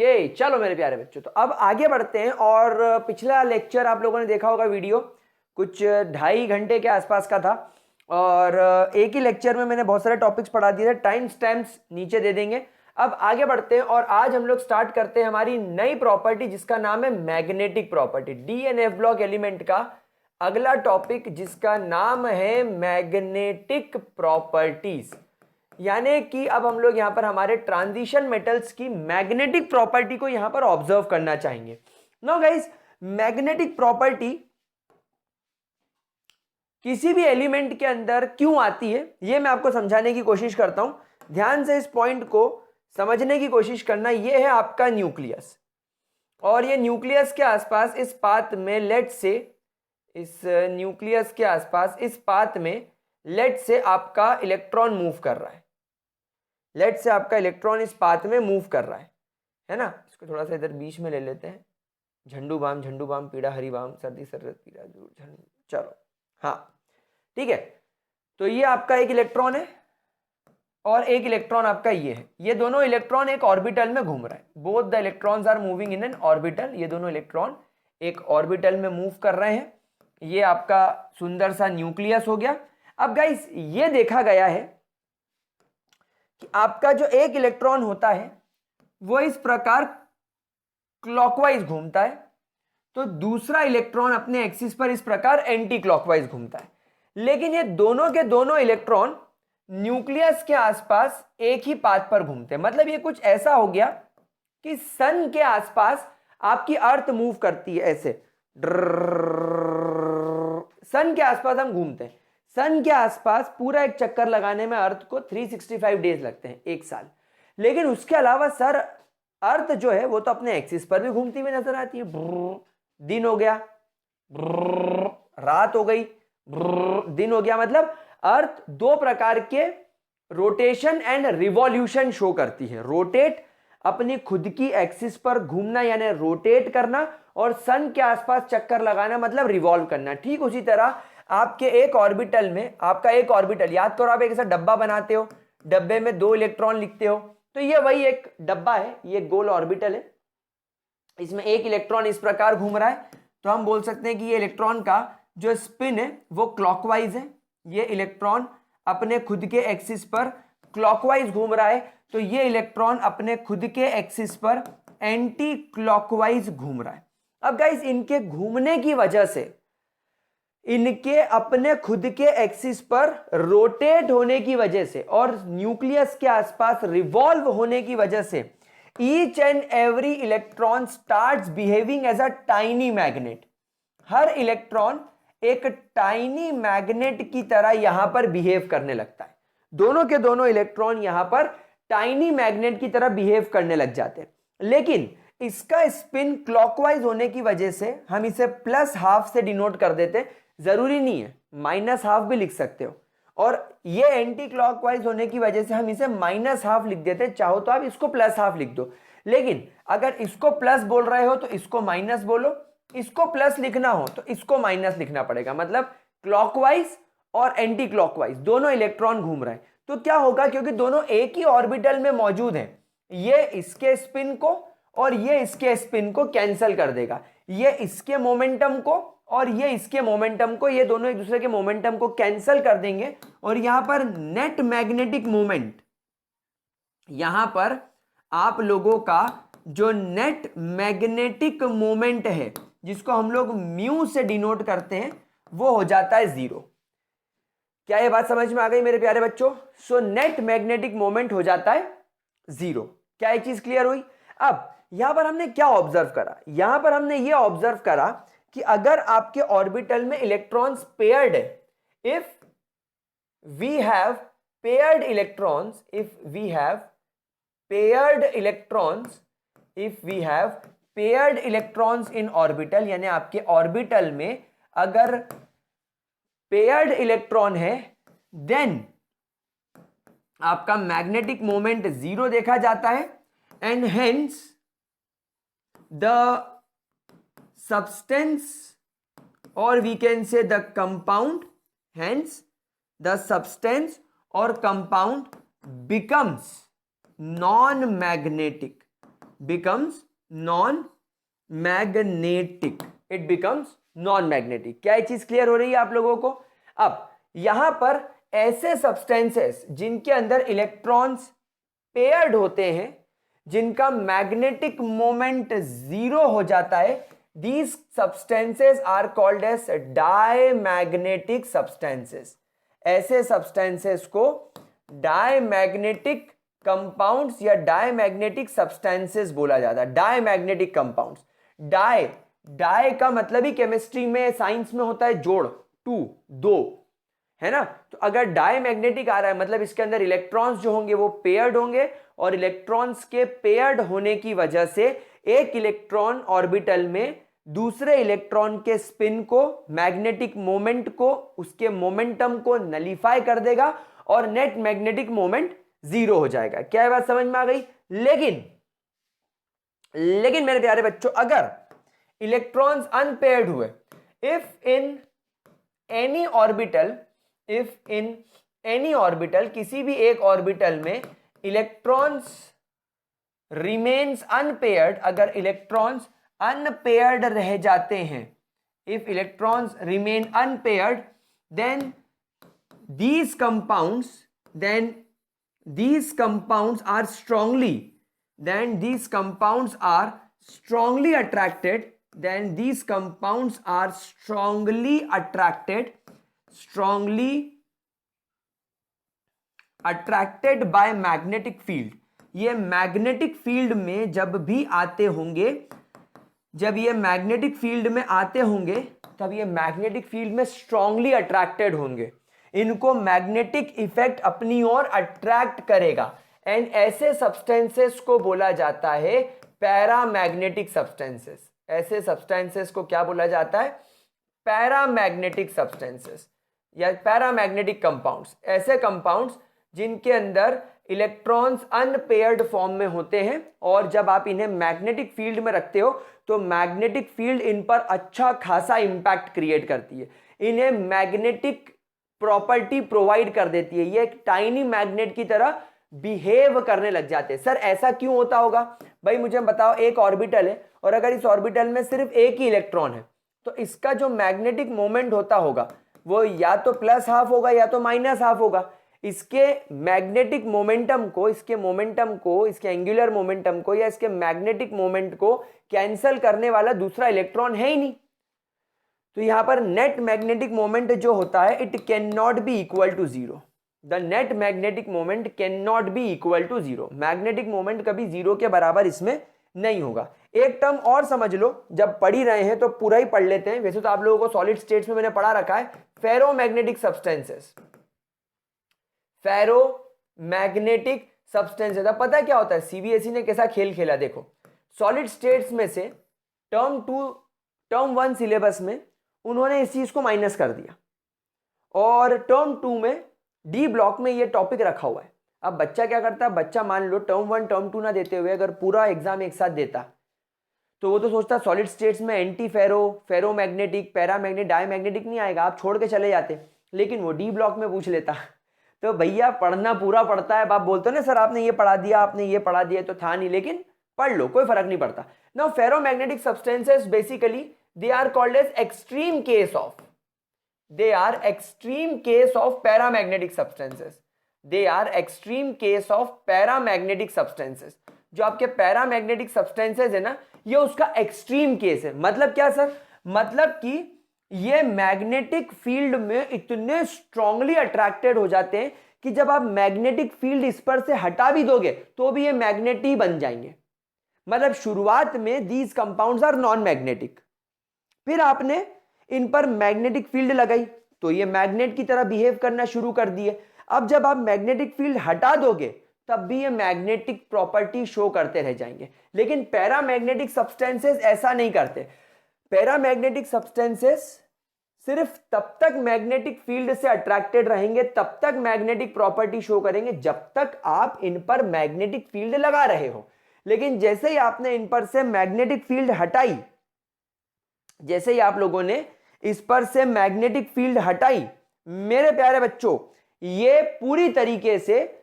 Okay चलो मेरे प्यारे बच्चों, तो अब आगे बढ़ते हैं। और पिछला लेक्चर आप लोगों ने देखा होगा, वीडियो कुछ 2.5 घंटे के आसपास का था। और एक ही लेक्चर में मैंने बहुत सारे टॉपिक्स पढ़ा दिए थे, टाइम स्टैम्प्स नीचे दे देंगे। अब आगे बढ़ते हैं और आज हम लोग स्टार्ट करते हैं हमारी नई प्रॉपर्टी जिसका नाम है magnetic property. D and F block element का अगला टॉपिक जिसका नाम है मैग्नेटिक प्रॉपर्टीज। यानी कि अब हम लोग यहां पर हमारे ट्रांजिशन मेटल्स की मैग्नेटिक प्रॉपर्टी को यहां पर ऑब्जर्व करना चाहेंगे। नो गाइस, मैग्नेटिक प्रॉपर्टी किसी भी एलिमेंट के अंदर क्यों आती है ये मैं आपको समझाने की कोशिश करता हूं। ध्यान से इस पॉइंट को समझने की कोशिश करना। ये है आपका न्यूक्लियस, और ये न्यूक्लियस के आसपास इस पाथ में लेट से, इस न्यूक्लियस के आसपास इस पाथ में लेट से आपका इलेक्ट्रॉन मूव कर रहा है। लेट से आपका इलेक्ट्रॉन इस पाथ में मूव कर रहा है ना। इसको थोड़ा सा इधर बीच में ले लेते हैं। झंडू बाम पीड़ा हरी बाम, सर्दी सरद पीड़ा दूर झंडू। चलो हाँ ठीक है। तो ये आपका एक इलेक्ट्रॉन है और एक इलेक्ट्रॉन आपका ये है। ये दोनों इलेक्ट्रॉन एक ऑर्बिटल में घूम रहा है। Both the electrons are moving in an orbital. ये दोनों इलेक्ट्रॉन एक ऑर्बिटल में मूव कर रहे हैं। ये आपका सुंदर सा न्यूक्लियस हो गया। अब गाइस ये देखा गया है कि आपका जो एक इलेक्ट्रॉन होता है वो इस प्रकार क्लॉकवाइज घूमता है, तो दूसरा इलेक्ट्रॉन अपने एक्सिस पर इस प्रकार एंटी क्लॉकवाइज घूमता है। लेकिन ये दोनों के दोनों इलेक्ट्रॉन न्यूक्लियस के आसपास एक ही पाथ पर घूमते हैं। मतलब ये कुछ ऐसा हो गया कि सन के आसपास आपकी अर्थ मूव करती है ऐसे। सन के आसपास हम घूमते हैं। सन के आसपास पूरा एक चक्कर लगाने में अर्थ को 365 डेज लगते हैं, एक साल। लेकिन उसके अलावा सर अर्थ जो है वो तो अपने एक्सिस पर भी घूमती हुई नजर आती है। दिन हो गया, रात हो गई, दिन हो गया। मतलब अर्थ दो प्रकार के रोटेशन एंड रिवॉल्यूशन शो करती है। रोटेट, अपनी खुद की एक्सिस पर घूमना यानी रोटेट करना, और सन के आसपास चक्कर लगाना मतलब रिवॉल्व करना। ठीक उसी तरह आपके एक ऑर्बिटल में, आपका एक ऑर्बिटल, याद करो आप एक ऐसा डब्बा बनाते हो, डब्बे में 2 इलेक्ट्रॉन लिखते हो, तो ये वही एक डब्बा है, ये गोल ऑर्बिटल है। इसमें एक इलेक्ट्रॉन इस प्रकार घूम रहा है, तो हम बोल सकते हैं कि ये इलेक्ट्रॉन का जो स्पिन है वो क्लॉकवाइज है। ये इलेक्ट्रॉन अपने खुद के एक्सिस पर क्लॉकवाइज घूम रहा है, तो ये इलेक्ट्रॉन अपने खुद के एक्सिस पर एंटी क्लॉकवाइज घूम रहा है। अब गाइस इनके घूमने की वजह से, इनके अपने खुद के एक्सिस पर रोटेट होने की वजह से और न्यूक्लियस के आसपास रिवॉल्व होने की वजह से each and every electron starts behaving as a tiny magnet. हर इलेक्ट्रॉन एक टाइनी मैग्नेट की तरह यहां पर बिहेव करने लगता है। दोनों के दोनों इलेक्ट्रॉन यहां पर टाइनी मैग्नेट की तरह बिहेव करने लग जाते हैं। लेकिन इसका स्पिन क्लॉकवाइज होने की वजह से हम इसे +½ से डिनोट कर देते हैं। जरूरी नहीं है, -½ भी लिख सकते हो। और ये एंटी क्लॉकवाइज होने की वजह से हम इसे -½ लिख देते हैं। चाहो तो आप इसको +½ लिख दो, लेकिन अगर इसको प्लस बोल रहे हो तो इसको माइनस बोलो, इसको प्लस लिखना हो तो इसको माइनस लिखना पड़ेगा। मतलब क्लॉकवाइज और एंटी क्लॉकवाइज दोनों इलेक्ट्रॉन घूम रहे हैं। तो क्या होगा, क्योंकि दोनों एक ही ऑर्बिटल में मौजूद हैं, ये इसके स्पिन को और ये इसके स्पिन को कैंसिल कर देगा। ये इसके मोमेंटम को और ये इसके मोमेंटम को, ये दोनों एक दूसरे के मोमेंटम को कैंसिल कर देंगे, और यहां पर नेट मैग्नेटिक मोमेंट, यहां पर आप लोगों का जो नेट मैग्नेटिक मोमेंट है जिसको हम लोग म्यू से डिनोट करते हैं, वो हो जाता है 0। क्या ये बात समझ में आ गई मेरे प्यारे बच्चों? सो नेट मैग्नेटिक मोमेंट हो जाता है 0। क्या ये चीज क्लियर हुई? अब यहां पर हमने क्या ऑब्जर्व करा? यहां पर हमने ये ऑब्जर्व करा कि अगर आपके ऑर्बिटल में इलेक्ट्रॉन्स पेयर्ड है, if we have paired electrons, if we have paired electrons, if we have paired electrons in orbital, यानी आपके ऑर्बिटल में अगर पेयर्ड इलेक्ट्रॉन है, देन आपका मैग्नेटिक मोमेंट 0 देखा जाता है, and hence the substance, or we can say the compound, hence the substance or compound becomes non-magnetic, becomes non magnetic, it becomes non magnetic. क्या ये चीज क्लियर हो रही है आप लोगों को? अब यहां पर ऐसे सब्सटेंसेस जिनके अंदर इलेक्ट्रॉन्स पेयर्ड होते हैं, जिनका मैग्नेटिक मोमेंट जीरो हो जाता है, these substances are called as diamagnetic substances। ऐसे substances को diamagnetic compounds या diamagnetic substances बोला जाता है। diamagnetic compounds, डाई का मतलब ही केमिस्ट्री में साइंस में होता है जोड़, टू, दो, है ना। तो अगर डायमैग्नेटिक आ रहा है मतलब इसके अंदर इलेक्ट्रॉन्स जो होंगे वो पेयर्ड होंगे, और इलेक्ट्रॉन्स के पेयर्ड होने की वजह से एक इलेक्ट्रॉन ऑर्बिटल में दूसरे इलेक्ट्रॉन के स्पिन को, मैग्नेटिक मोमेंट को, उसके मोमेंटम को नलीफाई कर देगा और नेट मैग्नेटिक मोमेंट जीरो हो जाएगा। क्या ये बात समझ में आ गई? लेकिन मेरे प्यारे बच्चों, अगर इलेक्ट्रॉन्स अनपेयर्ड हुए, इफ इन एनी ऑर्बिटल किसी भी एक ऑर्बिटल में इलेक्ट्रॉन्स रिमेन्स अनपेयर्ड, अगर इलेक्ट्रॉन्स अनपेयर्ड रह जाते हैं, if electrons remain unpaired, then these compounds are strongly attracted by magnetic field। ये मैग्नेटिक फील्ड में जब भी आते होंगे, जब ये मैग्नेटिक फील्ड में आते होंगे तब ये मैग्नेटिक फील्ड में स्ट्रांगली अट्रैक्टेड होंगे, इनको मैग्नेटिक इफेक्ट अपनी ओर अट्रैक्ट करेगा, एंड ऐसे सब्सटेंसेस को बोला जाता है पैरामैग्नेटिक सब्सटेंसेस। ऐसे सब्सटेंसेस को क्या बोला जाता है? पैरामैग्नेटिक सब्सटेंसेस या पैरामैग्नेटिक कंपाउंड्स। ऐसे कंपाउंड्स जिनके अंदर इलेक्ट्रॉन्स अनपेयर्ड फॉर्म में होते हैं, और जब आप इन्हें मैग्नेटिक फील्ड में रखते हो तो मैग्नेटिक फील्ड इन पर अच्छा खासा इंपैक्ट क्रिएट करती है, इन्हें मैग्नेटिक प्रॉपर्टी प्रोवाइड कर देती है, ये एक टाइनी मैग्नेट की तरह बिहेव करने लग जाते हैं। सर ऐसा क्यों होता होगा? भाई मुझे बताओ, एक ऑर्बिटल है और अगर इस ऑर्बिटल में सिर्फ एक ही इलेक्ट्रॉन है तो इसका जो मैग्नेटिक मोमेंट होता होगा वो या तो प्लस हाफ होगा या तो माइनस हाफ होगा। इसके मैग्नेटिक मोमेंटम को, इसके एंगुलर मोमेंटम को या इसके मैग्नेटिक मोमेंट को कैंसिल करने वाला दूसरा इलेक्ट्रॉन है ही नहीं। तो यहां पर नेट मैग्नेटिक मोमेंट जो होता है, it can not be equal to zero. The net magnetic moment can not be equal to zero. Magnetic moment कभी जीरो के बराबर इसमें नहीं होगा। एक टर्म और समझ लो, जब पढ़ ही रहे हैं तो पूरा ही पढ़ लेते हैं। वैसे तो आप लोगों को सॉलिड स्टेट्स में मैंने पढ़ा रखा है फेरोमैग्नेटिक सब्सटेंसेस। फेरोमैग्नेटिक सब्सटेंसेस, अब पता है क्या होता है? सीबीएसई ने कैसा खेल खेला देखो। सॉलिड स्टेट्स में से टर्म 1 सिलेबस में उन्होंने इस चीज को माइनस कर दिया, और टर्म 2 में डी ब्लॉक में ये टॉपिक रखा हुआ है। अब बच्चा क्या करता है? बच्चा मान लो टर्म 1 टर्म 2 ना देते हुए अगर पूरा एग्जाम एक साथ देता तो वो तो सोचता सॉलिड स्टेट्स में एंटी फेरोमैग्नेटिक, पैरामैग्नेटिक, डायमैग्नेटिक नहीं आएगा, आप छोड़ के चले जाते, लेकिन वो डी ब्लॉक में पूछ लेता। तो भैया पढ़ना पूरा पड़ता है। आप बोलते हो ना सर आपने ये पढ़ा दिया, आपने ये पढ़ा दिया, तो था नहीं, लेकिन पढ़ लो, कोई फर्क नहीं पड़ता। Now ferromagnetic substances basically they are called as extreme case of paramagnetic substances. They are extreme case of paramagnetic substances. जो आपके पैरामैग्नेटिक सब्सटेंसेस है ना, ये उसका एक्सट्रीम केस है। मतलब क्या सर? मतलब कि ये मैग्नेटिक फील्ड में इतने स्ट्रांगली अट्रैक्टेड हो जाते हैं कि जब आप मैग्नेटिक फील्ड इस पर से हटा भी दोगे तो भी ये मैग्नेट ही बन जाएंगे। मतलब शुरुआत में these compounds are non magnetic, फिर आपने इन पर मैग्नेटिक फील्ड लगाई तो ये मैग्नेट की तरह बिहेव करना शुरू कर दिए। अब जब आप मैग्नेटिक फील्ड हटा दोगे तब भी ये मैग्नेटिक प्रॉपर्टी शो करते रह जाएंगे। लेकिन पैरामैग्नेटिक सब्सटेंसेस ऐसा नहीं करते। पैरामैग्नेटिक सब्सटेंसेस सिर्फ तब तक मैग्नेटिक फील्ड से अट्रैक्टेड रहेंगे, तब तक मैग्नेटिक प्रॉपर्टी शो करेंगे जब तक आप इन पर मैग्नेटिक फील्ड लगा रहे हो। लेकिन जैसे ही आपने इन पर से मैग्नेटिक फील्ड हटाई, जैसे ही आप लोगों ने इस पर से मैग्नेटिक फील्ड हटाई, मेरे प्यारे बच्चों, ये पूरी तरीके से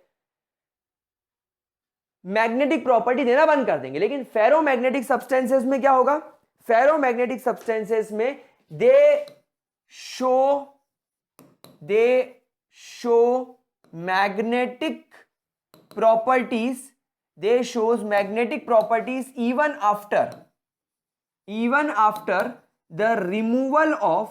मैग्नेटिक प्रॉपर्टी देना बंद कर देंगे। लेकिन फेरोमैग्नेटिक सब्सटेंसेस में क्या होगा, फेरोमैग्नेटिक सब्सटेंसेस में दे show magnetic properties, they shows magnetic properties even after the removal of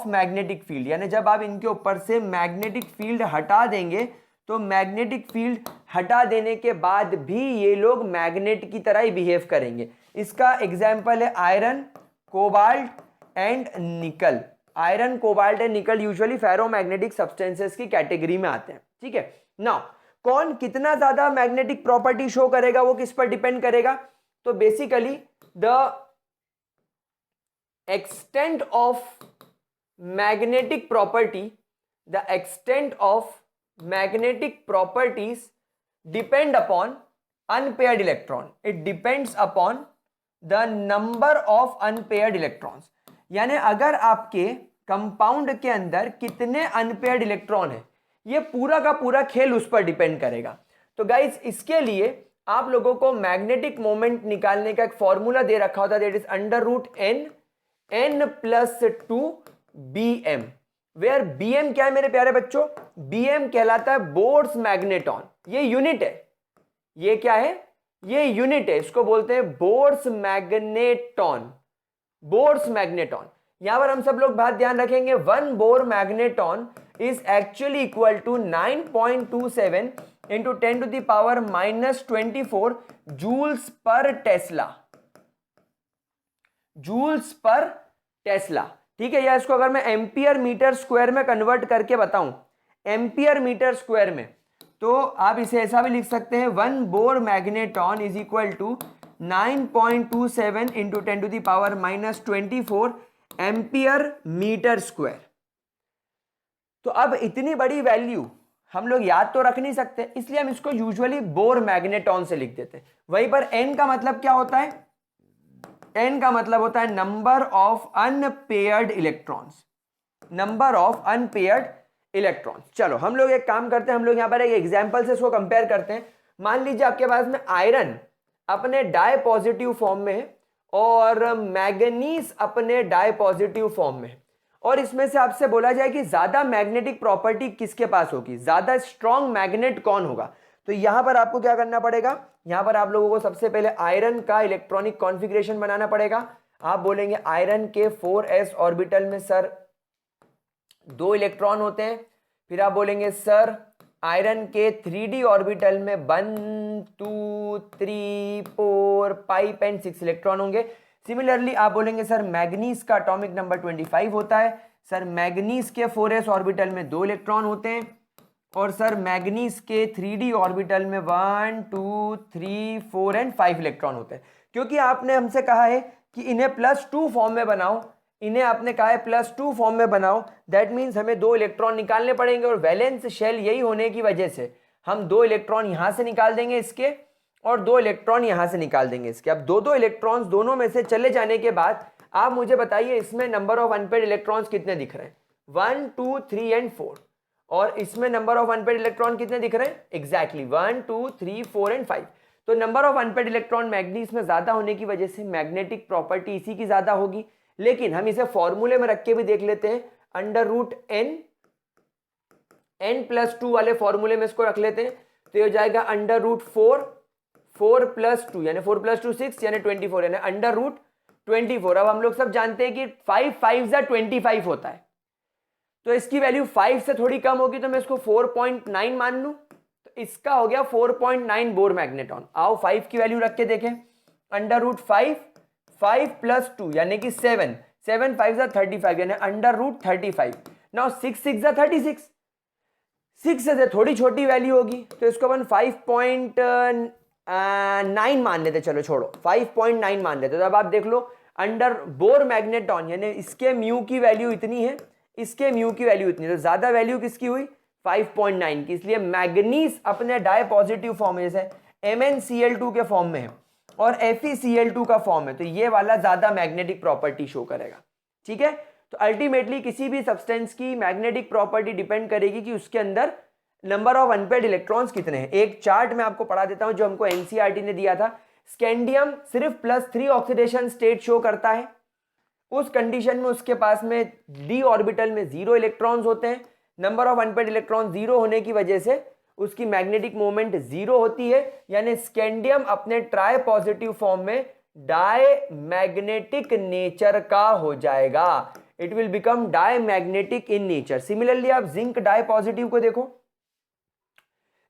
magnetic field। यानी जब आप इनके ऊपर से मैग्नेटिक फील्ड हटा देंगे तो मैग्नेटिक फील्ड हटा देने के बाद भी ये लोग मैग्नेट की तरह ही बिहेव करेंगे। इसका एग्जाम्पल है आयरन, कोबाल्ट एंड निकल। आयरन, कोबाल्ट एंड निकल यूजुअली फेरोमैग्नेटिक सब्सटेंसेस की कैटेगरी में आते हैं। ठीक है, नाउ कौन कितना ज्यादा मैग्नेटिक प्रॉपर्टी शो करेगा वो किस पर डिपेंड करेगा, तो basically the extent of magnetic properties depend upon unpaired electron. It depends upon the number of unpaired electrons. यानी अगर आपके कंपाउंड के अंदर कितने अनपेयर्ड इलेक्ट्रॉन है, ये पूरा का पूरा खेल उस पर डिपेंड करेगा। तो गाइस इसके लिए आप लोगों को मैग्नेटिक मोमेंट निकालने का एक फॉर्मूला दे रखा होता है, that is √n+2 bm, where bm क्या है मेरे प्यारे बच्चों, bm कहलाता है बोर्स मैग्नेटॉन। ये यूनिट है, ये क्या है, ये यूनिट है, इसको बोलते हैं बोर्स मैग्नेटॉन। बोर्स मैग्नेटॉन, यहां पर हम सब लोग बात ध्यान रखेंगे, 1 Bohr magneton is actually equal to 9.27 into 10 to the power -24 joules per Tesla। Joules per tesla. ठीक है, या इसको अगर मैं एम्पियर मीटर स्क्वायर में कन्वर्ट करके बताऊं, एम्पियर मीटर स्क्वायर में, तो आप इसे ऐसा भी लिख सकते हैं, 1 Bohr magneton is equal to 9.27 into 10 to the power -24 ampere metre square. तो अब इतनी बड़ी वैल्यू हम लोग याद तो रख नहीं सकते, इसलिए हम इसको यूजुअली बोर मैग्नेटॉन से लिख देते हैं। वहीं पर n का मतलब क्या होता है, n का मतलब होता है number of unpaired electrons, number of unpaired electrons. चलो हम लोग एक काम करते हैं, हम लोग यहां पर एक एग्जांपल से इसको कंपेयर करते हैं। मान लीजिए आपके पास में आयरन अपने डाई पॉजिटिव फॉर्म में है और मैग्नीज अपने डाई पॉजिटिव फॉर्म में है, और इसमें से आपसे बोला जाए कि ज्यादा मैग्नेटिक प्रॉपर्टी किसके पास होगी, ज्यादा स्ट्रॉन्ग मैग्नेट कौन होगा। तो यहां पर आपको क्या करना पड़ेगा, यहां पर आप लोगों को सबसे पहले आयरन का इलेक्ट्रॉनिक कॉन्फ़िगरेशन बनाना पड़ेगा। आप बोलेंगे आयरन के 4s ऑर्बिटल में सर 2 इलेक्ट्रॉन होते हैं। फिर आप बोलेंगे सर आयरन के 3d ऑर्बिटल में 1 2 3 4 5 एंड 6 इलेक्ट्रॉन होंगे। सिमिलरली आप बोलेंगे सर मैग्नीज का एटॉमिक नंबर 25 होता है, सर मैग्नीज के 4s ऑर्बिटल में 2 इलेक्ट्रॉन होते हैं, और सर मैग्नीज के 3d ऑर्बिटल में 1 2 3 4 एंड 5 इलेक्ट्रॉन होते हैं। क्योंकि आपने हमसे कहा है कि इन्हें +2 फॉर्म में बनाओ, इन्हें आपने कहा है +2 फॉर्म में बनाओ, दैट मीन्स हमें 2 इलेक्ट्रॉन निकालने पड़ेंगे, और वैलेंस शेल यही होने की वजह से हम 2 इलेक्ट्रॉन यहां से निकाल देंगे इसके, और 2 इलेक्ट्रॉन यहां से निकाल देंगे इसके। अब 2 इलेक्ट्रॉन्स दोनों में से चले जाने के बाद आप मुझे बताइए इसमें नंबर ऑफ अनपेयर्ड इलेक्ट्रॉन्स कितने दिख रहे हैं, 1 2 3 एंड 4, और इसमें नंबर ऑफ अनपेयर्ड इलेक्ट्रॉन कितने दिख रहे हैं, एग्जैक्टली 1 2 3 4 एंड 5। तो number of unpaired electron manganese में ज्यादा होने की वजह से मैग्नेटिक प्रॉपर्टी इसी की ज्यादा होगी। लेकिन हम इसे फॉर्मूले में रख के भी देख लेते हैं, n+2 वाले फॉर्मूले में इसको रख लेते हैं, तो ये हो जाएगा √4 4+2 यानी 4+2 6 यानी 24 यानी √24। अब हम लोग सब जानते हैं कि 5 5 25 होता है, तो इसकी वैल्यू 5 से थोड़ी कम होगी, तो मैं इसको 4.9 मान लूं, तो इसका हो गया 4.9 बोर मैग्नेटॉन। आओ 5 की वैल्यू रख के देखें, √5 5+2 यानी कि 7 7 5 35 यानी √35। नाउ 6 6 36, 6 से थोड़ी छोटी वैल्यू होगी, तो इसको अपन 5.9 मान लेते, चलो छोड़ो 5.9 मान लेते। तो अब आप देख लो अंडर बोर मैग्नेटॉन यानी इसके म्यू की वैल्यू इतनी है, इसके म्यू की वैल्यू इतनी है, तो ज्यादा वैल्यू किसकी हुई 5.9 की। इसलिए मैग्नीज अपने डाई पॉजिटिव फॉर्म में जैसे MnCl2 के फॉर्म में है और FeCl2 का फॉर्म है, तो ये वाला ज्यादा मैग्नेटिक प्रॉपर्टी शो करेगा। ठीक है, तो अल्टीमेटली किसी भी सब्सटेंस की मैग्नेटिक प्रॉपर्टी डिपेंड करेगी कि उसके अंदर नंबर ऑफ अनपेयर्ड इलेक्ट्रॉन्स कितने हैं। एक चार्ट मैं आपको पढ़ा देता हूं जो हमको एनसीईआरटी ने दिया था। स्कैंडियम सिर्फ +3 ऑक्सीडेशन स्टेट शो करता है। उस कंडीशन में उसके पास में डी ऑर्बिटल में 0 इलेक्ट्रॉन्स होते हैं। नंबर ऑफ अनपेयर्ड इलेक्ट्रॉन 0 होने की वजह से उसकी मैग्नेटिक मोमेंट 0 होती है, यानी स्कैंडियम अपने ट्राई पॉजिटिव फॉर्म में डायमैग्नेटिक नेचर का हो जाएगा। It will become diamagnetic in nature. Similarly आप जिंक डाई पॉजिटिव को देखो,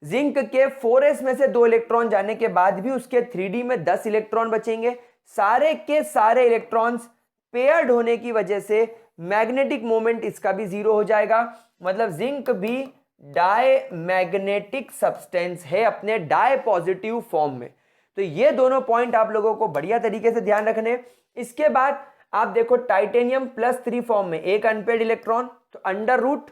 जिंक के 4s में से 2 इलेक्ट्रॉन जाने के बाद भी उसके 3d में 10 इलेक्ट्रॉन बचेंगे। सारे के सारे इलेक्ट्रॉन्स पेयर्ड होने की वजह से मैग्नेटिक मोमेंट इसका भी 0 हो जाएगा। मतलब जिंक भी डायमैग्नेटिक सब्सटेंस है अपने डाई पॉजिटिव फॉर्म में। तो ये दोनों पॉइंट आप लोगों को बढ़िया तरीके से ध्यान रखने। इसके बाद आप देखो टाइटेनियम +3 फॉर्म में एक अनपेयर्ड इलेक्ट्रॉन, तो अंडर रूट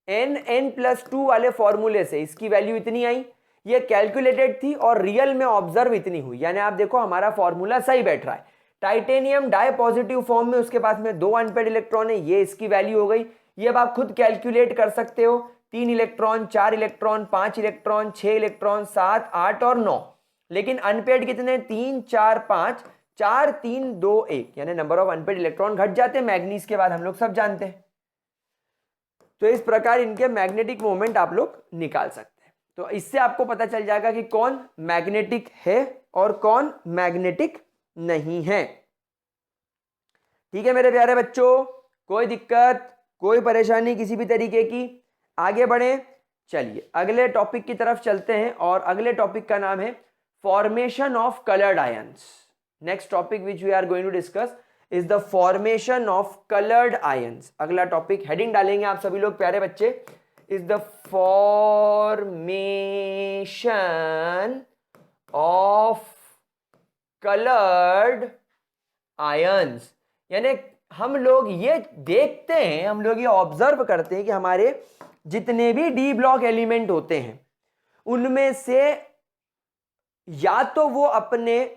n+2 वाले फॉर्मूले से इसकी वैल्यू इतनी आई। ये कैलकुलेटेड थी और रियल में ऑब्जर्व इतनी हुई, यानी आप देखो हमारा फॉर्मूला सही बैठ रहा है। टाइटेनियम डाई पॉजिटिव फॉर्म में उसके पास में 2 अनपेयर्ड इलेक्ट्रॉन है, ये इसकी वैल्यू हो गई। ये अब आप खुद कैलकुलेट कर सकते हो, 3 इलेक्ट्रॉन, 4 इलेक्ट्रॉन, 5 इलेक्ट्रॉन, 6 इलेक्ट्रॉन, 7, 8 और 9। लेकिन अनपेयर्ड कितने, 3, 4, 5, 4, 3, 2, 1, यानी नंबर ऑफ अनपेयर्ड इलेक्ट्रॉन घट जाते हैं मैग्नीज के बाद, हम लोग सब जानते हैं। तो इस प्रकार इनके मैग्नेटिक मोमेंट आप लोग निकाल सकते हैं। तो इससे आपको पता चल जाएगा कि कौन मैग्नेटिक है और कौन मैग्नेटिक नहीं है। ठीक है मेरे प्यारे बच्चों, कोई दिक्कत, कोई परेशानी किसी भी तरीके की? आगे बढ़े, चलिए अगले टॉपिक की तरफ चलते हैं और अगले टॉपिक का नाम है formation of coloured ions. Next topic which we are going to discuss is the formation of coloured ions. अगला टॉपिक हेडिंग डालेंगे आप सभी लोग प्यारे बच्चे, is the formation of coloured ions. यानी हम लोग ये देखते हैं, हम लोग ये ऑब्जर्व करते हैं कि हमारे जितने भी डी ब्लॉक एलिमेंट होते हैं उनमें से या तो वो अपने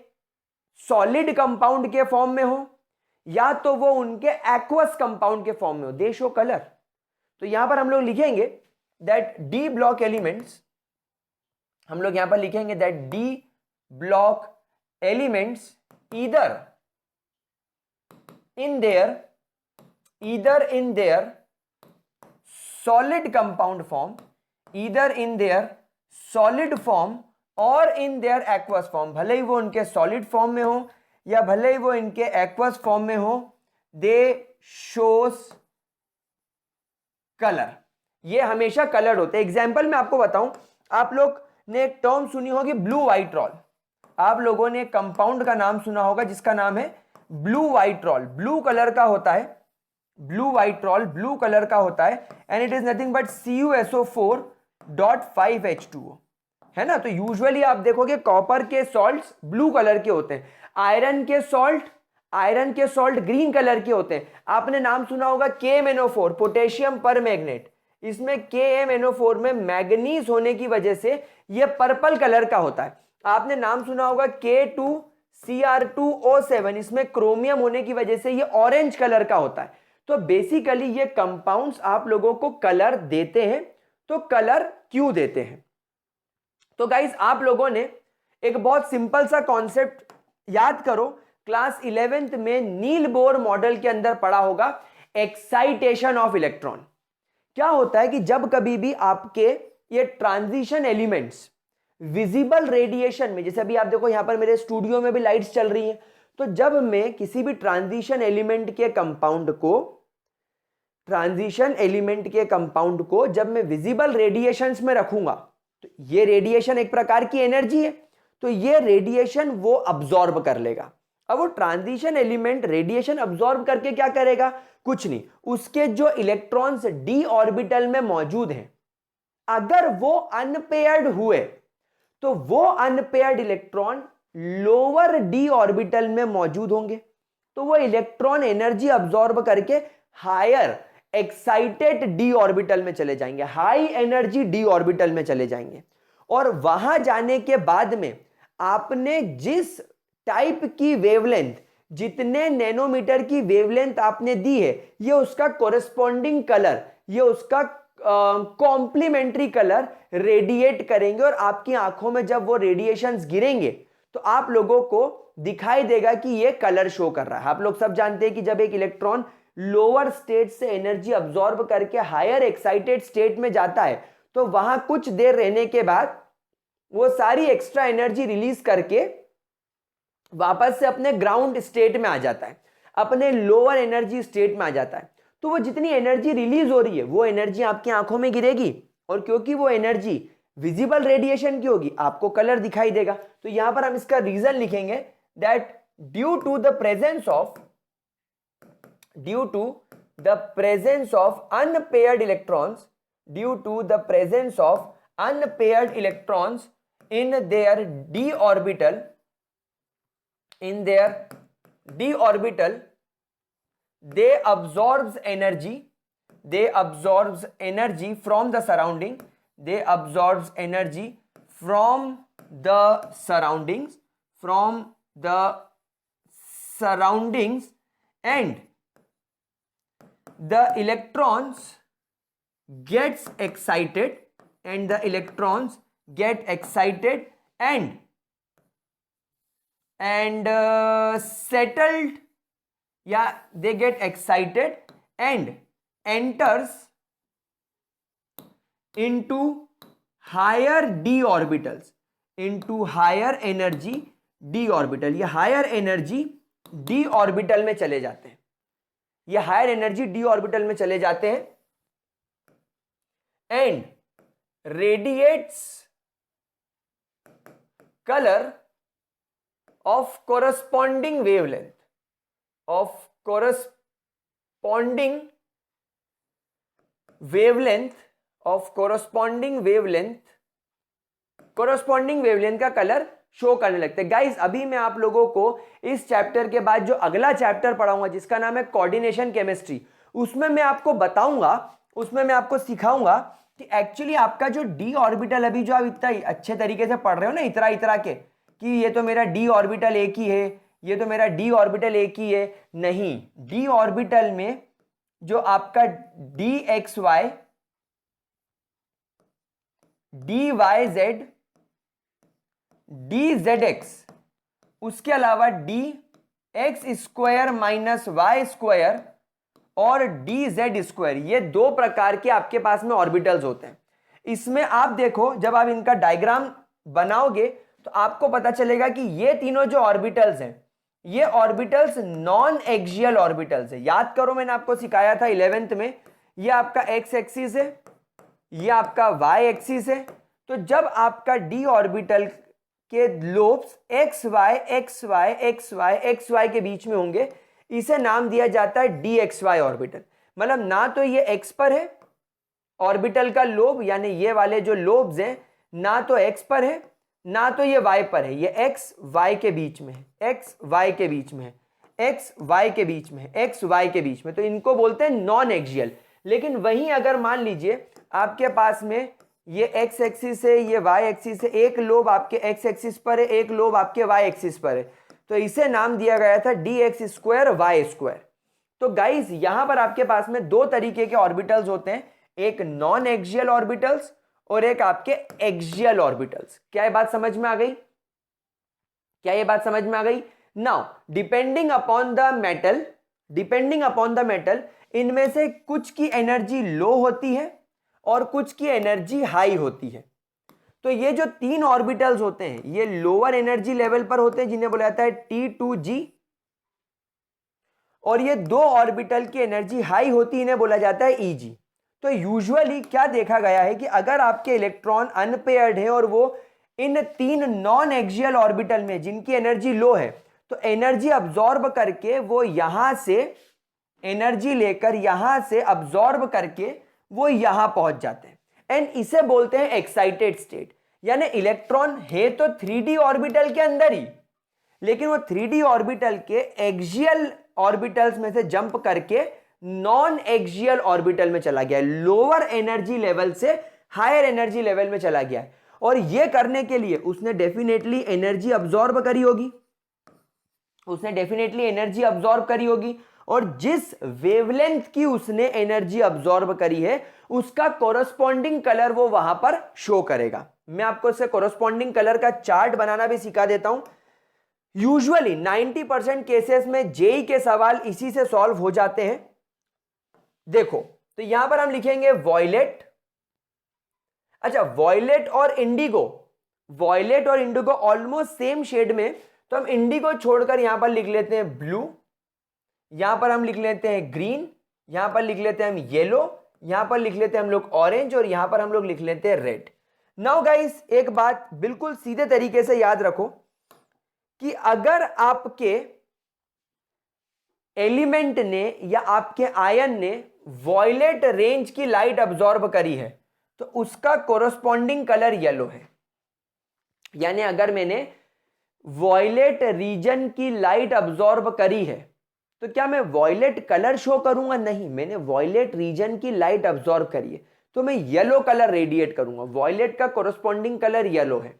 सॉलिड कंपाउंड के फॉर्म में हो या तो वो उनके एक्वस कंपाउंड के फॉर्म में हो, दे शो कलर। तो यहां पर हम लोग लिखेंगे दैट डी ब्लॉक एलिमेंट्स, हम लोग यहां पर लिखेंगे that D block elements either in their solid compound form, either in their solid form or in their aqueous form, भले ही वो उनके solid form में हो या भले ही वो इनके aqueous form में हो, they shows color। ये हमेशा कलर्ड होते हैं। एग्जाम्पल मैं आपको बताऊं, आप लोग ने एक टर्म सुनी होगी ब्लू व्हाइट रॉल। आप लोगों ने कंपाउंड का नाम सुना होगा जिसका नाम है blue vitriol. Blue colour का होता है, blue vitriol blue colour का होता है and it is nothing but CuSO4.5H2O, है ना। तो यूजुअली आप देखोगे कॉपर के सॉल्ट्स ब्लू कलर के होते हैं, आयरन के सॉल्ट ग्रीन कलर के होते हैं। आपने नाम सुना होगा KMnO4 पोटेशियम परमैंगनेट, इसमें KMnO4 में मैग्नीज होने की वजह से यह पर्पल कलर का होता है। आपने नाम सुना होगा K2Cr2O7, इसमें क्रोमियम होने की वजह से ये ऑरेंज कलर का होता है। तो बेसिकली ये कंपाउंड्स आप लोगों को कलर देते हैं। तो कलर क्यों देते हैं? तो गाइस आप लोगों ने एक बहुत सिंपल सा कॉन्सेप्ट याद करो, क्लास 11th में नील बोर मॉडल के अंदर पढ़ा होगा, एक्साइटेशन ऑफ इलेक्ट्रॉन। क्या होता है कि जब कभी भी आपके ये ट्रांजिशन एलिमेंट्स विजिबल रेडिएशन में, जैसे अभी आप देखो यहां पर मेरे स्टूडियो में भी लाइट्स चल रही हैं, तो जब मैं किसी भी ट्रांजिशन एलिमेंट के कंपाउंड को जब मैं विजिबल रेडिएशंस में रखूंगा, तो ये रेडिएशन एक प्रकार की एनर्जी है, तो ये रेडिएशन वो अब्सॉर्ब कर लेगा। अब वो ट्रांजिशन एलिमेंट रेडिएशन अब्सॉर्ब करके क्या करेगा? कुछ नहीं, उसके जो इलेक्ट्रॉन्स डी ऑर्बिटल में मौजूद हैं, अगर वो अनपेयर्ड हुए तो वो unpaired electron lower D orbital में मौजूद होंगे, तो वो इलेक्ट्रॉन एनर्जी अब्सॉर्ब करके हायर एक्साइटेड डी ऑर्बिटल में चले जाएंगे, हाई एनर्जी डी ऑर्बिटल में चले जाएंगे। और वहां जाने के बाद में आपने जिस टाइप की वेवलेंथ, जितने नैनोमीटर की वेवलेंथ आपने दी है, ये उसका कोरेस्पॉन्डिंग कलर, ये उसका कॉम्प्लीमेंट्री कलर रेडिएट करेंगे और आपकी आंखों में जब वो रेडिएशंस गिरेंगे तो आप लोगों को दिखाई देगा कि ये कलर शो कर रहा है। आप लोग सब जानते हैं कि जब एक इलेक्ट्रॉन लोअर स्टेट से एनर्जी अब्सॉर्ब करके हायर एक्साइटेड स्टेट में जाता है तो वहां कुछ देर रहने के बाद वो सारी एक्स्ट्रा एनर्जी रिलीज करके वापस से अपने ग्राउंड स्टेट में आ जाता है, अपने लोअर एनर्जी स्टेट में आ जाता है। तो वो जितनी एनर्जी रिलीज हो रही है वो एनर्जी आपकी आंखों में गिरेगी और क्योंकि वो एनर्जी विजिबल रेडिएशन की होगी आपको कलर दिखाई देगा। तो यहां पर हम इसका रीजन लिखेंगे that due to the presence of unpaired electrons in their d orbital they absorbs energy from the surroundings and the electrons get excited and settled, yeah, they get excited and enters into higher d orbitals, into higher energy d orbital। ये higher energy d orbital में चले जाते हैं, ये higher energy d orbital में चले जाते हैं and radiates color of corresponding wavelength का कलर शो करने लगते हैं। गाइस अभी मैं आप लोगों को इस चैप्टर के बाद जो अगला चैप्टर पढ़ाऊंगा जिसका नाम है कोऑर्डिनेशन केमिस्ट्री, उसमें मैं आपको बताऊंगा, उसमें मैं आपको सिखाऊंगा कि एक्चुअली आपका जो डी ऑर्बिटल अभी जो आप इतना अच्छे तरीके से पढ़ रहे हो ना इतरा के कि ये तो मेरा डी ऑर्बिटल एक ही है, ये तो मेरा डी ऑर्बिटल एक ही है, नहीं, डी ऑर्बिटल में जो आपका d x y, d y z, d z x, उसके अलावा d x square minus y square और डी जेड स्क्वायर, ये दो प्रकार के आपके पास में ऑर्बिटल्स होते हैं। इसमें आप देखो जब आप इनका डायग्राम बनाओगे तो आपको पता चलेगा कि ये तीनों जो ऑर्बिटल्स हैं ये ऑर्बिटल्स नॉन एक्सियल ऑर्बिटल्स है। याद करो मैंने आपको सिखाया था 11th में, ये आपका एक्स एक्सिस है, ये आपका वाई एक्सिस है। तो जब आपका डी ऑर्बिटल के lobes x y x y x y x y के बीच में होंगे, इसे नाम दिया जाता है डी एक्स वाई ऑर्बिटल। मतलब ना तो ये एक्स पर है ऑर्बिटल का लोब, यानी ये वाले जो लोब्स हैं ना तो एक्स पर है ना तो ये वाई पर है, ये एक्स वाई के बीच में है, एक्स वाई के बीच में है, एक्स वाई के बीच में है, एक्स वाई के बीच में, तो इनको बोलते हैं नॉन एक्सियल। लेकिन वहीं अगर मान लीजिए आपके पास में ये एक्स एक्सिस है, ये वाई एक्सिस है, एक लोब आपके एक्स एक्सिस पर है, एक लोब आपके वाई एक्सिस पर है, तो इसे नाम दिया गया था d x square y square. तो गाइस यहां पर आपके पास में दो तरीके के ऑर्बिटल्स होते हैं, एक नॉन एक्सियल ऑर्बिटल्स और एक आपके एक्सियल ऑर्बिटल्स। क्या ये बात समझ में आ गई? क्या ये बात समझ में आ गई? Now depending upon the metal इनमें से कुछ की एनर्जी लो होती है और कुछ की एनर्जी हाई होती है। तो ये जो तीन ऑर्बिटल्स होते हैं ये लोअर एनर्जी लेवल पर होते हैं जिन्हें बोला जाता है T2G, और ये दो ऑर्बिटल की एनर्जी हाई होती है इन्हें बोला जाता है EG। तो यूजुअली क्या देखा गया है कि अगर आपके इलेक्ट्रॉन अनपेयर्ड है और वो इन तीन नॉन एक्सियल ऑर्बिटल में जिनकी एनर्जी लो है तो एनर्जी अब्सॉर्ब करके वो यहां से एनर्जी लेकर यहां से अब्सॉर्ब करके वो यहां पहुंच जाते हैं एंड इसे बोलते हैं एक्साइटेड स्टेट। यानी इलेक्ट्रॉन है तो 3D ऑर्बिटल के अंदर ही, लेकिन वो 3D ऑर्बिटल के एक्सियल ऑर्बिटल्स में से जंप करके नॉन एक्सियल ऑर्बिटल में चला गया, लोअर एनर्जी लेवल से हायर एनर्जी लेवल में चला गया। और यह करने के लिए उसने डेफिनेटली एनर्जी अब्सॉर्ब करी होगी, और जिस वेवलेंथ की उसने एनर्जी अब्सॉर्ब करी है उसका कोरस्पॉन्डिंग कलर वो वहां पर शो करेगा। मैं आपको इससे कोरस्पॉन्डिंग कलर का चार्ट बनाना भी सिखा देता हूं। यूजुअली 90% केसेस में जेई के सवाल इसी से सॉल्व हो जाते हैं। देखो तो यहां पर हम लिखेंगे वॉयलेट। अच्छा, वॉयलेट और इंडिगो, वॉयलेट और इंडिगो ऑलमोस्ट सेम शेड में, तो हम इंडिगो छोड़कर यहां पर लिख लेते हैं ब्लू, यहां पर हम लिख लेते हैं ग्रीन, यहां पर लिख लेते हैं हम येलो, यहां पर लिख लेते हैं हम लोग ऑरेंज, और यहां पर हम लोग लिख लेते हैं रेड। नाउ गाइस एक बात बिल्कुल सीधे तरीके से याद रखो कि अगर आपके एलिमेंट ने या आपके आयन ने वॉयलेट रेंज की लाइट अब्सॉर्ब करी है तो उसका कोरस्पॉन्डिंग कलर येलो है। यानी अगर मैंने वॉयलेट रीजन की लाइट अब्सॉर्ब करी है तो क्या मैं वॉयलेट कलर शो करूंगा? नहीं, मैंने वॉयलेट रीजन की लाइट अब्सॉर्ब करी है तो मैं येलो कलर रेडिएट करूंगा। वॉयलेट का कोरस्पॉन्डिंग कलर येलो है।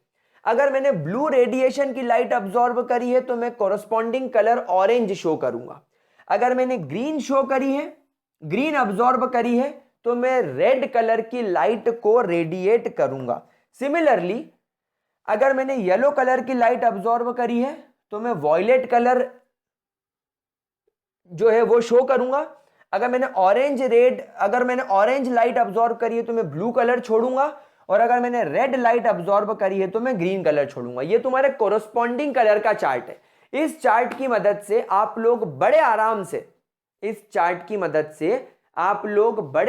अगर मैंने ब्लू रेडिएशन की लाइट अब्सॉर्ब करी है तो मैं कोरस्पॉन्डिंग कलर ऑरेंज शो करूंगा। अगर मैंने ग्रीन शो करी है, ग्रीन अब्सॉर्ब करी है, तो मैं रेड कलर की लाइट को रेडिएट करूंगा। सिमिलरली अगर मैंने येलो कलर की लाइट अब्सॉर्ब करी है तो मैं वॉयलेट कलर जो है वो शो करूंगा। अगर मैंने ऑरेंज लाइट अब्सॉर्ब करी है तो मैं ब्लू कलर छोड़ूंगा, और अगर मैंने रेड लाइट अब्सॉर्ब करी है तो मैं ग्रीन कलर छोड़ूंगा। ये तुम्हारे कोरस्पॉन्डिंग कलर का चार्ट है। इस चार्ट की मदद से आप लोग बड़े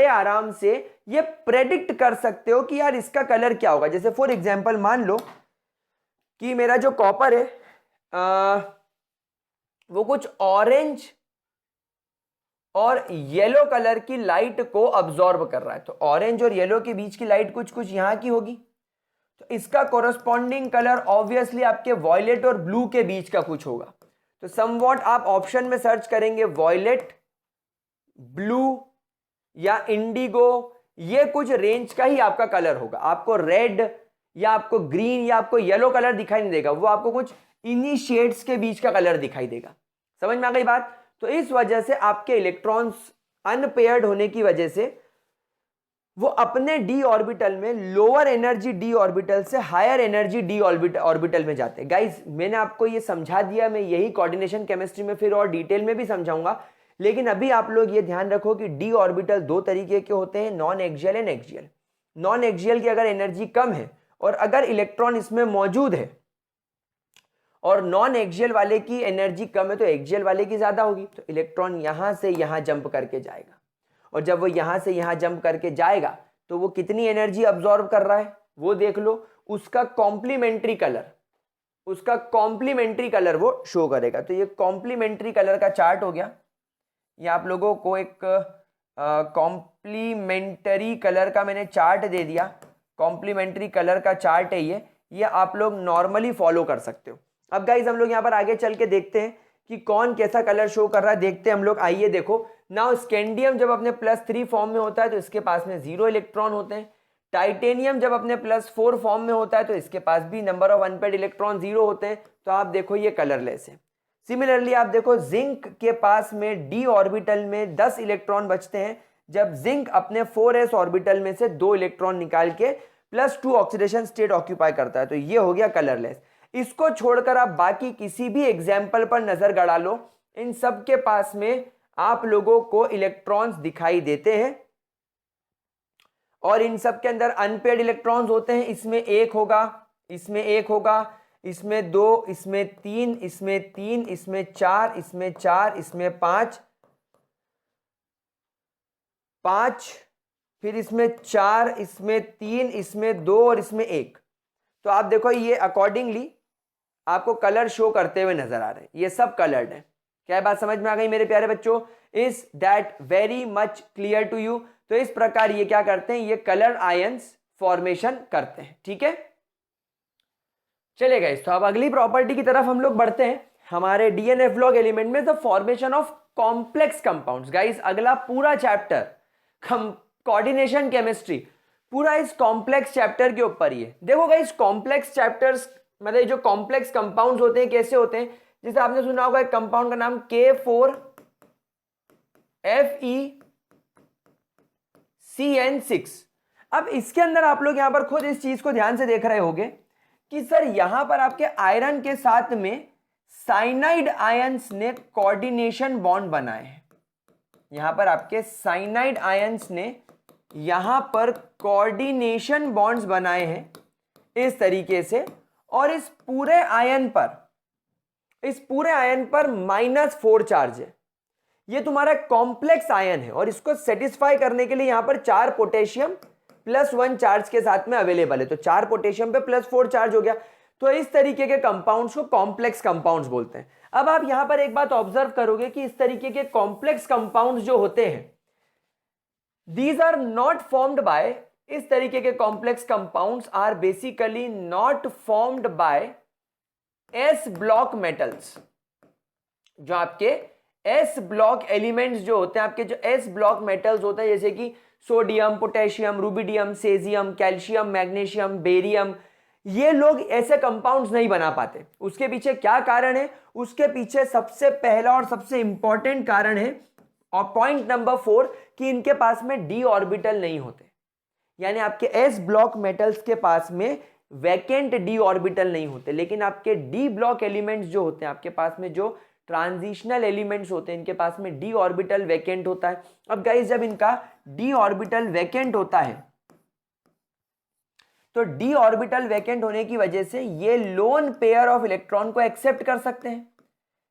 आराम से ये प्रेडिक्ट कर सकते हो कि यार इसका कलर क्या होगा। जैसे फॉर एग्जांपल मान लो कि मेरा जो कॉपर है वो कुछ ऑरेंज और येलो कलर की लाइट को अब्सॉर्ब कर रहा है, तो ऑरेंज और येलो के बीच की लाइट कुछ कुछ यहां की होगी, तो इसका कोरस्पॉन्डिंग कलर ऑब्वियसली आपके वॉयलेट और ब्लू के बीच का कुछ होगा। तो समवॉट आप ऑप्शन में सर्च करेंगे वॉयलेट, ब्लू या इंडिगो, ये कुछ रेंज का ही आपका कलर होगा। आपको रेड या आपको ग्रीन या आपको येलो कलर दिखाई नहीं देगा, वो आपको कुछ इन्हीं शेड्स के बीच का कलर दिखाई देगा। समझ में आ गई बात? तो इस वजह से आपके इलेक्ट्रॉन्स अनपेयर्ड होने की वजह से वो अपने डी ऑर्बिटल में लोअर एनर्जी डी ऑर्बिटल से हायर एनर्जी डी ऑर्बिटल में जाते हैं। गाइस मैंने आपको ये समझा दिया, मैं यही कोऑर्डिनेशन केमिस्ट्री में फिर और डिटेल में भी समझाऊंगा, लेकिन अभी आप लोग ये ध्यान रखो कि डी ऑर्बिटल दो तरीके के होते हैं, non axial and axial. Non axial की अगर एनर्जी कम है और अगर इलेक्ट्रॉन इसमें मौजूद है, और नॉन एक्सियल वाले की एनर्जी कम है तो एक्सियल वाले की ज्यादा होगी, तो इलेक्ट्रॉन यहां से यहां जंप करके जाएगा, और जब वो यहां से यहां जंप करके जाएगा तो वो कितनी एनर्जी अब्सॉर्ब कर रहा है वो देख लो। उसका कॉम्प्लीमेंट्री कलर वो शो करेगा। तो ये कॉम्प्लीमेंट्री कलर का चार्ट हो गया। ये आप लोगों को एक कॉम्प्लीमेंट्री कलर का मैंने चार्ट दे दिया। कॉम्प्लीमेंट्री कलर का चार्ट है ये आप लोग नॉर्मली फॉलो कर सकते हो। अब गाइज हम लोग यहाँ पर आगे चल के देखते हैं कि कौन कैसा कलर शो कर रहा है, देखते हैं हम लोग। आइए देखो, नाउ स्कैंडियम जब अपने +3 फॉर्म में होता है तो इसके पास में 0 इलेक्ट्रॉन होते हैं। टाइटेनियम जब अपने +4 फॉर्म में होता है तो इसके पास भी नंबर ऑफ अनपेयर्ड इलेक्ट्रॉन 0 होते हैं। तो आप देखो ये कलरलेस है। सिमिलरली आप देखो जिंक के पास में डी ऑर्बिटल में 10 इलेक्ट्रॉन बचते हैं जब जिंक अपने 4s ऑर्बिटल में से 2 इलेक्ट्रॉन निकाल के +2 ऑक्सीडेशन स्टेट ऑक्यूपाई करता है। तो ये हो गया कलरलेस। इसको छोड़कर आप बाकी किसी भी एग्जाम्पल पर नजर गड़ा लो, इन सब के पास में आप लोगों को इलेक्ट्रॉन्स दिखाई देते हैं, और इन सब के अंदर अनपेयर्ड इलेक्ट्रॉन्स होते हैं। इसमें 1 होगा, इसमें 1 होगा, इसमें 2, इसमें 3, इसमें 3, इसमें 4, इसमें 4, इसमें 5, फिर इसमें 4, इसमें 3, इसमें 2 और इसमें 1। तो आप देखो ये अकॉर्डिंगली आपको कलर शो करते हुए नजर आ रहे हैं। ये सब कलर्ड है। क्या बात समझ में आ गई मेरे प्यारे बच्चों? Is that very much clear to you? तो इस प्रकार ये क्या करते हैं, ये कलर आयंस फॉर्मेशन करते हैं। ठीक है, चलिए गाइस, तो अब अगली प्रॉपर्टी की तरफ हम लोग बढ़ते हैं हमारे डीएनएफ लॉग एलिमेंट में, the formation of complex compounds. Guys अगला पूरा चैप्टर कोऑर्डिनेशन केमिस्ट्री पूरा इस कॉम्प्लेक्स चैप्टर के ऊपर ही है। देखो गाइस कॉम्प्लेक्स चैप्टर्स मतलब जो कॉम्प्लेक्स कंपाउंड्स होते हैं कैसे होते हैं, जैसे आपने सुना होगा एक कंपाउंड का नाम K4 FeCN6। अब इसके अंदर आप लोग यहां पर खुद इस चीज को ध्यान से देख रहे होंगे कि सर यहां पर आपके आयरन के साथ में साइनाइड आयंस ने कोऑर्डिनेशन बॉन्ड बनाए हैं। यहां पर आपके साइनाइड आयंस ने यहां पर कोऑर्डिनेशन बॉन्ड्स बनाए हैं इस तरीके से, और इस पूरे आयन पर -4 चार्ज है। ये तुम्हारा कॉम्प्लेक्स आयन है और इसको सेटिस्फाई करने के लिए यहां पर 4 पोटेशियम +1 चार्ज के साथ में अवेलेबल है। तो 4 पोटेशियम पे +4 चार्ज हो गया। तो इस तरीके के कंपाउंड्स को कॉम्प्लेक्स कंपाउंड्स बोलते हैं। अब आप यहां पर एक बात ऑब्जर्व करोगे कि इस तरीके के कॉम्प्लेक्स कंपाउंड्स जो होते हैं, these are not formed by, इस तरीके के complex compounds are basically not formed by s block metals. जो आपके एस ब्लॉक एलिमेंट्स जो होते हैं, आपके जो एस ब्लॉक मेटल्स होते हैं, जैसे कि sodium, potassium, rubidium, caesium, calcium, magnesium, barium, ये लोग ऐसे कंपाउंड्स नहीं बना पाते। उसके पीछे क्या कारण है? उसके पीछे सबसे पहला और सबसे इंपॉर्टेंट कारण है, और पॉइंट नंबर 4, कि इनके पास में डी ऑर्बिटल नहीं होते। यानी आपके एस ब्लॉक मेटल्स के पास में वैकेंट डी ऑर्बिटल नहीं होते, लेकिन आपके डी ब्लॉक एलिमेंट्स जो होते हैं, आपके पास में जो ट्रांजिशनल एलिमेंट्स होते हैं, इनके पास में डी ऑर्बिटल वैकेंट होता है। अब गाइस, जब इनका डी ऑर्बिटल वैकेंट होता है, तो डी ऑर्बिटल वैकेंट होने की वजह से ये लोन पेयर ऑफ इलेक्ट्रॉन को एक्सेप्ट कर सकते हैं।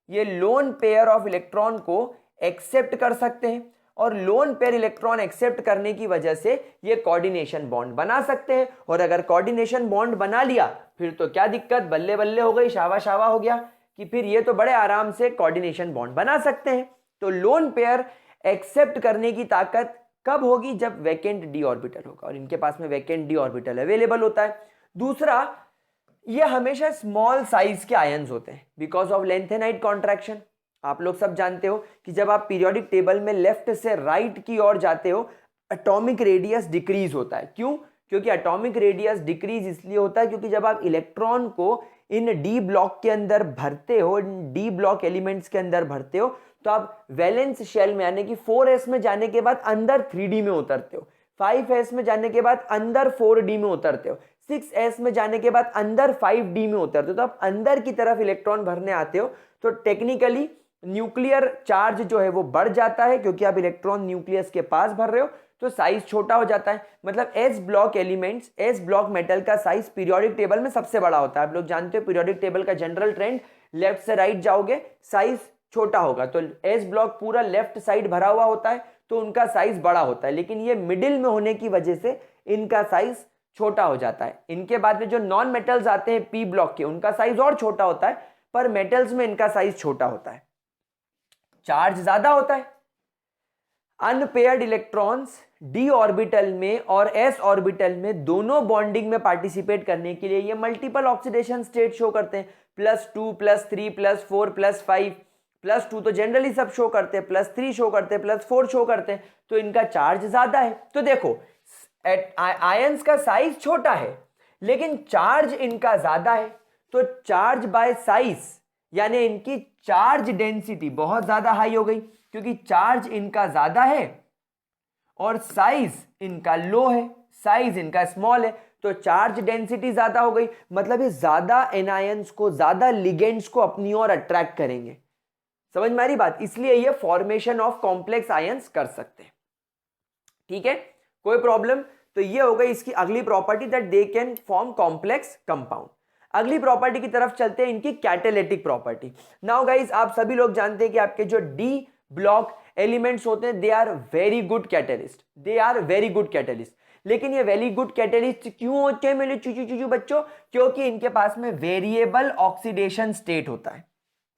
ये लोन पेयर ऑफ इलेक्ट्रॉन को एक्सेप्ट कर सकते हैं, और लोन पेयर इलेक्ट्रॉन एक्सेप्ट करने की वजह से ये कोऑर्डिनेशन बॉन्ड बना सकते हैं। और अगर कोऑर्डिनेशन बॉन्ड बना लिया, फिर तो क्या दिक्कत, बल्ले बल्ले हो गई, शावा शावा हो गया, कि फिर ये तो बड़े आराम से कोऑर्डिनेशन बॉन्ड बना सकते हैं। तो लोन पेयर एक्सेप्ट करने की ताकत कब होगी? जब वैकेंट डी ऑर्बिटल होगा, और इनके पास में वैकेंट डी ऑर्बिटल अवेलेबल होता है। दूसरा, ये हमेशा स्मॉल साइज के आयंस होते हैं बिकॉज ऑफ लेंथेनाइट कॉन्ट्रैक्शन। आप लोग सब जानते हो कि जब आप पीरियोडिक टेबल में लेफ्ट से राइट की ओर जाते हो, एटॉमिक रेडियस डिक्रीज होता है। क्यों? क्योंकि एटॉमिक रेडियस डिक्रीज इसलिए होता है क्योंकि जब आप इलेक्ट्रॉन को इन डी ब्लॉक के अंदर भरते हो, डी ब्लॉक एलिमेंट्स के अंदर भरते हो, तो आप वैलेंस शेल में, यानी कि 4s में जाने के बाद अंदर 3d में उतरते हो, 5s में जाने के बाद अंदर 4d में उतरते हो, 6s में जाने के बाद अंदर 5d में उतरते हो। तो आप अंदर की तरफ इलेक्ट्रॉन भरने आते हो, तो टेक्निकली न्यूक्लियर चार्ज जो है वो बढ़ जाता है, क्योंकि आप इलेक्ट्रॉन न्यूक्लियस के पास भर रहे हो, तो साइज छोटा हो जाता है। मतलब S block elements, S block metal का साइज पीरियोडिक टेबल में सबसे बड़ा होता है। आप लोग जानते हो पीरियोडिक टेबल का जनरल ट्रेंड, लेफ्ट से राइट जाओगे साइज छोटा होगा। तो एस ब्लॉक पूरा लेफ्ट साइड भरा हुआ होता है, तो उनका साइज बड़ा होता है, लेकिन ये मिडिल में होने की वजह से इनका साइज छोटा हो जाता है। इनके बाद में जो नॉन मेटल्स आते हैं पी ब्लॉक के, उनका साइज और छोटा होता है, पर मेटल्स में इनका साइज छोटा होता है, चार्ज ज्यादा होता है। अनपेयर्ड इलेक्ट्रॉन्स डी ऑर्बिटल में और एस ऑर्बिटल में दोनों बॉन्डिंग में पार्टिसिपेट करने के लिए ये मल्टीपल ऑक्सीडेशन स्टेट शो करते हैं। +2, +3, +4, +5, +2 तो जनरली सब शो करते हैं, +3 शो करते हैं, +4 शो करते हैं, तो इनका चार्ज ज्यादा है। तो देखो, आयंस का साइज छोटा है लेकिन चार्ज इनका ज्यादा है, तो चार्ज बाय साइज, यानी इनकी चार्ज डेंसिटी बहुत ज्यादा हाई हो गई, क्योंकि चार्ज इनका ज्यादा है और साइज इनका लो है, साइज इनका स्मॉल है, तो चार्ज डेंसिटी ज्यादा हो गई। मतलब ये ज्यादा एनायंस को, ज्यादा लिगेंड्स को अपनी ओर अट्रैक्ट करेंगे। समझ में आ रही बात? इसलिए ये फॉर्मेशन ऑफ कॉम्प्लेक्स आयंस कर सकते हैं। ठीक है, कोई प्रॉब्लम? तो ये हो गई इसकी अगली property, that they can form complex compound. अगली प्रॉपर्टी की तरफ चलते हैं, इनकी कैटालिटिक प्रॉपर्टी। नाउ गाइस, आप सभी लोग जानते हैं कि आपके जो डी ब्लॉक एलिमेंट्स होते हैं, they are very good catalyst, they are very good catalyst. लेकिन ये वेरी गुड कैटलिस्ट क्यों होते हैं मेरे चूचू बच्चों? क्योंकि इनके पास में वेरिएबल ऑक्सीडेशन स्टेट होता है,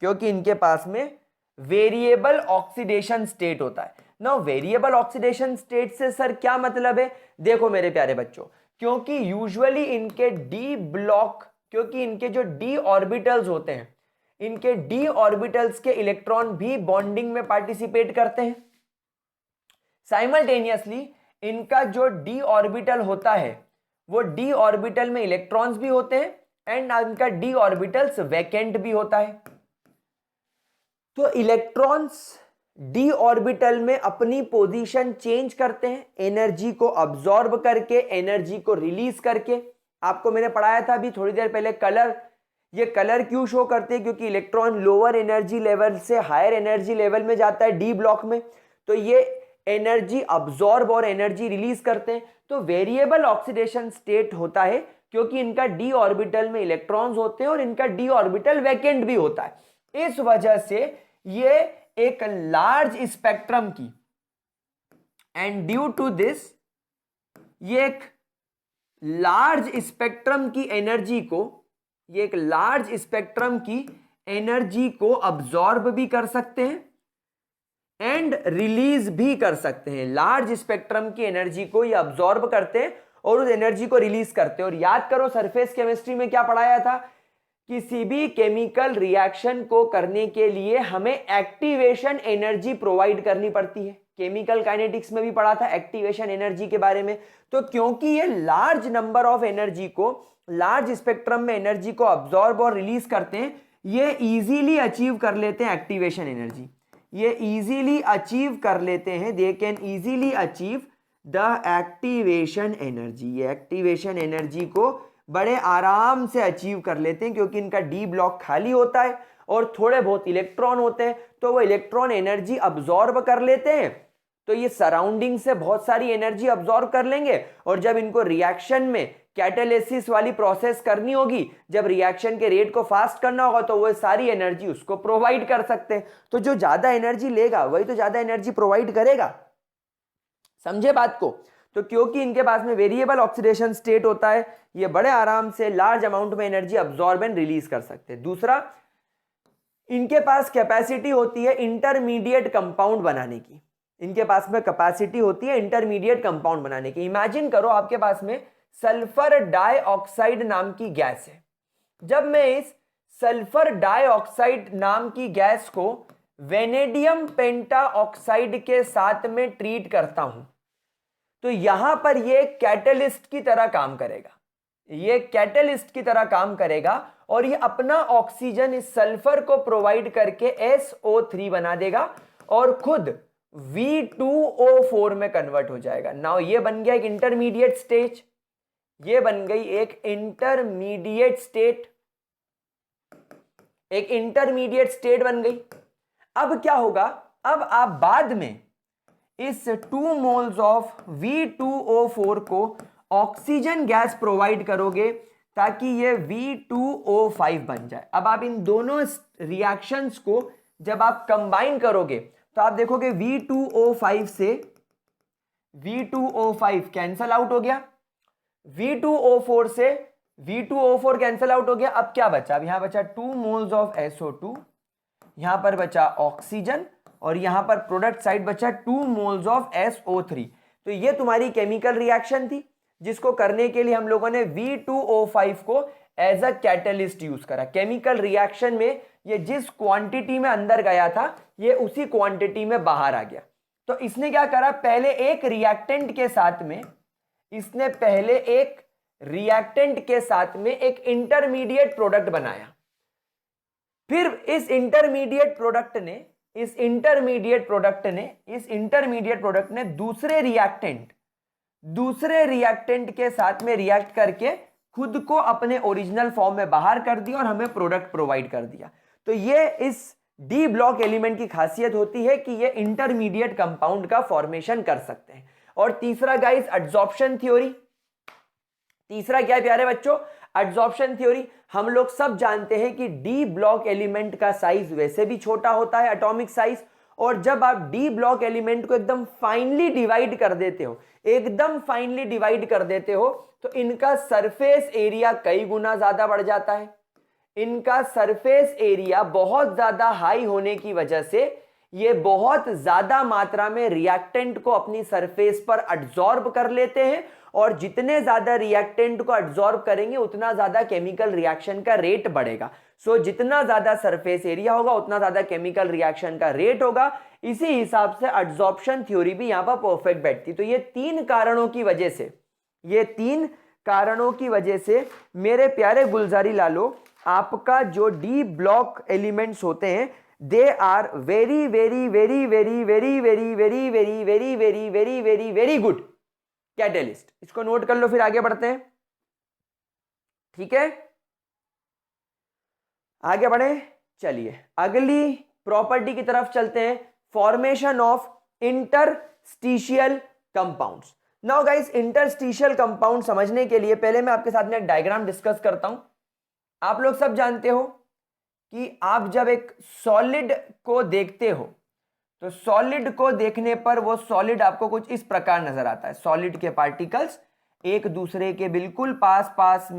क्योंकि इनके पास में वेरिएबल ऑक्सीडेशन स्टेट होता है। नाउ वेरिएबल ऑक्सीडेशन स्टेट से सर क्या मतलब है? देखो मेरे प्यारे बच्चों, क्योंकि यूजुअली इनके डी ब्लॉक, क्योंकि इनके जो डी ऑर्बिटल्स होते हैं, इनके डी ऑर्बिटल्स के इलेक्ट्रॉन भी बॉन्डिंग में पार्टिसिपेट करते हैं। साइमल्टेनियसली इनका जो डी ऑर्बिटल होता है, वो डी ऑर्बिटल में इलेक्ट्रॉन्स भी होते हैं एंड इनका डी ऑर्बिटल्स वैकेंट भी होता है। तो इलेक्ट्रॉन्स डी ऑर्बिटल में अपनी पोजीशन चेंज करते हैं, एनर्जी को अब्सॉर्ब करके, एनर्जी को रिलीज करके। आपको मैंने पढ़ाया था अभी थोड़ी देर पहले कलर। ये कलर क्यों शो करते हैं? क्योंकि इलेक्ट्रॉन लोअर एनर्जी लेवल से हायर एनर्जी लेवल में जाता है डी ब्लॉक में, तो ये एनर्जी अब्सॉर्ब और एनर्जी रिलीज करते हैं। तो वेरिएबल ऑक्सीडेशन स्टेट होता है क्योंकि इनका डी ऑर्बिटल में इलेक्ट्रॉन्स होते हैं और इनका डी ऑर्बिटल वैकेंट भी होता है। इस वजह से ये एक लार्ज स्पेक्ट्रम की, एंड ड्यू टू दिस ये एक लार्ज स्पेक्ट्रम की एनर्जी को, ये एक लार्ज स्पेक्ट्रम की एनर्जी को अब्सॉर्ब भी कर सकते हैं एंड रिलीज भी कर सकते हैं। लार्ज स्पेक्ट्रम की एनर्जी को ये अब्सॉर्ब करते हैं और उस एनर्जी को रिलीज करते हैं। और याद करो सरफेस केमिस्ट्री में क्या पढ़ाया था? किसी भी केमिकल रिएक्शन को करने के लिए हमें एक्टिवेशन एनर्जी प्रोवाइड करनी पड़ती है। केमिकल काइनेटिक्स में भी पढ़ा था एक्टिवेशन एनर्जी के बारे में। तो क्योंकि ये लार्ज नंबर ऑफ एनर्जी को, लार्ज स्पेक्ट्रम में एनर्जी को अब्सॉर्ब और रिलीज करते हैं, ये इजीली अचीव कर लेते हैं एक्टिवेशन एनर्जी। ये इजीली अचीव कर लेते हैं, they can easily achieve the activation energy. ये एक्टिवेशन एनर्जी को बड़े आराम से अचीव कर लेते हैं क्योंकि इनका डी ब्लॉक खाली होता है और थोड़े बहुत इलेक्ट्रॉन होते हैं, तो वो इलेक्ट्रॉन एनर्जी अब्सॉर्ब कर लेते हैं। तो ये सराउंडिंग से बहुत सारी एनर्जी अब्सॉर्ब कर लेंगे और जब इनको रिएक्शन में कैटालिसिस वाली प्रोसेस करनी होगी, जब रिएक्शन के रेट को फास्ट करना होगा, तो वो सारी एनर्जी उसको प्रोवाइड कर सकते हैं। तो जो ज्यादा एनर्जी लेगा वही तो ज्यादा एनर्जी प्रोवाइड करेगा। समझे बात को? तो क्योंकि इनके पास में वेरिएबल ऑक्सीडेशन स्टेट होता है, ये बड़े आराम से लार्ज अमाउंट में एनर्जी अब्सॉर्ब एंड रिलीज कर सकते हैं। दूसरा, इनके पास कैपेसिटी होती है इंटरमीडिएट कंपाउंड बनाने की। इनके पास में कैपेसिटी होती है इंटरमीडिएट कंपाउंड बनाने की। इमेजिन करो आपके पास में सल्फर डाइऑक्साइड नाम की गैस है। जब मैं इस सल्फर डाइऑक्साइड नाम की गैस को वेनेडियम पेंटाऑक्साइड के साथ में ट्रीट करता हूं, तो यहां पर ये कैटलिस्ट की तरह काम करेगा। ये कैटलिस्ट की तरह काम करेगा और ये अपना ऑक्सीजन इस सल्फर को प्रोवाइड करके SO3 बना देगा और खुद V2O4 में कन्वर्ट हो जाएगा। नाउ ये बन गया एक इंटरमीडिएट स्टेज, ये बन गई एक इंटरमीडिएट स्टेट, एक इंटरमीडिएट स्टेट बन गई। अब क्या होगा? अब आप बाद में इस 2 मोल्स ऑफ V2O4 को ऑक्सीजन गैस प्रोवाइड करोगे ताकि ये V2O5 बन जाए। अब आप इन दोनों रिएक्शंस को जब आप कंबाइन करोगे तो आप देखोगे V2O5 से V2O5 कैंसल आउट हो गया, V2O4 से V2O4 कैंसल आउट हो गया। अब क्या बचा? अब यहां बचा 2 मोल्स ऑफ SO2, यहां पर बचा ऑक्सीजन और यहां पर प्रोडक्ट साइड बचा 2 मोल्स ऑफ SO3। तो ये तुम्हारी केमिकल रिएक्शन थी जिसको करने के लिए हम लोगों ने V2O5 को एज अ कैटलिस्ट यूज करा। केमिकल रिएक्शन में ये जिस क्वांटिटी में अंदर गया था ये उसी क्वांटिटी में बाहर आ गया। तो इसने क्या करा? पहले एक रिएक्टेंट के साथ में, इसने पहले एक रिएक्टेंट के साथ में एक इंटरमीडिएट प्रोडक्ट बनाया। फिर इस इंटरमीडिएट प्रोडक्ट ने दूसरे रिएक्टेंट के साथ में रिएक्ट करके खुद को अपने ओरिजिनल फॉर्म में बाहर कर दिया और हमें प्रोडक्ट प्रोवाइड कर दिया। तो ये इस डी ब्लॉक एलिमेंट की खासियत होती है कि ये इंटरमीडिएट कंपाउंड का फॉर्मेशन कर सकते हैं। और तीसरा गाइस एडसॉर्प्शन थ्योरी। तीसरा क्या है प्यारे बच्चों? Adsorption theory. हम लोग सब जानते हैं कि डी ब्लॉक एलिमेंट का साइज वैसे भी छोटा होता है, एटॉमिक साइज, और जब आप डी ब्लॉक एलिमेंट को एकदम फाइनली डिवाइड कर देते हो, एकदम फाइनली डिवाइड कर देते हो, तो इनका सरफेस एरिया कई गुना ज्यादा बढ़ जाता है। इनका सरफेस एरिया बहुत ज्यादा हाई होने की वजह से ये बहुत ज्यादा मात्रा में रिएक्टेंट को अपनी सरफेस पर एब्जॉर्ब कर लेते हैं, और जितने ज्यादा रिएक्टेंट को एब्जॉर्ब करेंगे उतना ज्यादा केमिकल रिएक्शन का रेट बढ़ेगा। सो जितना ज्यादा सरफेस एरिया होगा उतना ज्यादा केमिकल रिएक्शन का रेट होगा। इसी हिसाब से एडसॉर्प्शन थ्योरी भी यहां पर परफेक्ट बैठती। तो ये तीन कारणों की वजह से मेरे प्यारे गुलजारी लालो, आपका जो डी ब्लॉक एलिमेंट्स होते हैं they are very very very very very very very very very very very very very good catalyst. इसको नोट कर लो, फिर आगे बढ़ते हैं। ठीक है, आगे बढ़े, चलिए अगली प्रॉपर्टी की तरफ चलते हैं, formation of interstitial compounds. Now guys, interstitial compound समझने के लिए पहले मैं आपके साथ में एक डायग्राम डिस्कस करता हूं। आप लोग सब जानते हो कि आप जब एक सॉलिड को देखते हो तो सॉलिड को देखने पर वो सॉलिड आपको कुछ इस प्रकार नजर आता है। सॉलिड के पार्टिकल्स एक दूसरे के बिल्कुल पास पास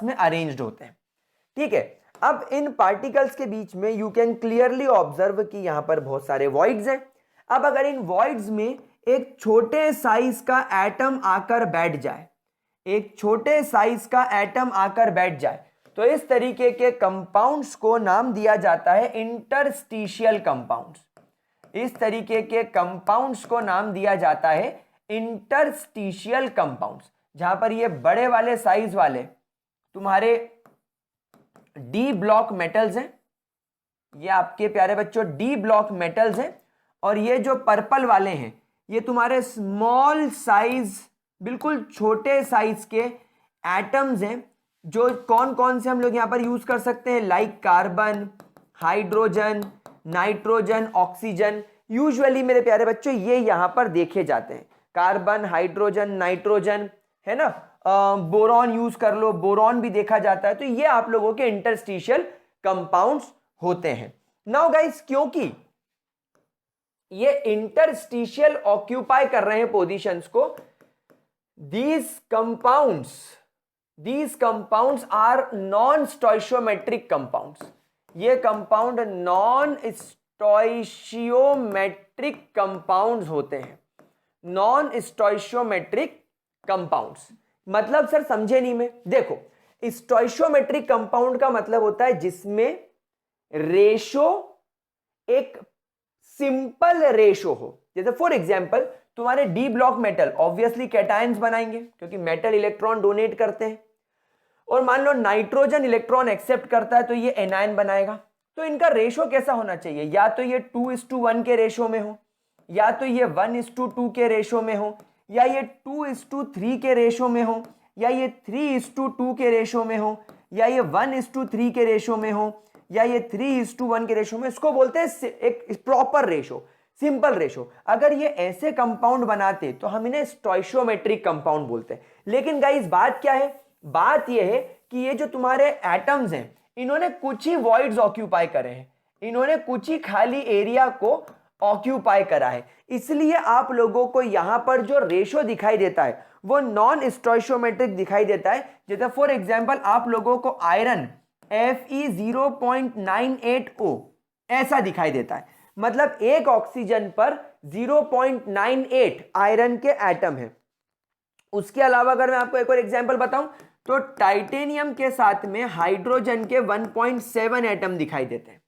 में अरेंज्ड होते हैं। ठीक है, अब इन पार्टिकल्स के बीच में यू कैन क्लियरली ऑब्जर्व कि यहां पर बहुत सारे वॉइड्स हैं। अब अगर इन वॉइड्स में एक छोटे साइज का एटम आकर बैठ जाए, एक छोटे साइज का एटम आकर बैठ जाए, तो इस तरीके के कंपाउंड्स को नाम दिया जाता है इंटरस्टिशियल कंपाउंड्स। इस तरीके के कंपाउंड्स को नाम दिया जाता है इंटरस्टिशियल कंपाउंड्स, जहां पर ये बड़े वाले साइज वाले तुम्हारे डी ब्लॉक मेटल्स हैं, ये आपके प्यारे बच्चों डी ब्लॉक मेटल्स हैं, और ये जो पर्पल वाले हैं ये तुम्हारे स्मॉल साइज, बिल्कुल छोटे साइज के एटम्स हैं, जो कौन कौन से हम लोग यहां पर यूज कर सकते हैं, like carbon, hydrogen, nitrogen, oxygen. Usually मेरे प्यारे बच्चों ये यहां पर देखे जाते हैं, कार्बन, हाइड्रोजन, नाइट्रोजन, है ना। बोरॉन यूज कर लो, बोरॉन भी देखा जाता है। तो ये आप लोगों के इंटरस्टिशियल कंपाउंड्स होते हैं। नाउ गाइस, क्योंकि ये इंटरस्टिशियल ऑक्यूपाई कर रहे हैं पोजीशंस को, these compounds are non-stoichiometric compounds। ये कंपाउंड नॉन स्टोइशियोमेट्रिक कंपाउंड्स होते हैं। नॉन स्टोइशियोमेट्रिक कंपाउंड्स मतलब सर समझे नहीं मैं, देखो स्टोइशियोमेट्रिक कंपाउंड का मतलब होता है जिसमें रेशो एक सिंपल रेशो हो। जैसे फॉर एग्जांपल तुम्हारे D block metal obviously cations बनाएंगे क्योंकि मेटल इलेक्ट्रॉन डोनेट करते हैं, और मान लो नाइट्रोजन इलेक्ट्रॉन एक्सेप्ट करता है तो ये एनायन बनाएगा। तो इनका रेशो कैसा होना चाहिए, या तो ये 2:1 के रेशो में हो, या तो ये 1:2 के रेशो में हो, या ये 2:3 के रेशो में हो, या ये 3:2 के रेशो में हो, या ये 1:3 के रेशो में हो, या ये 3:1 के रेशो में। इसको बोलते हैं एक प्रॉपर रेशो, सिंपल रेशो। अगर ये ऐसे कंपाउंड बनाते तो हम इन्हें स्टोइशियोमेट्रिक कंपाउंड बोलते हैं। लेकिन गाइस बात क्या है, बात यह है कि ये जो तुम्हारे एटम्स हैं इन्होंने कुछ ही वॉइड्स ऑक्यूपाई करे हैं, इन्होंने कुछ ही खाली एरिया को ऑक्यूपाई करा है, इसलिए आप लोगों को यहां पर जो रेशो दिखाई देता है वो नॉन स्टोइशियोमेट्रिक दिखाई देता है। जैसे फॉर एग्जांपल आप लोगों को आयरन Fe0.98O ऐसा दिखाई देता है, मतलब एक ऑक्सीजन पर 0.98 आयरन के एटम है। उसके अलावा अगर मैं आपको एक और एग्जांपल बताऊं तो टाइटेनियम के साथ में हाइड्रोजन के 1.7 एटम दिखाई देते हैं।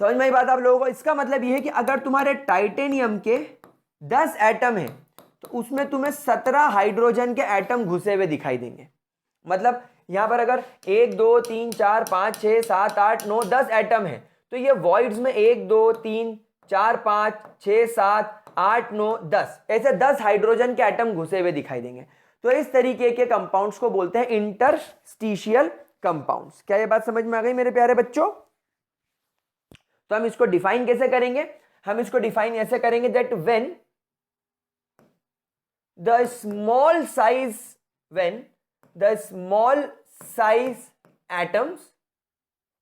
समझ में आई बात आप लोगों को। इसका मतलब यह है कि अगर तुम्हारे टाइटेनियम के 10 एटम है तो उसमें तुम्हें 17 हाइड्रोजन के एटम घुसे हुए दिखाई देंगे। मतलब यहां पर अगर 1 2 3 4 5 6 7 8 9 10 एटम है तो ये वॉइड्स में 1 2 3 4 5 6 7 8 9 10 ऐसे 10 हाइड्रोजन के एटम घुसे हुए दिखाई देंगे। तो इस तरीके के कंपाउंड्स को बोलते हैं इंटरस्टिशियल कंपाउंड्स। क्या ये बात समझ में आ गई मेरे प्यारे बच्चों? तो हम इसको डिफाइन कैसे करेंगे, हम इसको डिफाइन ऐसे करेंगे that when the small size atoms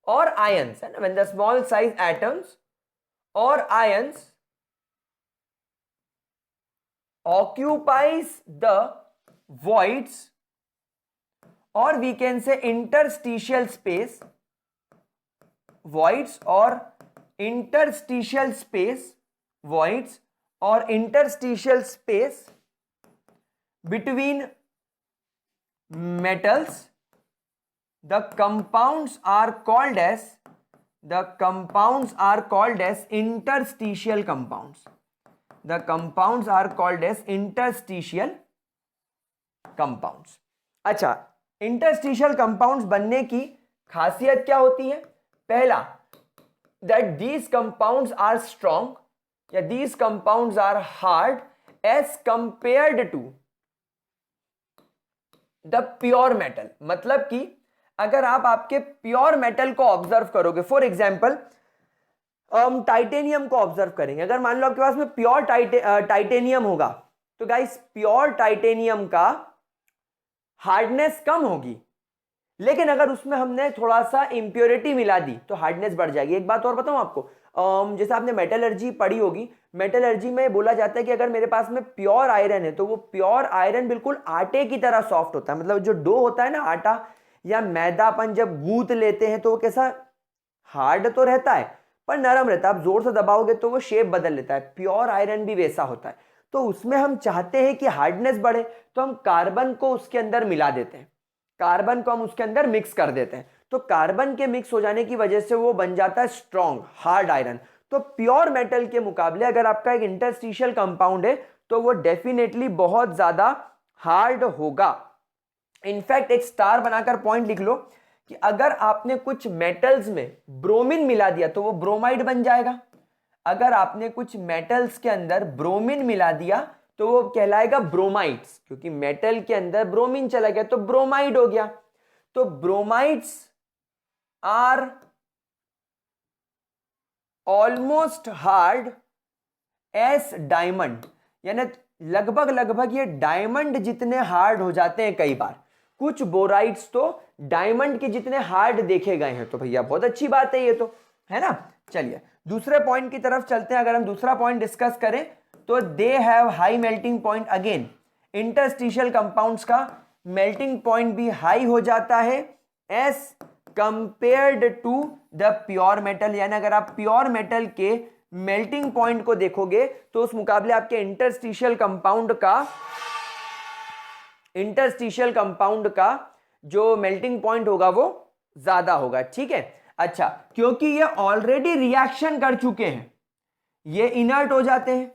or ions, and when the small size atoms or ions occupies the voids, or we can say interstitial space, voids or interstitial space, voids or interstitial space between metals, the compounds are called as interstitial compounds. The compounds are called as interstitial compounds. अच्छा, interstitial compounds बनने की खासियत क्या होती है? पहला, that these compounds are strong या these compounds are hard as compared to the pure metal. मतलब कि अगर आप आपके प्योर मेटल को ऑब्जर्व करोगे, फॉर एग्जाम्पल हम टाइटेनियम को ऑब्जर्व करेंगे, अगर मान लो आपके पास में प्योर टाइटेनियम होगा तो गाइस प्योर टाइटेनियम का हार्डनेस कम होगी, लेकिन अगर उसमें हमने थोड़ा सा इंप्योरिटी मिला दी तो हार्डनेस बढ़ जाएगी। एक बात और बताऊं आपको, जैसे आपने मेटलर्जी पढ़ी होगी, मेटलर्जी में बोला जाता है कि अगर मेरे पास में प्योर आयरन है तो वो प्योर आयरन बिल्कुल आटे की तरह सॉफ्ट होता है। मतलब जो डो होता है ना, आटा या मैदा अपन जब गूंथ लेते हैं तो वो कैसा हार्ड तो रहता है पर नरम रहता है, आप जोर से दबाओगे तो वो शेप बदल लेता है। प्योर आयरन भी वैसा होता है। तो उसमें हम चाहते हैं कि हार्डनेस बढ़े तो हम कार्बन को उसके अंदर मिला देते हैं, कार्बन को हम उसके अंदर मिक्स कर देते हैं, तो कार्बन के मिक्स हो जाने की वजह से वो बन जाता है स्ट्रॉन्ग हार्ड आयरन। तो प्योर मेटल के मुकाबले अगर आपका एक इंटरस्टिशियल कंपाउंड है तो वो डेफिनेटली बहुत ज्यादा हार्ड होगा। इनफैक्ट एक स्टार बनाकर पॉइंट लिख लो कि अगर आपने कुछ मेटल्स में ब्रोमीन मिला दिया तो वो ब्रोमाइड बन जाएगा। अगर आपने कुछ मेटल्स के अंदर ब्रोमीन मिला दिया तो वो कहलाएगा ब्रोमाइड्स, क्योंकि मेटल के अंदर ब्रोमीन चला गया तो ब्रोमाइड हो गया। तो bromides are almost hard as diamond, यानी लगभग लगभग ये डायमंड जितने हार्ड हो जाते हैं कई बार। कुछ बोराइड्स तो डायमंड के जितने हार्ड देखे गए हैं। तो भैया बहुत अच्छी बात है ये तो, है ना। चलिए दूसरे पॉइंट की तरफ चलते हैं। अगर हम दूसरा पॉइंट डिस्कस करें तो they have high melting point. Again interstitial compounds का मेल्टिंग पॉइंट भी हाई हो जाता है as compared to the pure metal. यानी अगर आप प्योर मेटल के मेल्टिंग पॉइंट को देखोगे तो उस मुकाबले आपके इंटरस्टिशियल कंपाउंड का जो मेल्टिंग पॉइंट होगा वो ज्यादा होगा। ठीक है, अच्छा, क्योंकि ये ऑलरेडी रिएक्शन कर चुके हैं, ये इनर्ट हो जाते हैं।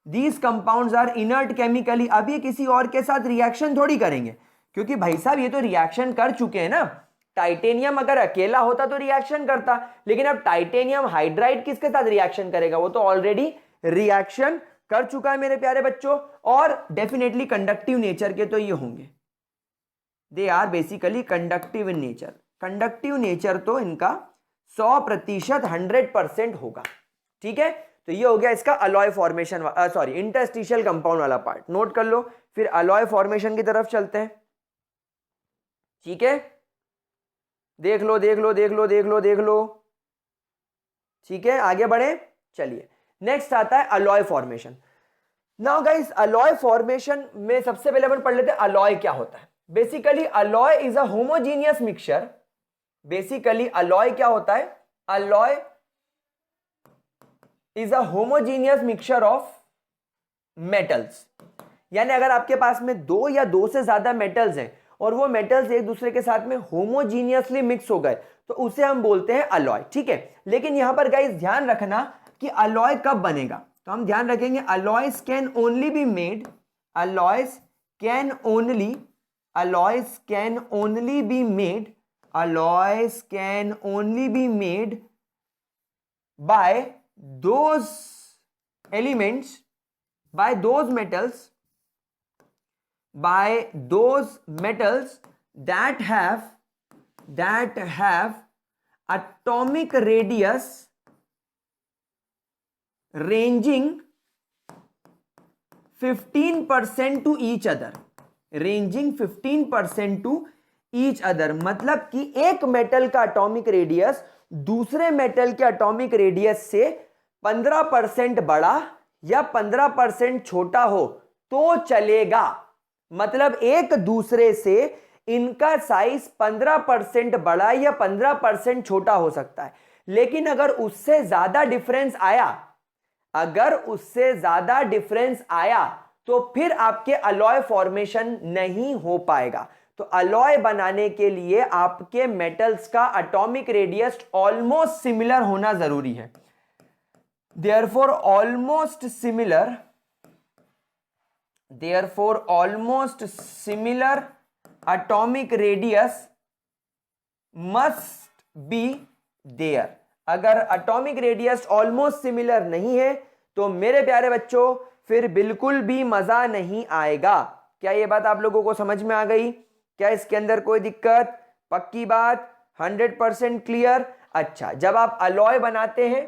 These compounds are inert chemically. अब ये किसी और के साथ रिएक्शन थोड़ी करेंगे, क्योंकि भाई साहब ये तो रिएक्शन कर चुके हैं ना। टाइटेनियम अगर अकेला होता तो रिएक्शन करता, लेकिन अब टाइटेनियम हाइड्राइड किसके साथ रिएक्शन करेगा? वो तो ऑलरेडी रिएक्शन कर चुका है मेरे प्यारे बच्चों। और डेफिनेटली कंडक्टिव नेचर के तो ये होंगे, they are basically conductive in nature. Conductive nature तो इनका 100% 100% होगा। ठीक है, तो ये हो गया इसका alloy formation, sorry interstitial compound वाला पार्ट, नोट कर लो। फिर अलॉय फॉर्मेशन की तरफ चलते हैं। ठीक है, देख लो देख लो देख लो देख लो देख लो। ठीक है, आगे बढ़े। चलिए नेक्स्ट आता है alloy formation. Now guys alloy formation में सबसे पहले अपन पढ़ लेते हैं अलॉय क्या होता है। Basically alloy is a homogeneous mixture. Basically alloy क्या होता है? Alloy is a homogeneous mixture of metals. यानी अगर आपके पास में दो या दो से ज्यादा मेटल्स हैं और वो मेटल्स एक दूसरे के साथ में होमोजीनियसली मिक्स हो गए तो उसे हम बोलते हैं अलॉय। ठीक है, लेकिन यहां पर गाइस ध्यान रखना कि अलॉय कब बनेगा। तो हम ध्यान रखेंगे alloys can only be made, alloys can only be made, alloys can only be made by those elements, by those metals that have atomic radius ranging 15% to each other, ranging 15% to each other। मतलब कि एक metal का atomic radius दूसरे metal के atomic radius से 15% बड़ा या 15% छोटा हो तो चलेगा। मतलब एक दूसरे से इनका साइज 15% बड़ा या 15% छोटा हो सकता है, लेकिन अगर उससे ज्यादा डिफरेंस आया तो फिर आपके अलॉय फॉर्मेशन नहीं हो पाएगा। तो अलॉय बनाने के लिए आपके मेटल्स का एटॉमिक रेडियस ऑलमोस्ट सिमिलर होना जरूरी है। Therefore almost similar atomic radius must be there. अगर एटॉमिक रेडियस ऑलमोस्ट सिमिलर नहीं है तो मेरे प्यारे बच्चों फिर बिल्कुल भी मजा नहीं आएगा। क्या ये बात आप लोगों को समझ में आ गई? क्या इसके अंदर कोई दिक्कत? पक्की बात, 100% क्लियर। अच्छा, जब आप अलॉय बनाते हैं,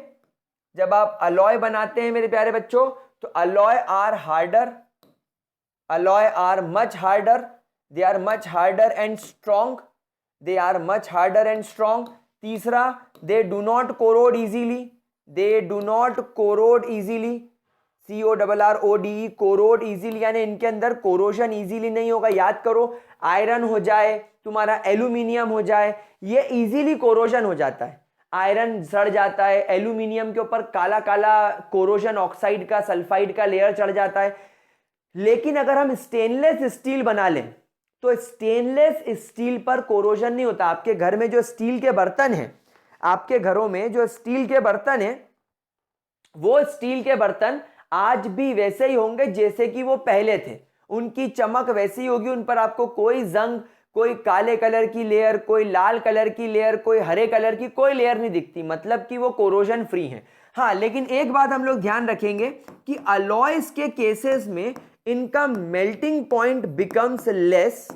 जब आप अलॉय बनाते हैं मेरे प्यारे बच्चों, तो alloy are harder, alloy are much harder, they are much harder and strong, they are much harder and strong. तीसरा, they do not corrode easily, they do not corrode easily, CORRODE, corrode easily, यानी इनके अंदर corrosion easily नहीं होगा। याद करो, iron हो जाए, तुम्हारा एल्यूमिनियम हो जाए, ये इजीली कोरोजन हो जाता है। आयरन सड़ जाता है, एल्यूमिनियम के ऊपर काला काला कोरोजन ऑक्साइड का, सल्फाइड का लेयर चढ़ जाता है। लेकिन अगर हम स्टेनलेस स्टील बना लें तो स्टेनलेस स्टील पर कोरोजन नहीं होता। आपके घर में जो स्टील के बर्तन हैं, आपके घरों में जो स्टील के बर्तन हैं, वो स्टील के बर्तन आज भी वैसे ही होंगे जैसे कि वो पहले थे। उनकी चमक वैसी ही होगी, उन पर आपको कोई जंग, कोई काले कलर की लेयर, कोई लाल कलर की लेयर, कोई हरे कलर की कोई लेयर नहीं दिखती, मतलब कि वो कोरोजन फ्री हैं। हाँ, लेकिन एक बात हम लोग ध्यान रखेंगे कि अलॉयज के केसेस में इनका melting point becomes less,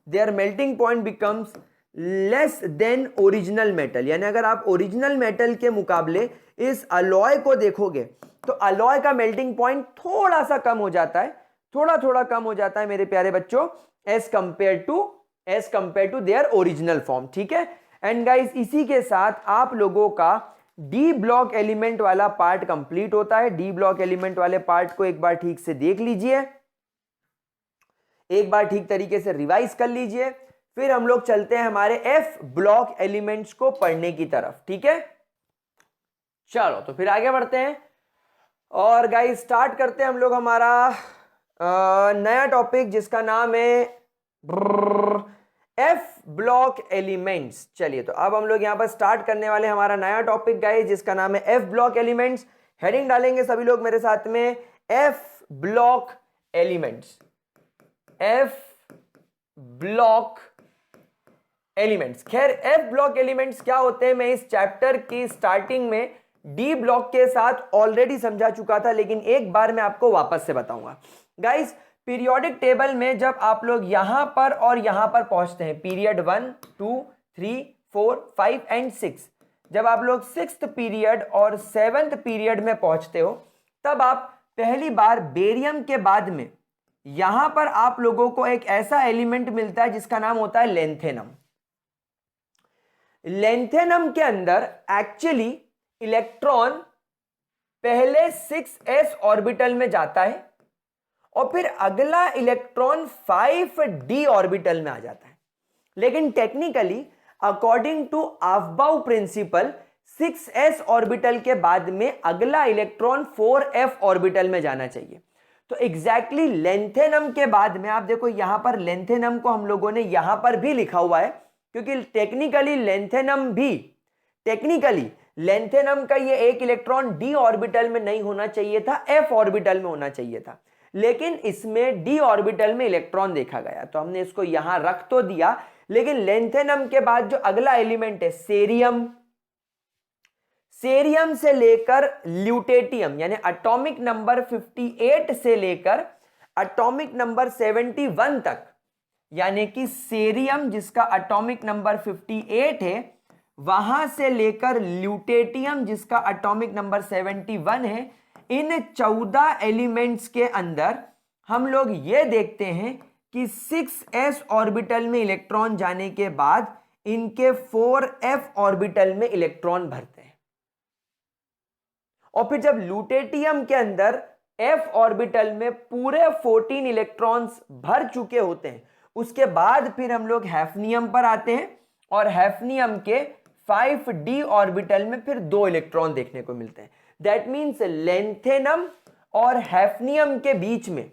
their melting point becomes less than original metal. यानी अगर आप ओरिजिनल मेटल के मुकाबले इस अलॉय को देखोगे तो अलॉय का मेल्टिंग पॉइंट थोड़ा सा कम हो जाता है, थोड़ा थोड़ा कम हो जाता है मेरे प्यारे बच्चों, as compare to their original form. ठीक है। एंड गाइस, इसी के साथ आप लोगों का डी ब्लॉक एलिमेंट वाला पार्ट कंप्लीट होता है। डी ब्लॉक एलिमेंट वाले पार्ट को एक बार ठीक से देख लीजिए, एक बार ठीक तरीके से रिवाइज कर लीजिए, फिर हम लोग चलते हैं हमारे एफ ब्लॉक एलिमेंट्स को पढ़ने की तरफ। ठीक है, चलो तो फिर आगे बढ़ते हैं और गाइस स्टार्ट करते हैं हम लोग हमारा नया टॉपिक जिसका नाम है एफ ब्लॉक एलिमेंट्स। चलिए, तो अब हम लोग यहां पर स्टार्ट करने वाले हमारा नया टॉपिक गाइस जिसका नाम है एफ ब्लॉक एलिमेंट्स। हेडिंग डालेंगे सभी लोग मेरे साथ में, F block elements, F block elements. खैर, एफ ब्लॉक एलिमेंट्स क्या होते हैं मैं इस चैप्टर की स्टार्टिंग में डी ब्लॉक के साथ ऑलरेडी समझा चुका था, लेकिन एक बार मैं आपको वापस से बताऊंगा। गाइस, पीरियोडिक टेबल में जब आप लोग यहां पर और यहां पर पहुंचते हैं, पीरियड 1 2 3 4 5 एंड 6, जब आप लोग 6th पीरियड और 7th पीरियड में पहुंचते हो, तब आप पहली बार बेरियम के बाद में यहां पर आप लोगों को एक ऐसा एलिमेंट मिलता है जिसका नाम होता है लेंथेनम। लेंथेनम के अंदर एक्चुअली इलेक्ट्रॉन पहले 6s ऑर्बिटल में जाता है और फिर अगला इलेक्ट्रॉन 5d ऑर्बिटल में आ जाता है। लेकिन technically according to Aufbau principle 6s orbital के बाद में अगला इलेक्ट्रॉन 4f ऑर्बिटल में जाना चाहिए। तो एग्जैक्टली लेंथेनम के बाद में आप देखो, यहां पर लेंथेनम को हम लोगों ने यहां पर भी लिखा हुआ है, क्योंकि टेक्निकली लेंथेनम का ये एक इलेक्ट्रॉन d ऑर्बिटल में नहीं होना चाहिए था, f ऑर्बिटल में होना चाहिए था, लेकिन इसमें d ऑर्बिटल में इलेक्ट्रॉन देखा गया तो हमने इसको यहां रख तो दिया। लेकिन लेंथेनम के बाद जो अगला एलिमेंट है सेरियम, सेरियम से लेकर ल्यूटेटियम, यानी एटॉमिक नंबर 58 से लेकर एटॉमिक नंबर 71 तक, यानी कि सेरियम जिसका एटॉमिक नंबर 58 है, वहां से लेकर ल्यूटेटियम जिसका एटॉमिक नंबर 71 है, इन 14 एलिमेंट्स के अंदर हम लोग ये देखते हैं कि 6s ऑर्बिटल में इलेक्ट्रॉन जाने के बाद इनके 4f ऑर्बिटल में इलेक्ट्रॉन भरते हैं। और फिर जब ल्यूटेटियम के अंदर f ऑर्बिटल में पूरे 14 इलेक्ट्रॉन्स भर चुके होते हैं, उसके बाद फिर हम लोग हैफनियम पर आते हैं और हैफनियम के 5d ऑर्बिटल में फिर 2 इलेक्ट्रॉन देखने को मिलते हैं। दैट मीन्स लेंथेनम और हैफनियम के बीच में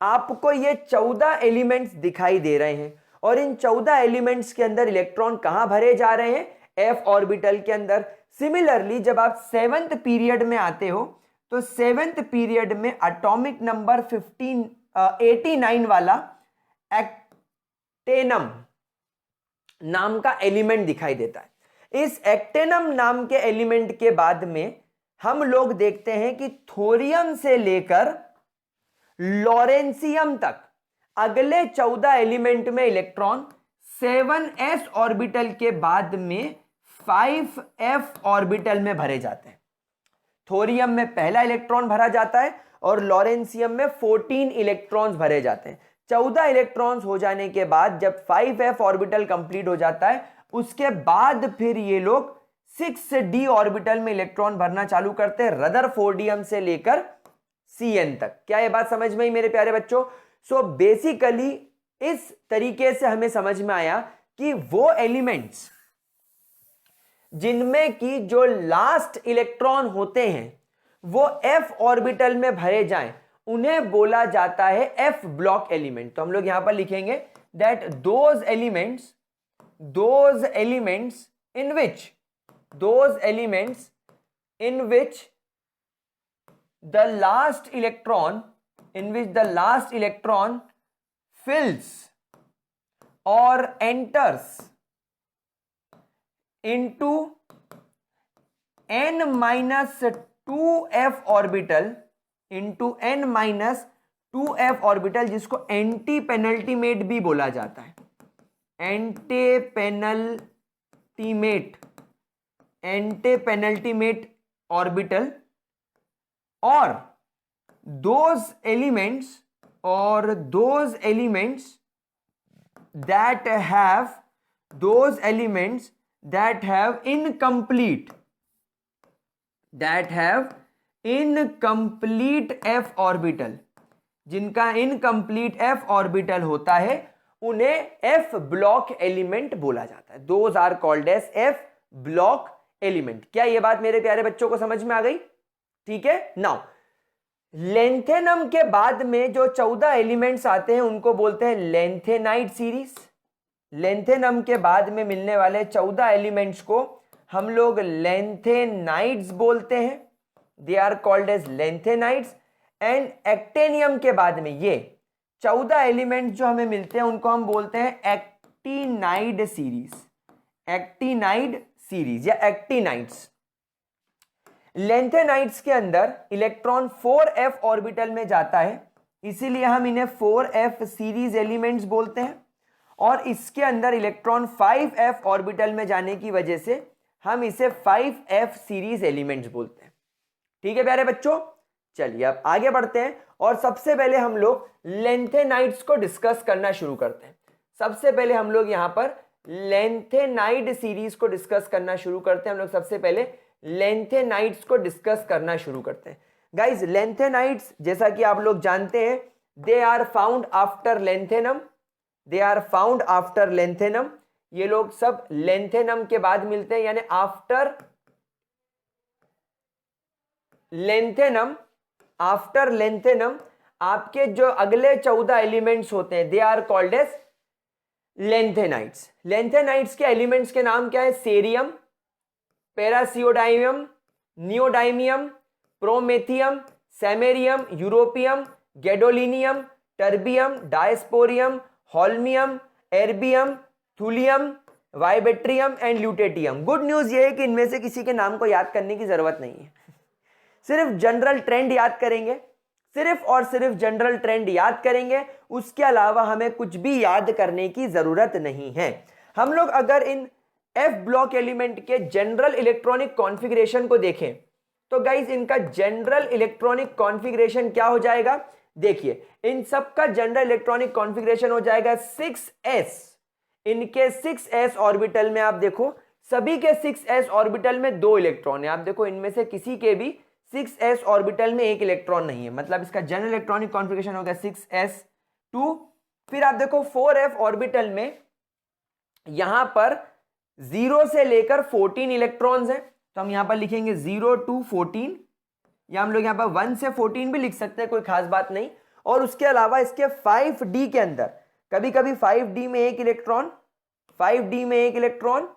आपको ये 14 एलिमेंट्स दिखाई दे रहे हैं और इन 14 एलिमेंट्स के अंदर इलेक्ट्रॉन कहां भरे जा रहे हैं? f ऑर्बिटल के अंदर। सिमिलरली जब आप 7th पीरियड में आते हो तो 7th पीरियड में एटॉमिक नंबर 89 वाला एक्टेनम, नाम का एलिमेंट दिखाई देता है। इस एक्टेनम नाम के एलिमेंट के बाद में हम लोग देखते हैं कि थोरियम से लेकर लॉरेंसियम तक अगले 14 एलिमेंट में इलेक्ट्रॉन 7s ऑर्बिटल के बाद में 5f ऑर्बिटल में भरे जाते हैं। थोरियम में पहला इलेक्ट्रॉन भरा जाता है और लॉरेंसियम में 14 इलेक्ट्रॉन्स भरे जाते हैं। 14 इलेक्ट्रॉन्स हो जाने के बाद जब 5f ऑर्बिटल कंप्लीट हो जाता है, उसके बाद फिर ये लोग 6d ऑर्बिटल में इलेक्ट्रॉन भरना चालू करते हैं, रदरफोर्डियम से लेकर Cn तक। क्या ये बात समझ में आई मेरे प्यारे बच्चों? सो बेसिकली इस तरीके से हमें समझ में आया कि वो एलिमेंट्स जिनमें की जो लास्ट इलेक्ट्रॉन होते हैं वो f ऑर्बिटल में भरे जाएं, उन्हें बोला जाता है f ब्लॉक एलिमेंट। तो हम लोग यहां पर लिखेंगे that those elements in which the last electron fills or enters into n-2f orbital, जिसको एंटी पेनल्टीमेट भी बोला जाता है। एंटी पेनल्टीमेट ऑर्बिटल, और those elements that have incomplete f orbital, जिनका इनकम्प्लीट f ऑर्बिटल होता है, उन्हें f ब्लॉक एलिमेंट बोला जाता है। Those are called as f block element. क्या ये बात मेरे प्यारे बच्चों को समझ में आ गई? ठीक है। नाउ लेंथेनम के बाद में जो 14 एलिमेंट्स आते हैं उनको बोलते हैं लेंथेनाइड सीरीज। लेंथेनम के बाद में मिलने वाले 14 एलिमेंट्स को हम लोग लेंथेनाइड्स बोलते हैं। They are called as lanthanides. And actinium के बाद में ये 14 एलिमेंट्स जो हमें मिलते हैं उनको हम बोलते हैं एक्टिनाइड सीरीज या एक्टिनाइड्स। लेंथेनाइड्स के अंदर इलेक्ट्रॉन 4f ऑर्बिटल में जाता है, इसीलिए हम इन्हें 4f सीरीज एलिमेंट्स बोलते हैं। और इसके अंदर इलेक्ट्रॉन 5f ऑर्बिटल में जाने की वजह से हम इसे 5f सीरीज एलिमेंट्स बोलते हैं। ठीक है प्यारे बच्चों, चलिए अब आगे बढ़ते हैं और सबसे पहले हम लोग लेंथेनाइड्स को डिस्कस करना शुरू करते हैं। सबसे पहले हम लोग यहां पर लेंथेनाइड सीरीज को डिस्कस करना शुरू करते हैं। हम लोग सबसे पहले लेंथेनाइड्स को डिस्कस करना शुरू करते हैं। गाइज लेंथेनाइड्स जैसा कि आप लोग जानते हैं, they are found after lanthanum. ये लोग सब लेंथेनम के बाद मिलते हैं, यानी आफ्टर लेंथेनम आपके जो अगले 14 एलिमेंट्स होते हैं, they are called as lanthanides. Lanthanides के एलिमेंट्स के नाम क्या है? Cerium, praseodymium, neodymium, promethium, samarium, europium, gadolinium, terbium, dysprosium, holmium, erbium, thulium, ytterbium and lutetium. Good news ये है कि इनमें से किसी के नाम को याद करने की जरूरत नहीं है, सिर्फ जनरल ट्रेंड याद करेंगे, सिर्फ और सिर्फ जनरल ट्रेंड याद करेंगे, उसके अलावा हमें कुछ भी याद करने की जरूरत नहीं है। हम लोग अगर इन एफ ब्लॉक एलिमेंट के जनरल इलेक्ट्रॉनिक कॉन्फ़िगरेशन को देखें तो गाइस इनका जनरल इलेक्ट्रॉनिक कॉन्फ़िगरेशन क्या हो जाएगा? देखिए इन सब का जनरल इलेक्ट्रॉनिक कॉन्फ़िगरेशन हो जाएगा 6s। इनके 6s ऑर्बिटल में आप देखो, सभी के 6s ऑर्बिटल में 2 इलेक्ट्रॉन है। आप देखो इनमें से किसी के भी 6s ऑर्बिटल में 1 इलेक्ट्रॉन नहीं है, मतलब इसका जनरल इलेक्ट्रॉनिक कॉन्फ़िगरेशन हो गया 6s2। फिर आप देखो 4f ऑर्बिटल में यहां पर 0 से लेकर 14 इलेक्ट्रॉन्स हैं, तो हम यहां पर लिखेंगे 0 to 14, या हम लोग यहां पर 1 से 14 भी लिख सकते हैं, कोई खास बात नहीं। और उसके अलावा इसके 5d के अंदर कभी कभी 5d में 1 इलेक्ट्रॉन, 5d में 1 इलेक्ट्रॉन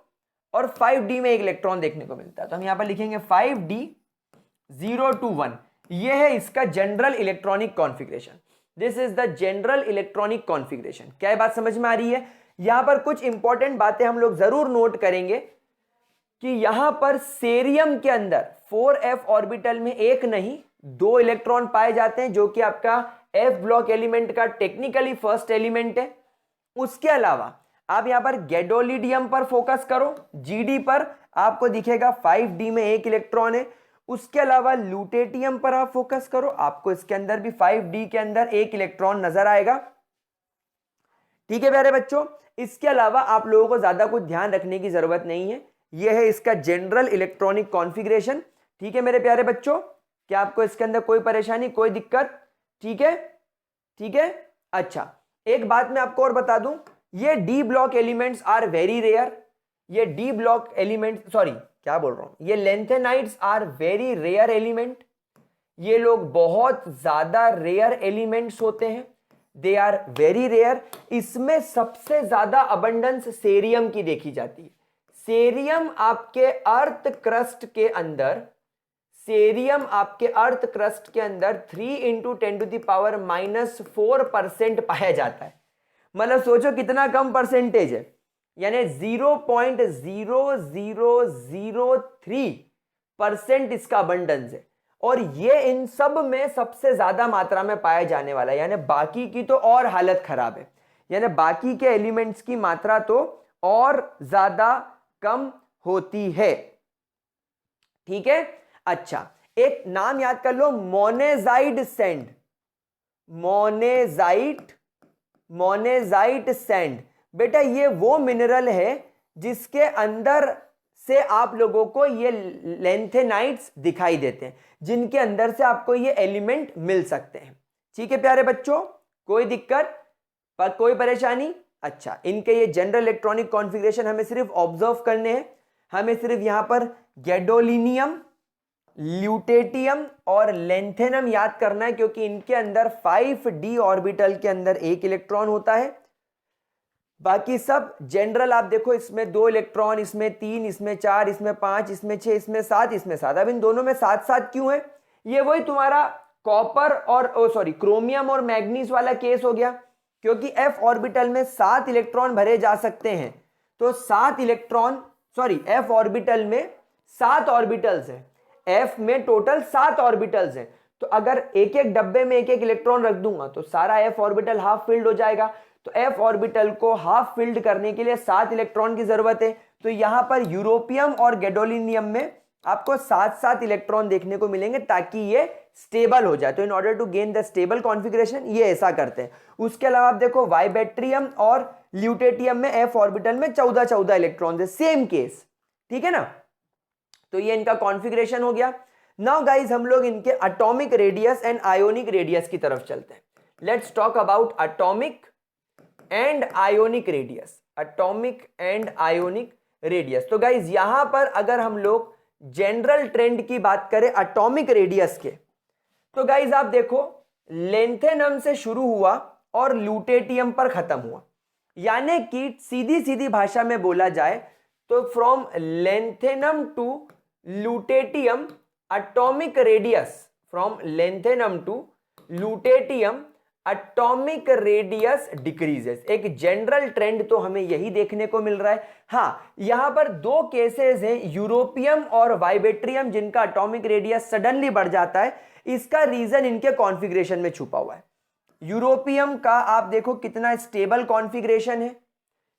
और 5d में 1 इलेक्ट्रॉन देखने को मिलता है। तो हम यहां पर लिखेंगे 5d 0 to 1। यह है इसका general electronic configuration. This is the general electronic configuration. क्या ये बात समझ में आ रही है? यहां पर कुछ इंपॉर्टेंट बातें हम लोग जरूर नोट करेंगे कि यहां पर सेरियम के अंदर 4f ऑर्बिटल में एक नहीं 2 इलेक्ट्रॉन पाए जाते हैं, जो कि आपका f ब्लॉक एलिमेंट का टेक्निकली फर्स्ट एलिमेंट है। उसके अलावा आप यहां पर गैडोलिडियम पर फोकस करो, जीडी पर आपको दिखेगा 5d में एक इलेक्ट्रॉन है। उसके अलावा लूटेटियम पर आप फोकस करो, आपको इसके अंदर भी 5d के अंदर एक इलेक्ट्रॉन नजर आएगा। ठीक है प्यारे बच्चों, इसके अलावा आप लोगों को ज्यादा कुछ ध्यान रखने की जरूरत नहीं है। यह है इसका जनरल इलेक्ट्रॉनिक कॉन्फ़िगरेशन। ठीक है मेरे प्यारे बच्चों, क्या आपको इसके अंदर कोई परेशानी, कोई दिक्कत? ठीक है, ठीक है। अच्छा, एक बात मैं आपको और बता दूं, ये d block elements are very rare. ये डी ब्लॉक एलिमेंट, सॉरी क्या बोल रहा हूं, ये lanthanides are very rare element. ये लोग बहुत ज्यादा रेयर एलिमेंट्स होते हैं, दे आर वेरी रेयर। इसमें सबसे ज्यादा अबंडेंस सेरियम की देखी जाती है। सेरियम आपके अर्थ क्रस्ट के अंदर, सेरियम आपके अर्थ क्रस्ट के अंदर 3 × 10⁻⁻4% पाया जाता है। मतलब सोचो कितना कम परसेंटेज है, यानी 0.0003% इसका अबंडेंस है। और ये इन सब में सबसे ज्यादा मात्रा में पाया जाने वाला है, यानी बाकी की तो और हालत खराब है, यानी बाकी के एलिमेंट्स की मात्रा तो और ज्यादा कम होती है। ठीक है। अच्छा, एक नाम याद कर लो, मोनेजाइट सैंड। मोनेजाइट सैंड बेटा ये वो मिनरल है जिसके अंदर से आप लोगों को ये लेंथेनाइट्स दिखाई देते हैं, जिनके अंदर से आपको ये एलिमेंट मिल सकते हैं। ठीक है प्यारे बच्चों, कोई दिक्कत, कोई परेशानी? अच्छा, इनके ये जनरल इलेक्ट्रॉनिक कॉन्फ़िगरेशन हमें सिर्फ ऑब्जर्व करने हैं। हमें सिर्फ यहां पर गैडोलिनियम, ल्यूटेटियम और लेंथेनम याद करना है, क्योंकि इनके अंदर 5d ऑर्बिटल के अंदर एक इलेक्ट्रॉन होता है। बाकी सब जनरल आप देखो, इसमें 2 इलेक्ट्रॉन, इसमें 3, इसमें 4, इसमें 5, इसमें 6, इसमें 7, इसमें 7। अब इन दोनों में 7-7 क्यों है? ये वही तुम्हारा कॉपर और क्रोमियम और मैग्नीज वाला केस हो गया, क्योंकि f ऑर्बिटल में 7 इलेक्ट्रॉन भरे जा सकते हैं। तो 7 इलेक्ट्रॉन, f ऑर्बिटल में 7 ऑर्बिटल्स है, f में टोटल 7 ऑर्बिटल्स हैं। तो अगर एक एक डब्बे में एक एक इलेक्ट्रॉन रख दूंगा तो सारा f ऑर्बिटल हाफ फिल्ड हो जाएगा। तो f ऑर्बिटल को हाफ फिल्ड करने के लिए 7 इलेक्ट्रॉन की जरूरत है। तो यहां पर यूरोपियम और गैडोलिनियम में आपको 7-7 इलेक्ट्रॉन देखने को मिलेंगे, ताकि ये स्टेबल हो जाए। तो in order to gain the stable configuration ये ऐसा करते हैं। उसके अलावा आप देखो वाइबेट्रियम और ल्यूटेटियम में f ऑर्बिटल में 14-14 इलेक्ट्रॉन है, सेम केस। ठीक है ना, तो ये इनका कॉन्फ़िगरेशन हो गया। नाउ गाइज हम लोग इनके atomic radius and ionic radius की तरफ चलते हैं। Let's talk about atomic and ionic radius. Atomic and ionic radius, तो गाइज यहां पर अगर हम लोग जनरल ट्रेंड की बात करें एटॉमिक रेडियस के, तो गाइज आप देखो लेंथेनम से शुरू हुआ और ल्यूटेटियम पर खत्म हुआ। यानी कि सीधी सीधी भाषा में बोला जाए तो from lanthanum to lutetium atomic radius, from lanthanum to lutetium atomic radius decreases. एक जनरल ट्रेंड तो हमें यही देखने को मिल रहा है। हाँ, यहां पर 2 केसेस हैं, यूरोपियम और वाइबेट्रियम, जिनका एटॉमिक रेडियस सडनली बढ़ जाता है। इसका रीजन इनके कॉन्फ़िगरेशन में छुपा हुआ है। यूरोपियम का आप देखो कितना स्टेबल कॉन्फ़िगरेशन है।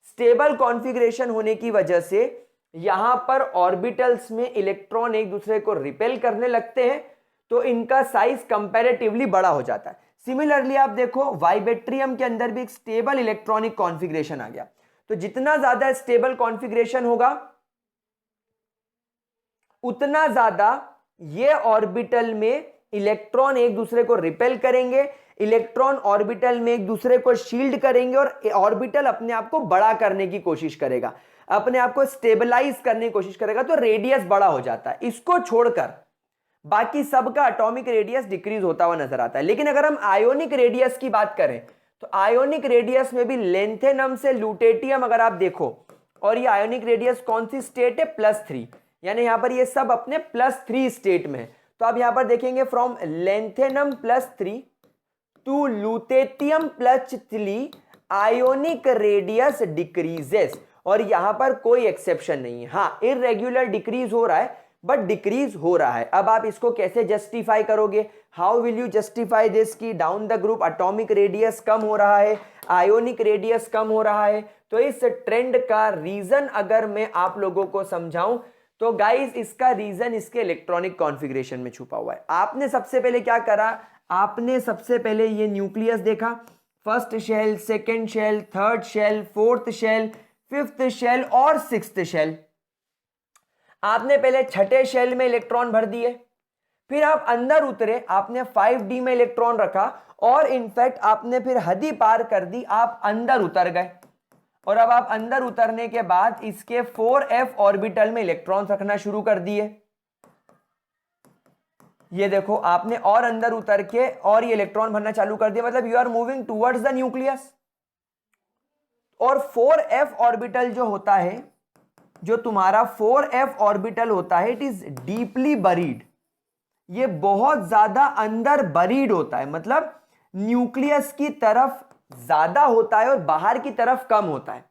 स्टेबल कॉन्फ़िगरेशन होने की वजह से यहां पर ऑर्बिटल्स में इलेक्ट्रॉन एक दूसरे को रिपेल करने लगते हैं, तो इनका साइज कंपैरेटिवली बड़ा हो जाता है। सिमिलरली आप देखो वाइबेट्रियम के अंदर भी एक स्टेबल इलेक्ट्रॉनिक कॉन्फ़िगरेशन आ गया। तो जितना ज्यादा स्टेबल कॉन्फ़िगरेशन होगा उतना ज्यादा ये ऑर्बिटल में इलेक्ट्रॉन एक दूसरे को रिपेल करेंगे, इलेक्ट्रॉन ऑर्बिटल में एक दूसरे को शील्ड करेंगे और ऑर्बिटल अपने आप को बड़ा करने की कोशिश करेगा, अपने आप को स्टेबलाइज करने की कोशिश करेगा, तो रेडियस बड़ा हो जाता है। इसको छोड़कर बाकी सबका एटॉमिक रेडियस डिक्रीज होता हुआ नजर आता है। लेकिन अगर हम आयोनिक रेडियस की बात करें तो आयोनिक रेडियस में भी लेंथेनम से ल्यूटेटियम अगर आप देखो, और ये आयोनिक रेडियस कौन सी स्टेट है? +3, यानी यहां पर ये सब अपने +3 स्टेट में है। तो आप यहां पर देखेंगे from lanthanum +3 to lutetium +3, ionic radius decreases, और यहां पर कोई एक्सेप्शन नहीं है। हाँ, इररेगुलर डिक्रीज हो रहा है, बट डिक्रीज हो रहा है। अब आप इसको कैसे जस्टिफाई करोगे? How will you justify this कि down the group atomic radius कम हो रहा है, आयोनिक रेडियस कम हो रहा है? तो इस ट्रेंड का रीजन अगर मैं आप लोगों को समझाऊं तो गाइस, इसका रीजन इसके इलेक्ट्रॉनिक कॉन्फ़िगरेशन में छुपा हुआ है। आपने सबसे पहले क्या करा? आपने सबसे पहले ये न्यूक्लियस देखा, first shell, second shell, third shell, fourth shell, fifth shell और सिक्स्थ शेल। आपने पहले छठे शेल में इलेक्ट्रॉन भर दिए, फिर आप अंदर उतरे, आपने 5d में इलेक्ट्रॉन रखा, और इनफैक्ट आपने फिर हद ही पार कर दी, आप अंदर उतर गए। और अब आप अंदर उतरने के बाद इसके 4f ऑर्बिटल में इलेक्ट्रॉन रखना शुरू कर दिए। ये देखो, आपने और अंदर उतर के और ये इलेक्ट्रॉन भरना चालू कर दिया, मतलब you are moving towards the nucleus. और 4f ऑर्बिटल जो होता है, जो तुम्हारा 4f ऑर्बिटल होता है, इट इज डीपली बरीड। ये बहुत ज्यादा अंदर बरीड होता है, मतलब न्यूक्लियस की तरफ ज्यादा होता है और बाहर की तरफ कम होता है।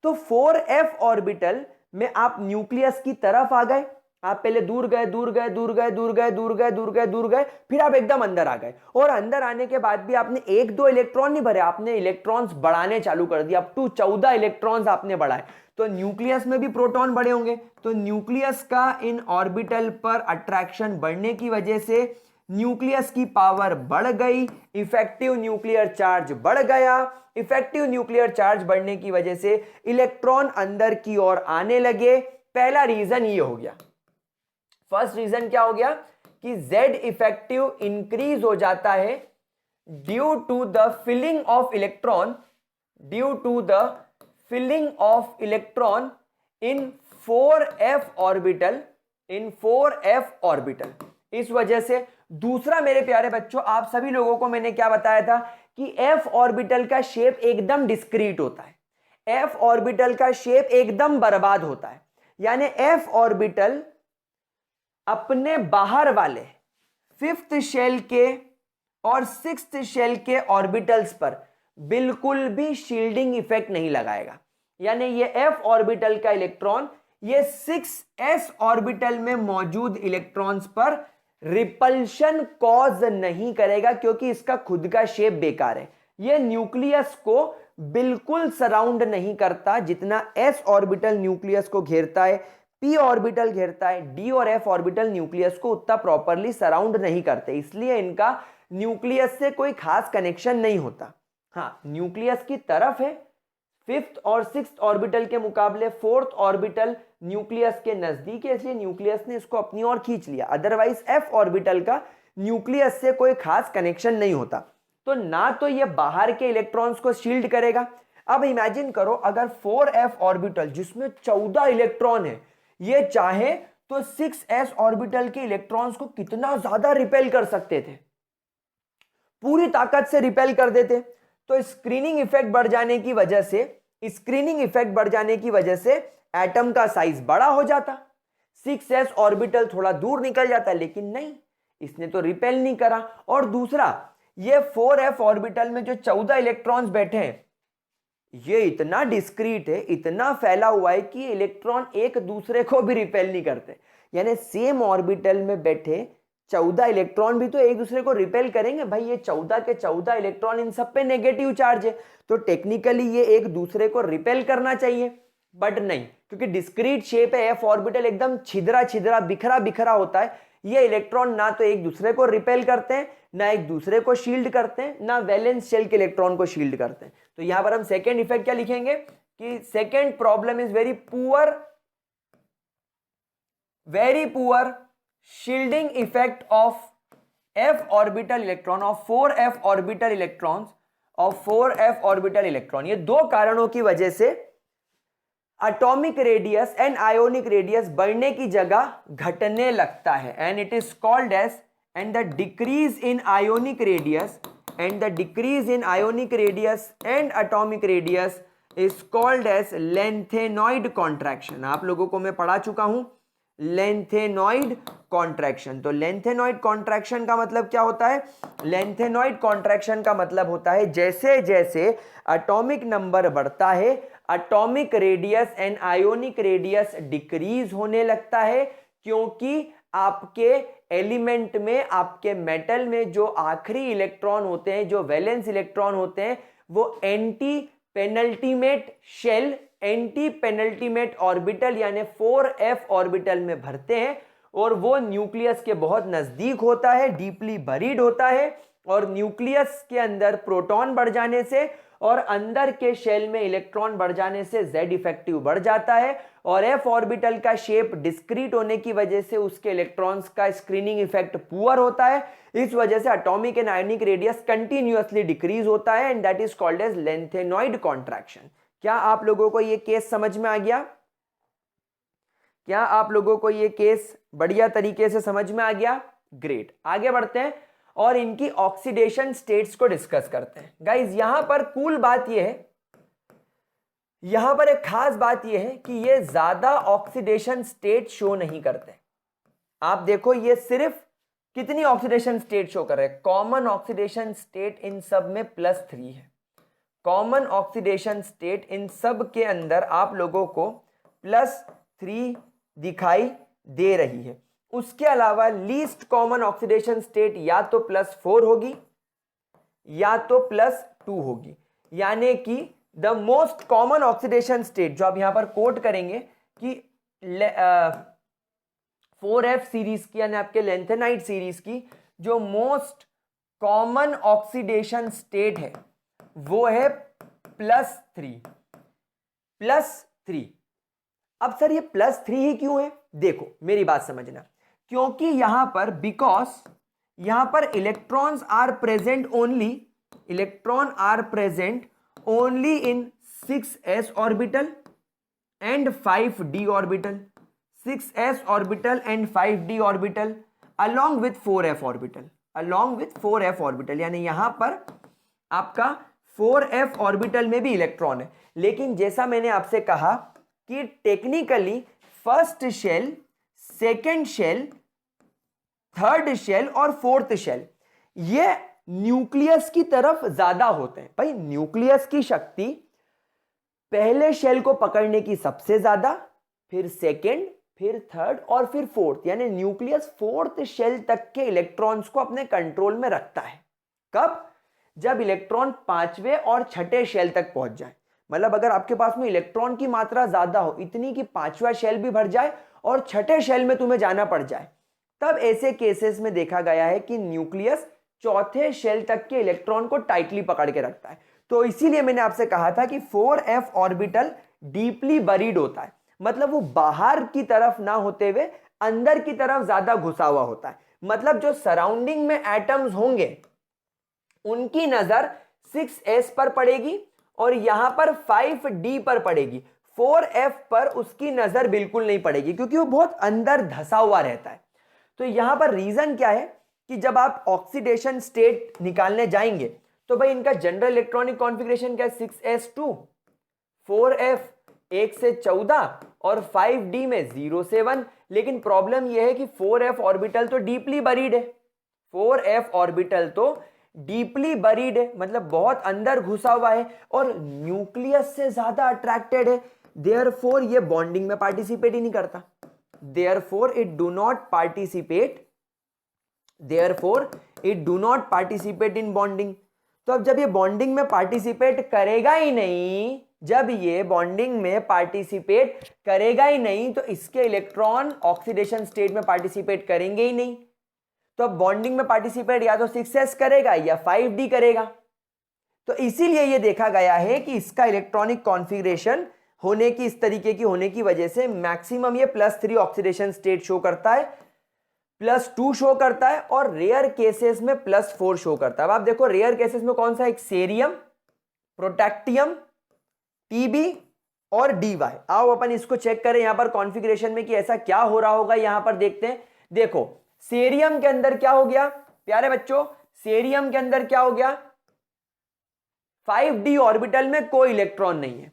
तो 4f ऑर्बिटल में आप न्यूक्लियस की तरफ आ गए, आप पहले दूर गए, दूर गए, दूर गए, दूर गए, दूर गए, दूर गए, दूर गए, फिर आप एकदम अंदर आ गए। और अंदर आने के बाद भी आपने एक दो इलेक्ट्रॉन नहीं भरे, आपने इलेक्ट्रॉन्स बढ़ाने चालू कर दिया, अप टू 14 इलेक्ट्रॉन्स आपने बढ़ाए। तो न्यूक्लियस में भी प्रोटॉन बढ़े होंगे, तो न्यूक्लियस का इन ऑर्बिटल पर अट्रैक्शन बढ़ने की वजह से न्यूक्लियस की पावर बढ़ गई, इफेक्टिव न्यूक्लियर चार्ज बढ़ गया। इफेक्टिव न्यूक्लियर चार्ज बढ़ने की वजह से इलेक्ट्रॉन अंदर की ओर आने लगे। पहला रीजन ये हो गया। फर्स्ट रीजन क्या हो गया कि Z इफेक्टिव इंक्रीज हो जाता है due to the filling of electron, due to the filling of electron in 4f orbital, in 4f orbital. इस वजह से दूसरा, मेरे प्यारे बच्चों, आप सभी लोगों को मैंने क्या बताया था कि f ऑर्बिटल का शेप एकदम डिस्क्रीट होता है, f ऑर्बिटल का शेप एकदम बर्बाद होता है। यानी f ऑर्बिटल अपने बाहर वाले फिफ्थ शेल के और सिक्स्थ शेल के ऑर्बिटल्स पर बिल्कुल भी शील्डिंग इफेक्ट नहीं लगाएगा। यानी ये f ऑर्बिटल का इलेक्ट्रॉन ये 6s ऑर्बिटल में मौजूद इलेक्ट्रॉन्स पर रिपल्शन कॉज नहीं करेगा, क्योंकि इसका खुद का शेप बेकार है। ये न्यूक्लियस को बिल्कुल सराउंड नहीं करता, जितना s ऑर्बिटल न्यूक्लियस को घेरता है, p ऑर्बिटल घेरता है, d और f ऑर्बिटल न्यूक्लियस को उतना प्रॉपरली सराउंड नहीं करते, इसलिए इनका न्यूक्लियस से कोई खास कनेक्शन नहीं होता। हाँ, न्यूक्लियस की तरफ है, फिफ्थ और सिक्स्थ ऑर्बिटल के मुकाबले फोर्थ ऑर्बिटल न्यूक्लियस के नजदीक है, इसलिए न्यूक्लियस ने इसको अपनी ओर खींच लिया। अदरवाइज f ऑर्बिटल का न्यूक्लियस से कोई खास कनेक्शन नहीं होता। तो ना तो ये बाहर के इलेक्ट्रॉन्स को शील्ड करेगा। अब इमेजिन करो, अगर 4f ऑर्बिटल जिसमें 14 इलेक्ट्रॉन है, ये चाहे तो 6s ऑर्बिटल के इलेक्ट्रॉन्स को कितना ज्यादा रिपेल कर सकते थे, पूरी ताकत से रिपेल कर देते। तो स्क्रीनिंग इफेक्ट बढ़ जाने की वजह से, स्क्रीनिंग इफेक्ट बढ़ जाने की वजह से एटम का साइज बड़ा हो जाता, 6s ऑर्बिटल थोड़ा दूर निकल जाता, लेकिन नहीं, इसने तो रिपेल नहीं करा। और दूसरा, ये 4f ऑर्बिटल में जो 14 इलेक्ट्रॉन्स बैठे हैं, ये इतना डिस्क्रीट है, इतना फैला हुआ है कि इलेक्ट्रॉन एक दूसरे को भी रिपेल नहीं करते। यानी सेम ऑर्बिटल में बैठे 14 इलेक्ट्रॉन भी तो एक दूसरे को रिपेल करेंगे। भाई, ये 14 के 14 इलेक्ट्रॉन इन सब पे नेगेटिव चार्ज है, तो टेक्निकली ये एक दूसरे को रिपेल करना चाहिए, बट नहीं, क्योंकि डिस्क्रीट शेप है, f ऑर्बिटल एकदम छिदरा छिदरा बिखरा बिखरा होता है। ये इलेक्ट्रॉन ना तो एक दूसरे को रिपेल करते हैं, ना एक दूसरे को शील्ड करते हैं, ना वैलेंस शेल के इलेक्ट्रॉन को शील्ड करते हैं। तो यहां पर हम सेकेंड इफेक्ट क्या लिखेंगे कि second problem is very poor shielding effect of f orbital electron of 4f orbital electrons of 4f orbital electron। ये दो कारणों की वजह से atomic radius and ionic radius बढ़ने की जगह घटने लगता है, and it is called as, and the decrease in ionic radius, and the decrease in ionic radius and atomic radius is called as lanthanoid contraction. आप लोगों को मैं पढ़ा चुका हूं, लेंथेनॉइड कॉन्ट्रैक्शन। तो लेंथेनॉइड कॉन्ट्रैक्शन का मतलब क्या होता है? लेंथेनॉइड कॉन्ट्रैक्शन का मतलब होता है जैसे जैसे एटॉमिक नंबर बढ़ता है, atomic radius and ionic radius decrease होने लगता है, क्योंकि आपके एलिमेंट में, आपके मेटल में जो आखिरी इलेक्ट्रॉन होते हैं, जो वैलेंस इलेक्ट्रॉन होते हैं, वो anti penultimate shell, anti penultimate orbital यानी 4f ऑर्बिटल में भरते हैं, और वो न्यूक्लियस के बहुत नजदीक होता है, डीपली बरीड होता है, और न्यूक्लियस के अंदर प्रोटॉन बढ़ जाने से और अंदर के शेल में इलेक्ट्रॉन बढ़ जाने से Z इफेक्टिव बढ़ जाता है, और f ऑर्बिटल का शेप डिस्क्रीट होने की वजह से उसके इलेक्ट्रॉन्स का स्क्रीनिंग इफेक्ट पुअर होता है। इस वजह से atomic and ionic radius continuously decrease होता है, and that is called as lanthanoid contraction. क्या आप लोगों को ये केस समझ में आ गया? क्या आप लोगों को ये केस बढ़िया तरीके से समझ में आ गया? ग्रेट। आगे बढ़ते हैं और इनकी ऑक्सीडेशन स्टेट्स को डिस्कस करते हैं। गाइज यहां पर कूल बात यह है, यहां पर एक खास बात यह है कि ये ज्यादा ऑक्सीडेशन स्टेट शो नहीं करते। आप देखो ये सिर्फ कितनी ऑक्सीडेशन स्टेट शो कर रहे हैं? कॉमन ऑक्सीडेशन स्टेट इन सब में +3 है। कॉमन ऑक्सीडेशन स्टेट इन सब के अंदर आप लोगों को +3 दिखाई दे रही है। उसके अलावा लीस्ट कॉमन ऑक्सीडेशन स्टेट या तो +4 होगी या तो +2 होगी, यानी कि the most common oxidation state जो आप यहां पर कोट करेंगे कि 4f सीरीज की यानी आपके लेंथेनाइड सीरीज की जो मोस्ट कॉमन ऑक्सीडेशन स्टेट है वो है +3। अब सर ये +3 ही क्यों है? देखो मेरी बात समझना, क्योंकि यहां पर बिकॉज यहां पर electrons are present only in 6s orbital and 5d orbital, 6s orbital and 5d orbital along with 4f orbital, यानी यहां पर आपका 4f ऑर्बिटल में भी इलेक्ट्रॉन है। लेकिन जैसा मैंने आपसे कहा कि technically first shell, second shell, third shell और फोर्थ शेल ये न्यूक्लियस की तरफ ज्यादा होते हैं। भाई न्यूक्लियस की शक्ति पहले शेल को पकड़ने की सबसे ज्यादा, फिर सेकेंड, फिर थर्ड और फिर फोर्थ, यानी न्यूक्लियस फोर्थ शेल तक के इलेक्ट्रॉन्स को अपने कंट्रोल में रखता है। कब? जब इलेक्ट्रॉन पांचवें और छठे शेल तक पहुंच जाए। मतलब अगर आपके पास में इलेक्ट्रॉन की मात्रा ज्यादा हो, इतनी कि पांचवा शेल भी भर जाए और छठे शेल में तुम्हें जाना पड़ जाए, तब ऐसे केसेस में देखा गया है कि न्यूक्लियस चौथे शेल तक के इलेक्ट्रॉन को टाइटली पकड़ के रखता है। तो इसीलिए मैंने आपसे कहा था कि 4f ऑर्बिटल डीपली बरीड होता है, मतलब वो बाहर की तरफ ना होते हुए अंदर की तरफ ज्यादा घुसा हुआ होता है। मतलब जो सराउंडिंग में एटम्स होंगे उनकी नजर 6s पर पड़ेगी और यहां पर 5d पर पड़ेगी, 4f पर उसकी नजर बिल्कुल नहीं पड़ेगी क्योंकि वो बहुत अंदर धसा हुआ रहता है। तो यहां पर रीजन क्या है कि जब आप ऑक्सीडेशन स्टेट निकालने जाएंगे तो भाई इनका जनरल इलेक्ट्रॉनिक कॉन्फ़िगरेशन क्या है? 6s2, 4f 1 से 14 और 5d में 0 से 1। लेकिन प्रॉब्लम यह है कि 4f ऑर्बिटल तो डीपली बरीड है, 4f ऑर्बिटल तो डीपली बरीड है, मतलब बहुत अंदर घुसा हुआ है और न्यूक्लियस से ज्यादा अट्रैक्टेड है। देयरफॉर ये बॉन्डिंग में पार्टिसिपेट ही नहीं करता, therefore it do not participate in bonding. तो अब जब ये बॉन्डिंग में पार्टिसिपेट करेगा ही नहीं, जब ये बॉन्डिंग में पार्टिसिपेट करेगा ही नहीं तो इसके इलेक्ट्रॉन ऑक्सीडेशन स्टेट में पार्टिसिपेट करेंगे ही नहीं। तो अब बॉन्डिंग में पार्टिसिपेट या तो 6s करेगा या 5d करेगा। तो इसीलिए ये देखा गया है कि इसका इलेक्ट्रॉनिक कॉन्फ़िगरेशन होने की, इस तरीके की होने की वजह से मैक्सिमम ये +3 ऑक्सीडेशन स्टेट शो करता है, +2 शो करता है और रेयर केसेस में +4 शो करता है। अब आप देखो रेयर केसेस में कौन सा? एक सेरियम, प्रोटैक्टियम, टीबी और dy। आओ अपन इसको चेक करें यहां पर कॉन्फ़िगरेशन में कि ऐसा क्या हो रहा होगा। यहां पर देखते हैं, देखो सेरियम के अंदर क्या हो गया प्यारे बच्चों? सेरियम के अंदर क्या हो गया? 5d ऑर्बिटल में कोई इलेक्ट्रॉन नहीं है,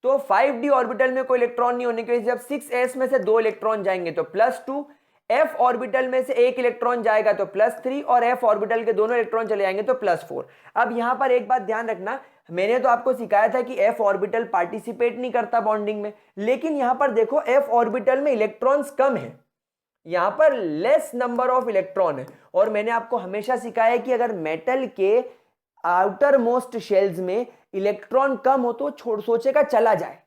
तो 5d ऑर्बिटल में कोई इलेक्ट्रॉन नहीं होने की वजह से जब 6s में से 2 इलेक्ट्रॉन जाएंगे तो +2, f ऑर्बिटल में से 1 इलेक्ट्रॉन जाएगा तो +3 और f ऑर्बिटल के दोनों इलेक्ट्रॉन चले जाएंगे तो +4। अब यहां पर एक बात ध्यान रखना, मैंने तो आपको सिखाया था कि f ऑर्बिटल पार्टिसिपेट नहीं करता बॉन्डिंग में, लेकिन यहां पर देखो f ऑर्बिटल में इलेक्ट्रॉन्स कम है, यहां पर लेस नंबर ऑफ इलेक्ट्रॉन है। और मैंने आपको हमेशा सिखाया कि अगर मेटल के आउटर मोस्ट शेल्स में इलेक्ट्रॉन कम हो तो सोचेगा चला जाए,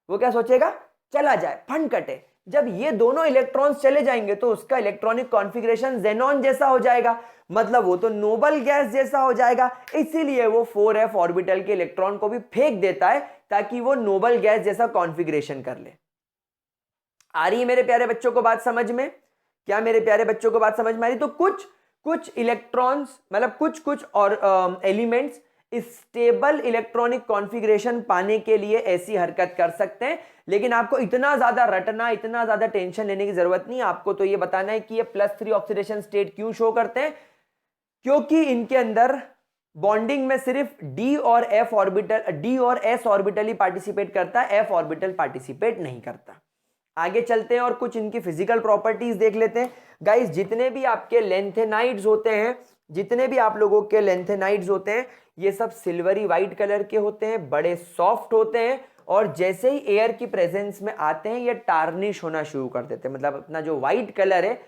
वो क्या सोचेगा, चला जाए, फंड कटे। जब ये दोनों इलेक्ट्रॉन्स चले जाएंगे तो उसका इलेक्ट्रॉनिक कॉन्फ़िगरेशन ज़ेनॉन जैसा हो जाएगा, मतलब वो तो नोबल गैस जैसा हो जाएगा। इसीलिए वो 4f ऑर्बिटल के इलेक्ट्रॉन को भी फेंक देता है ताकि वो नोबल गैस जैसा कॉन्फ़िगरेशन कर ले। आ रही है मेरे प्यारे बच्चों को बात समझ में? क्या मेरे प्यारे बच्चों को बात समझ में आ रही? तो कुछ इलेक्ट्रॉन्स, मतलब कुछ और एलिमेंट्स स्टेबल इलेक्ट्रॉनिक कॉन्फ़िगरेशन पाने के लिए ऐसी हरकत कर सकते हैं, लेकिन आपको इतना ज्यादा रटना, इतना ज्यादा टेंशन लेने की जरूरत नहीं। आपको तो ये बताना है कि ये +3 ऑक्सीडेशन स्टेट क्यों शो करते हैं, क्योंकि इनके अंदर बॉन्डिंग में सिर्फ d और s ऑर्बिटल ही पार्टिसिपेट करता है, f ऑर्बिटल पार्टिसिपेट नहीं करता। आगे चलते हैं और कुछ इनकी फिजिकल प्रॉपर्टीज देख लेते हैं। गाइस, जितने भी आपके लेंथेनाइड्स होते हैं, जितने भी आप लोगों के लेंथेनाइड्स होते हैं, ये सब सिल्वरी वाइट कलर के होते हैं, बड़े सॉफ्ट होते हैं, और जैसे ही एयर की प्रेजेंस में आते हैं ये टार्निश होना शुरू कर देते हैं, मतलब अपना जो वाइट कलर है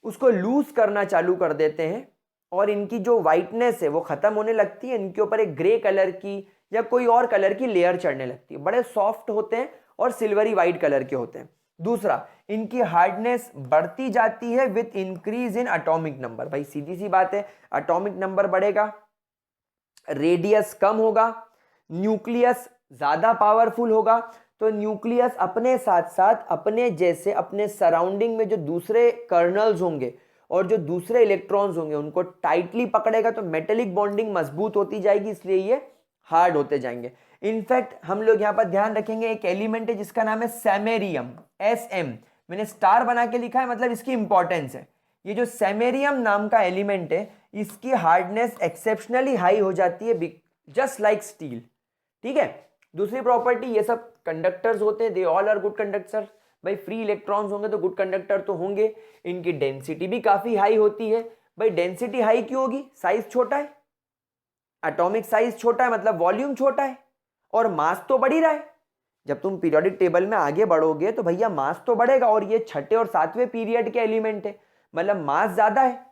उसको लूज करना चालू कर देते हैं, और इनकी जो वाइटनेस है वो खत्म होने लगती है, इनके ऊपर एक ग्रे कलर की या कोई और कलर की लेयर चढ़ने लगती है। बड़े सॉफ्ट होते हैं और सिल्वरी वाइट कलर के होते हैं। दूसरा, इनकी हार्डनेस बढ़ती जाती है with increase in atomic number. भाई सीधी सी बात है, एटॉमिक नंबर बढ़ेगा, रेडियस कम होगा, न्यूक्लियस ज्यादा पावरफुल होगा, तो न्यूक्लियस अपने साथ साथ अपने जैसे अपने सराउंडिंग में जो दूसरे कर्नल्स होंगे और जो दूसरे इलेक्ट्रॉन्स होंगे उनको टाइटली पकड़ेगा, तो मेटेलिक बॉन्डिंग मजबूत होती जाएगी, इसलिए ये हार्ड होते जाएंगे। इनफैक्ट हम लोग यहां पर ध्यान रखेंगे, एक एलिमेंट है जिसका नाम है सैमेरियम, SM, मैंने स्टार बना के लिखा है, मतलब इसकी इंपॉर्टेंस है। ये जो सैमेरियम नाम का एलिमेंट है, इसकी हार्डनेस एक्सेप्शनली हाई हो जाती है, जस्ट लाइक स्टील। ठीक है। दूसरी प्रॉपर्टी, ये सब कंडक्टर्स होते हैं, they all are good conductors. भाई फ्री इलेक्ट्रॉन्स होंगे तो गुड कंडक्टर तो होंगे। इनकी डेंसिटी भी काफी हाई होती है। भाई डेंसिटी हाई क्यों होगी? साइज छोटा है, एटॉमिक साइज छोटा है, मतलब वॉल्यूम छोटा है, और मास तो बढ़ ही रहा है। जब तुम पीरियोडिक टेबल में आगे बढ़ोगे तो भैया मास तो बढ़ेगा, और ये छठे और सातवें पीरियड के एलिमेंट है, मतलब मास ज्यादा है।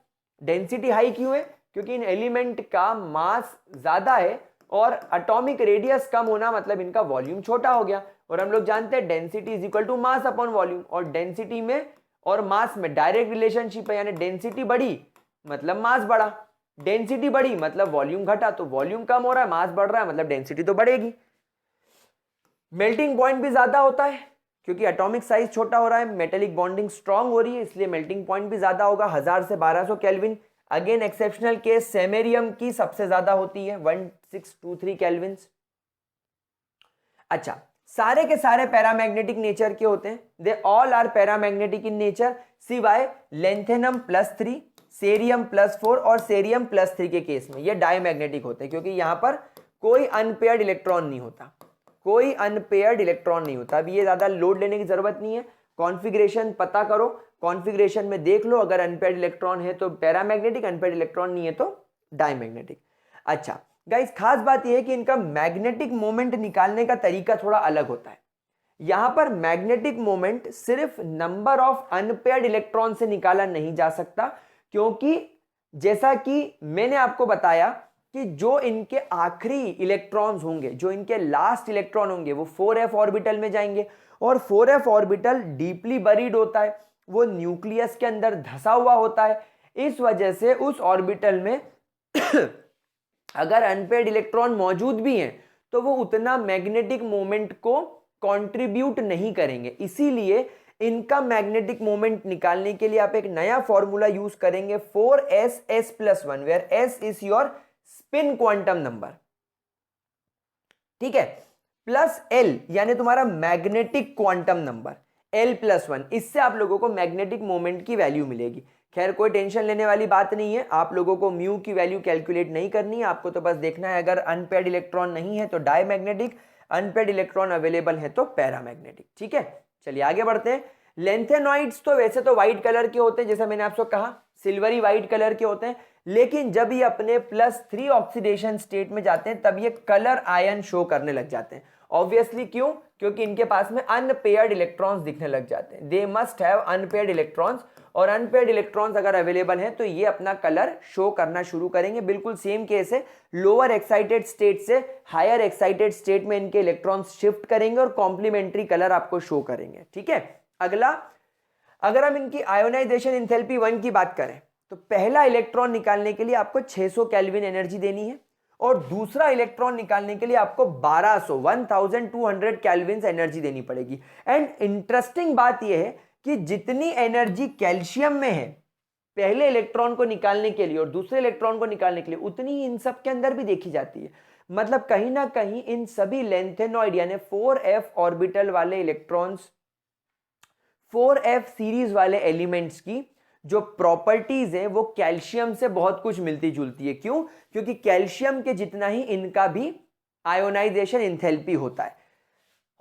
डेंसिटी हाई क्यों है? क्योंकि इन एलिमेंट का मास ज्यादा है और एटॉमिक रेडियस कम होना मतलब इनका वॉल्यूम छोटा हो गया। और हम लोग जानते हैं density is equal to mass upon volume, और डेंसिटी में और मास में डायरेक्ट रिलेशनशिप है, यानी डेंसिटी बढ़ी मतलब मास बढ़ा, डेंसिटी बढ़ी मतलब वॉल्यूम घटा, तो वॉल्यूम कम हो रहा है, मास बढ़ रहा है, मतलब डेंसिटी तो बढ़ेगी। मेल्टिंग पॉइंट भी ज्यादा होता है क्योंकि एटॉमिक साइज छोटा हो रहा है, मेटेलिक बॉन्डिंग स्ट्रांग हो रही है, इसलिए मेल्टिंग पॉइंट भी ज्यादा होगा, 1000 से 1200 kelvin. Again exceptional case, samarium की सबसे ज्यादा होती है 1623 केल्विन। अच्छा, सारे के सारे पैरामैग्नेटिक नेचर के होते हैं, they all are paramagnetic in nature, सिवाय लेंथेनम +3, सेरियम +4 और सेरियम +3 के केस में ये डायमैग्नेटिक होते हैं, क्योंकि यहां पर कोई अनपेयर्ड इलेक्ट्रॉन नहीं होता, कोई अनपेयर्ड इलेक्ट्रॉन नहीं होता। अब ये ज्यादा लोड लेने की जरूरत नहीं है, कॉन्फ़िगरेशन पता करो, कॉन्फ़िगरेशन में देख लो, अगर अनपेयर्ड इलेक्ट्रॉन है तो पैरामैग्नेटिक, अनपेयर्ड इलेक्ट्रॉन नहीं है तो डायमैग्नेटिक। अच्छा गाइस, खास बात यह है कि इनका मैग्नेटिक मोमेंट निकालने का तरीका थोड़ा अलग होता है। यहां पर मैग्नेटिक मोमेंट सिर्फ नंबर ऑफ अनपेयर्ड इलेक्ट्रॉन से निकाला नहीं जा सकता, क्योंकि जैसा कि मैंने आपको बताया कि जो इनके आखिरी इलेक्ट्रॉन्स होंगे, जो इनके लास्ट इलेक्ट्रॉन होंगे, वो 4f ऑर्बिटल में जाएंगे, और 4f ऑर्बिटल डीपली बरीड होता है, वो न्यूक्लियस के अंदर धंसा हुआ होता है। इस वजह से उस ऑर्बिटल में अगर अनपेयर्ड इलेक्ट्रॉन मौजूद भी हैं तो वो उतना मैग्नेटिक मोमेंट को कंट्रीब्यूट नहीं करेंगे। इसीलिए इनका मैग्नेटिक मोमेंट निकालने के लिए आप एक नया फॉर्मूला यूज करेंगे, 4s+1, where s is your spin quantum number, ठीक है, प्लस l यानी तुम्हारा मैग्नेटिक क्वांटम नंबर, l+1, इससे आप लोगों को मैग्नेटिक मोमेंट की वैल्यू मिलेगी। खैर कोई टेंशन लेने वाली बात नहीं है, आप लोगों को म्यू की वैल्यू कैलकुलेट नहीं करनी है, आपको तो बस देखना है अगर अनपेयर्ड इलेक्ट्रॉन नहीं है तो डायमैग्नेटिक, अनपेड इलेक्ट्रॉन अवेलेबल है तो पैरामैग्नेटिक। ठीक है, चलिए आगे बढ़ते हैं। लेंथेनॉइड्स तो वैसे तो व्हाइट कलर के होते हैं, जैसा मैंने आपको कहा सिल्वरी व्हाइट कलर के होते हैं, लेकिन जब ये अपने +3 ऑक्सीडेशन स्टेट में जाते हैं तब ये कलर आयन शो करने लग जाते हैं। ऑब्वियसली क्यों? क्योंकि इनके पास में अनपेयर्ड इलेक्ट्रॉन्स दिखने लग जाते हैं। They must have unpaired electrons, और अनपेयर्ड इलेक्ट्रॉन्स अगर अवेलेबल हैं तो ये अपना कलर शो करना शुरू करेंगे। बिल्कुल सेम केस है, लोअर एक्साइटेड स्टेट से हायर एक्साइटेड स्टेट में इनके इलेक्ट्रॉन्स शिफ्ट करेंगे और कॉम्प्लीमेंट्री कलर आपको शो करेंगे। ठीक है, अगला, अगर हम इनकी आयोनाइजेशन एंथैल्पी 1 की बात करें तो पहला इलेक्ट्रॉन निकालने के लिए आपको 600 केल्विन एनर्जी देनी है, और दूसरा इलेक्ट्रॉन निकालने के लिए आपको 1200 केल्विन एनर्जी देनी पड़ेगी। एंड इंटरेस्टिंग बात यह है कि जितनी एनर्जी कैल्शियम में है पहले इलेक्ट्रॉन को निकालने के लिए और दूसरे इलेक्ट्रॉन को निकालने के लिए, उतनी ही इन सब के अंदर भी देखी जाती है। मतलब कहीं ना कहीं इन सभी लेंथेनॉइड यानी 4f ऑर्बिटल वाले इलेक्ट्रॉन्स, 4f सीरीज वाले एलिमेंट्स की जो प्रॉपर्टीज है वो कैल्शियम से बहुत कुछ मिलती जुलती है। क्यों? क्योंकि कैल्शियम के जितना ही इनका भी आयोनाइजेशन एंथैल्पी होता है।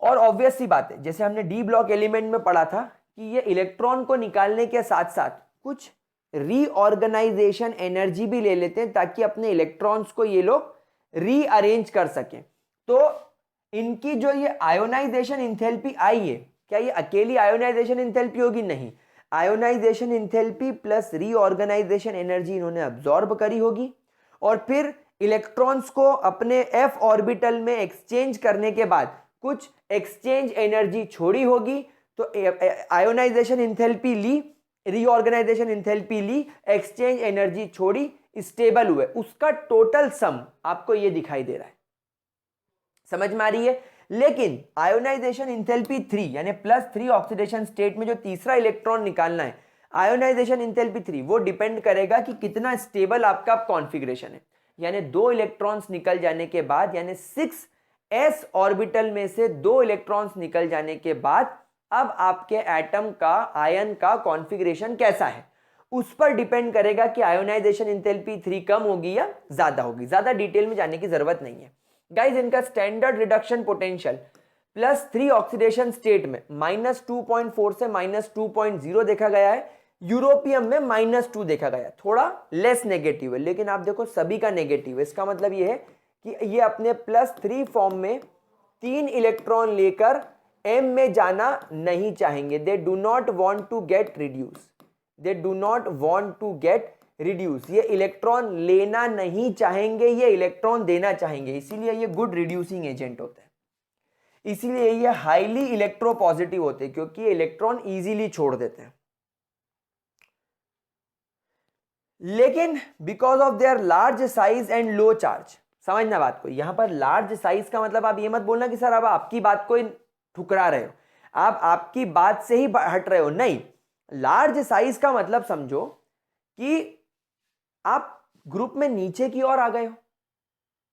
और ऑब्वियस सी बात है, जैसे हमने डी ब्लॉक एलिमेंट में पढ़ा था कि ये इलेक्ट्रॉन को निकालने के साथ साथ कुछ रीऑर्गेनाइजेशन एनर्जी भी ले लेते हैं ताकि अपने इलेक्ट्रॉन्स को ये लोग रीअरेंज कर सकें। तो इनकी जो ये आयोनाइजेशन एंथैल्पी आई है, क्या ये अकेली आयोनाइजेशन एंथैल्पी होगी? नहीं, ionisation enthalpy plus reorganisation energy इन्होंने अब्सॉर्ब करी होगी, और फिर इलेक्ट्रॉन्स को अपने f ऑर्बिटल में एक्सचेंज करने के बाद कुछ एक्सचेंज एनर्जी छोड़ी होगी। तो आयोनाइजेशन एंथैल्पी ली, रीऑर्गेनाइजेशन एंथैल्पी ली, एक्सचेंज एनर्जी छोड़ी, स्टेबल हुए, उसका टोटल सम आपको ये दिखाई दे रहा है। समझ में आ रही है? लेकिन आयोनाइजेशन एंथैल्पी 3 यानी +3 ऑक्सीडेशन स्टेट में जो तीसरा इलेक्ट्रॉन निकालना है, आयोनाइजेशन एंथैल्पी 3 वो डिपेंड करेगा कि कितना स्टेबल आपका कॉन्फ़िगरेशन है। यानी 2 इलेक्ट्रॉन्स निकल जाने के बाद, यानी 6s ऑर्बिटल में से 2 इलेक्ट्रॉन्स निकल जाने के बाद अब आपके एटम का, आयन का कॉन्फ़िगरेशन कैसा है, उस पर डिपेंड करेगा कि आयोनाइजेशन एंथैल्पी 3 कम होगी या ज्यादा होगी। ज्यादा डिटेल में जाने की जरूरत नहीं है गाइज। इनका standard reduction potential +3 oxidation state में -2.4 से -2.0 देखा गया है। यूरोपियम में -2 देखा गया है, थोड़ा लेस नेगेटिव है, लेकिन आप देखो सभी का नेगेटिव है। इसका मतलब ये है कि ये अपने +3 फॉर्म में 3 इलेक्ट्रॉन लेकर m में जाना नहीं चाहेंगे। They do not want to get reduce, they do not want to get reduce. ये इलेक्ट्रॉन लेना नहीं चाहेंगे, ये इलेक्ट्रॉन देना चाहेंगे। इसीलिए ये गुड रिड्यूसिंग एजेंट होते हैं, इसीलिए ये हाईली इलेक्ट्रोपॉजिटिव होते हैं, क्योंकि ये इलेक्ट्रॉन इजीली छोड़ देते हैं। लेकिन because of their large size and low charge, समझना बात को, यहां पर लार्ज साइज का मतलब आप ये मत बोलना कि सर अब आपकी बात को ठुकरा रहे हो, आप आपकी बात से ही हट रहे हो। नहीं, लार्ज साइज का मतलब समझो कि आप ग्रुप में नीचे की ओर आ गए हो।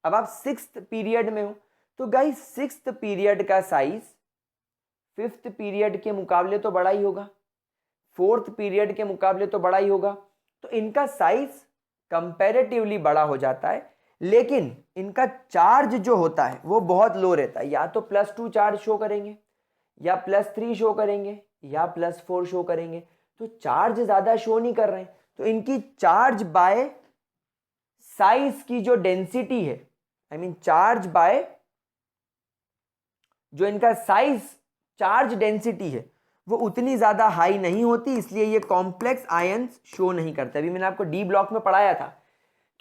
अब आप 6th पीरियड में हो, तो गाइस 6th पीरियड का साइज 5th पीरियड के मुकाबले तो बड़ा ही होगा, 4th पीरियड के मुकाबले तो बड़ा ही होगा। तो इनका साइज कंपैरेटिवली बड़ा हो जाता है, लेकिन इनका चार्ज जो होता है वो बहुत लो रहता है। या तो +2 चार्ज शो करेंगे, या +3 शो करेंगे, या +4 शो करेंगे। तो चार्ज ज्यादा शो नहीं कर रहे हैं। तो इनकी चार्ज बाय साइज की जो डेंसिटी है, आई मीन चार्ज बाय जो इनका साइज, चार्ज डेंसिटी है, वो उतनी ज्यादा हाई नहीं होती, इसलिए ये कॉम्प्लेक्स आयंस शो नहीं करते। अभी मैंने आपको डी ब्लॉक में पढ़ाया था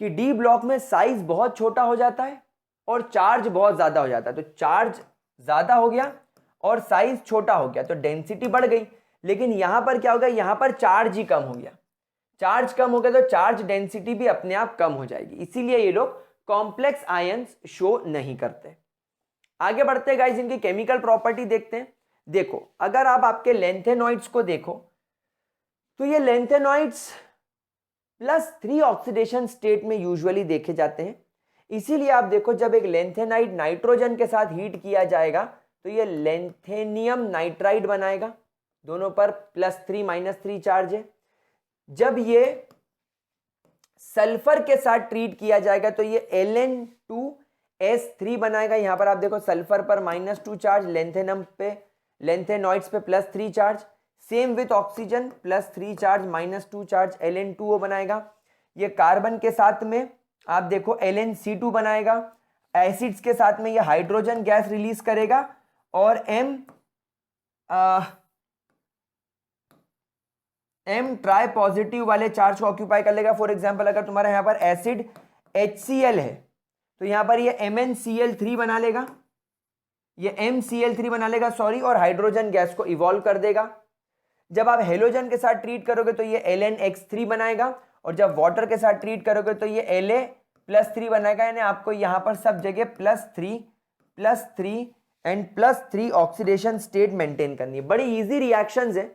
कि डी ब्लॉक में साइज बहुत छोटा हो जाता है और चार्ज बहुत ज्यादा हो जाता है। तो चार्ज ज्यादा हो गया और साइज छोटा हो गया तो डेंसिटी बढ़ गई। लेकिन यहां पर क्या होगा, यहां पर चार्ज ही कम हो गया। चार्ज कम हो गया तो चार्ज डेंसिटी भी अपने आप कम हो जाएगी, इसीलिए ये लोग कॉम्प्लेक्स आयंस शो नहीं करते। आगे बढ़ते हैं गाइस, इनकी केमिकल प्रॉपर्टी देखते हैं। देखो, अगर आप आपके लेंथेनॉइड्स को देखो तो ये लेंथेनॉइड्स +3 ऑक्सीडेशन स्टेट में यूजुअली देखे जाते हैं। इसीलिए आप देखो, जब एक लेंथेनाइड नाइट्रोजन के साथ हीट किया जाएगा तो ये लेंथेनियम नाइट्राइड बनाएगा, दोनों पर +3 -3 चार्ज है। जब ये सल्फर के साथ ट्रीट किया जाएगा तो ये Ln2 S3 बनाएगा। यहाँ पर आप देखो सल्फर पर -2 चार्ज, लेंथेनम पे, लेंथेनॉइड्स पे +3 charge, same with oxygen +3 charge, -2 charge, Ln2O बनाएगा। ये कार्बन के साथ में आप देखो Lnc2 बनाएगा। एसिड्स के साथ में ये हाइड्रोजन गैस रिलीज करेगा और M ट्राई पॉजिटिव वाले चार्ज को ऑक्यूपाई कर लेगा। फॉर एग्जाम्पल अगर तुम्हारा यहाँ पर एसिड HCl है तो यहाँ पर ये MnCl3 बना लेगा, ये MCl3 बना लेगा सॉरी, और हाइड्रोजन गैस को इवॉल्व कर देगा। जब आप हेलोजन के साथ ट्रीट करोगे तो ये Lnx3 बनाएगा, और जब वाटर के साथ ट्रीट करोगे तो ये La+3 बनाएगा। यानी आपको यहाँ पर सब जगह +3 एंड +3 ऑक्सीडेशन स्टेट मेंटेन करनी है। बड़ी इजी रिएक्शंस है,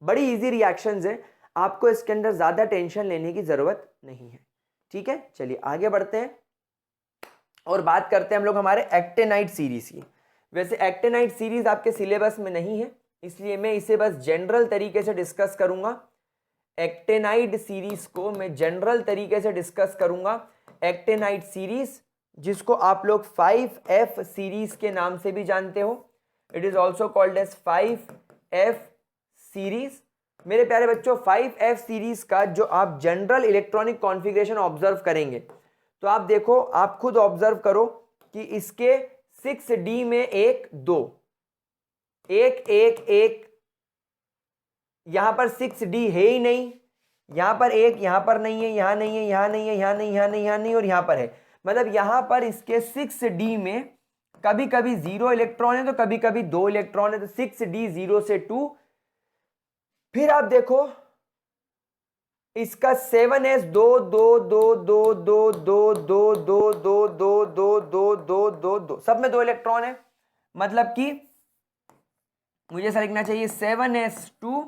बड़ी इजी रिएक्शंस है, आपको इसके अंदर ज्यादा टेंशन लेने की जरूरत नहीं है। ठीक है, चलिए आगे बढ़ते हैं और बात करते हैं हम लोग हमारे एक्टेनाइट सीरीज की। वैसे एक्टेनाइट सीरीज आपके सिलेबस में नहीं है, इसलिए मैं इसे बस जनरल तरीके से डिस्कस करूंगा। एक्टेनाइट सीरीज को मैं जनरल तरीके से डिस्कस करूंगा। एक्टेनाइट सीरीज जिसको आप लोग 5F सीरीज के नाम से भी जानते हो, it is also called as 5F series. मेरे प्यारे बच्चों 5F सीरीज का जो आप जनरल इलेक्ट्रॉनिक कॉन्फ़िगरेशन ऑब्जर्व करेंगे तो आप देखो, आप खुद ऑब्जर्व करो कि इसके 6D में 1 2 1 1 1, यहां पर 6D है ही नहीं, यहां पर 1, यहां पर नहीं है, यहां नहीं है, यहां नहीं है, यहां नहीं, यहां नहीं, यहां नहीं, और यहां पर है। मतलब यहां पर इसके 6D में कभी कभी 0 इलेक्ट्रॉन है तो कभी कभी 2 इलेक्ट्रॉन है, तो 6D 0 से 2। फिर आप देखो इसका 7S 2 2 2 2 2 2 2 2 2 2 2 2 2 2 2, सब में 2 इलेक्ट्रॉन है। मतलब कि मुझे ऐसा लिखना चाहिए 7S2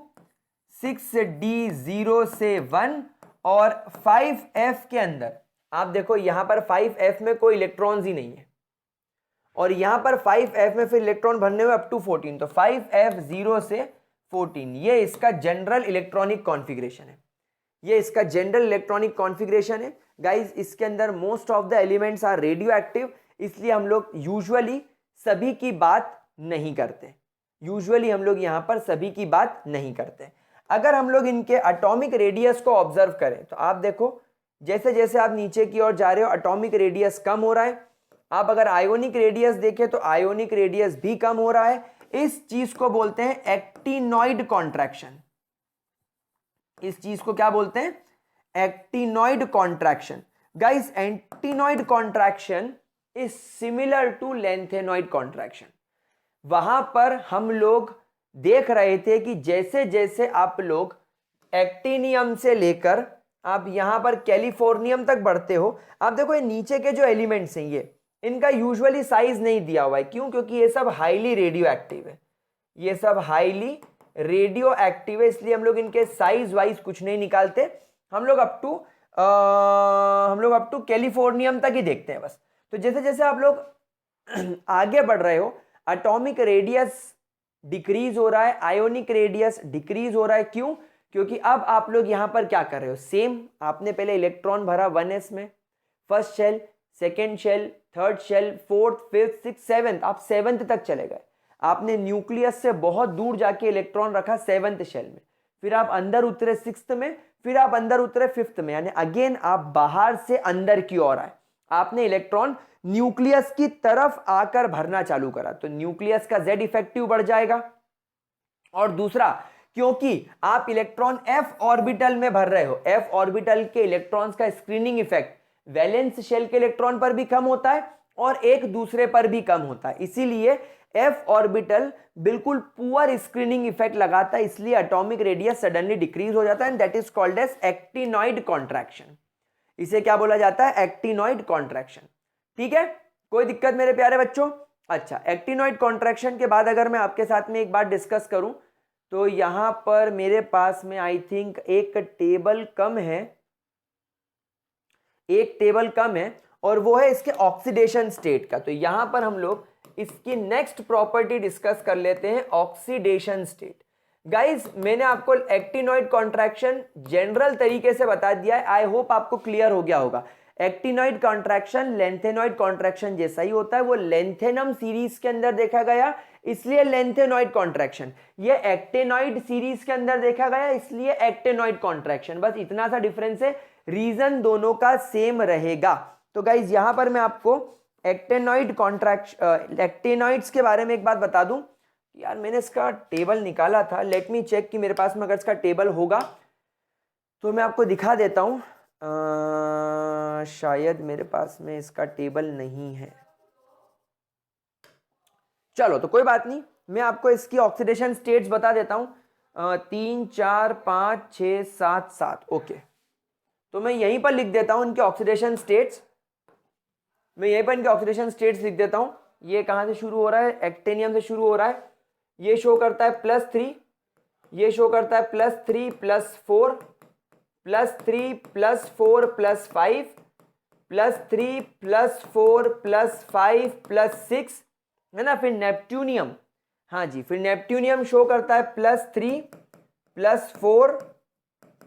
6D 0 से 1, और 5F के अंदर आप देखो यहां पर 5F में कोई इलेक्ट्रॉन्स ही नहीं है, और यहां पर 5F में फिर इलेक्ट्रॉन भरने हुए अप टू 14, तो 5F 0 से 14, ये इसका जनरल इलेक्ट्रॉनिक कॉन्फ़िगरेशन है। ये इसका जनरल इलेक्ट्रॉनिक कॉन्फ़िगरेशन है गाइज। इसके अंदर most of the elements are radioactive, इसलिए हम लोग यूजुअली सभी की बात नहीं करते, यूजुअली हम लोग यहां पर सभी की बात नहीं करते। अगर हम लोग इनके एटॉमिक रेडियस को ऑब्जर्व करें तो आप देखो जैसे जैसे आप नीचे की ओर जा रहे हो एटॉमिक रेडियस कम हो रहा है। आप अगर आयोनिक रेडियस देखें तो आयोनिक रेडियस भी कम हो रहा है। इस चीज को बोलते हैं एक्टिनॉइड कॉन्ट्रैक्शन। इस चीज को क्या बोलते हैं? Actinoid contraction. Guys actinoid contraction is similar to lanthanoid contraction. वहां पर हम लोग देख रहे थे कि जैसे जैसे आप लोग एक्टिनियम से लेकर आप यहां पर कैलिफोर्नियम तक बढ़ते हो, आप देखो ये नीचे के जो एलिमेंट्स हैं ये इनका यूजुअली साइज नहीं दिया हुआ है। क्यों? क्योंकि ये सब हाईली रेडियो एक्टिव है, ये सब हाईली रेडियो एक्टिव है, इसलिए हम लोग इनके साइज वाइज कुछ नहीं निकालते। हम लोग अप टू कैलिफोर्नियम तक ही देखते हैं बस। तो जैसे जैसे आप लोग आगे बढ़ रहे हो एटॉमिक रेडियस डिक्रीज हो रहा है, आयोनिक रेडियस डिक्रीज हो रहा है। क्यों? क्योंकि अब आप लोग यहां पर क्या कर रहे हो, सेम आपने पहले इलेक्ट्रॉन भरा 1s में, first shell, second shell, third shell, fourth, fifth, six, seventh, आप सेवेंथ तक चले गए। आपने न्यूक्लियस से बहुत दूर जाके इलेक्ट्रॉन रखा सेवेंथ शेल में, फिर आप अंदर उतरे सिक्स्थ में, फिर आप अंदर उतरे फिफ्थ में, यानी अगेन आप बाहर से अंदर की ओर आए। आपने इलेक्ट्रॉन न्यूक्लियस की तरफ आकर भरना चालू करा, तो न्यूक्लियस का Z इफेक्टिव बढ़ जाएगा। और दूसरा, क्योंकि आप इलेक्ट्रॉन f ऑर्बिटल में भर रहे हो, f ऑर्बिटल के इलेक्ट्रॉन्स का स्क्रीनिंग इफेक्ट वैलेंस शेल के इलेक्ट्रॉन पर भी कम होता है और एक दूसरे पर भी कम होता है, इसीलिए f ऑर्बिटल बिल्कुल पुअर स्क्रीनिंग इफेक्ट लगाता है, इसलिए एटॉमिक रेडियस सडनली डिक्रीज हो जाता है, and that is called as actinoid contraction. इसे क्या बोला जाता है? Actinoid contraction. ठीक है, कोई दिक्कत मेरे प्यारे बच्चों? अच्छा, एक्टिनॉइड कॉन्ट्रैक्शन के बाद अगर मैं आपके साथ में एक बात डिस्कस करूं तो यहां पर मेरे पास में आई थिंक एक टेबल कम है, एक टेबल कम है, और वो है इसके ऑक्सीडेशन स्टेट का। तो यहां पर हम लोग इसकी नेक्स्ट प्रॉपर्टी डिस्कस कर लेते हैं, ऑक्सीडेशन स्टेट। गाइज मैंने आपको एक्टिनॉइड कॉन्ट्रैक्शन जनरल तरीके से बता दिया है, आई होप आपको क्लियर हो गया होगा। एक्टिनॉइड कॉन्ट्रैक्शन लेंथेनॉइड कॉन्ट्रैक्शन जैसा ही होता है, वो लेंथेनम सीरीज के अंदर देखा गया इसलिए लेंथेनॉइड कॉन्ट्रैक्शन, ये एक्टेनॉइड सीरीज के अंदर देखा गया इसलिए एक्टेनॉइड कॉन्ट्रैक्शन। बस इतना सा डिफरेंस है, रीजन दोनों का सेम रहेगा। तो गाइज यहां पर मैं आपको एक्टेनॉइड कॉन्ट्रैक्शन एक्टेनॉइड्स के बारे में एक बात बता दूं, यार मैंने इसका टेबल निकाला था, लेट मी चेक कि मेरे पास में अगर इसका टेबल होगा तो मैं आपको दिखा देता हूं। शायद मेरे पास में इसका टेबल नहीं है, चलो तो कोई बात नहीं, मैं आपको इसकी ऑक्सीडेशन स्टेट्स बता देता हूं। 3 4 5 6 7 7 ओके, तो मैं यहीं पर लिख देता हूं इनके ऑक्सीडेशन स्टेट्स, मैं यहीं पर इनके ऑक्सीडेशन स्टेट्स लिख देता हूं। ये कहां से शुरू हो रहा है, एक्टेनियम से शुरू हो रहा है, ये शो करता है +3, ये शो करता है +3 +4 +3 +4 +5 +3 +4 +5 +6 है ना। फिर नेपट्यूनियम, हाँ जी, फिर नेपट्यूनियम शो करता है +3 +4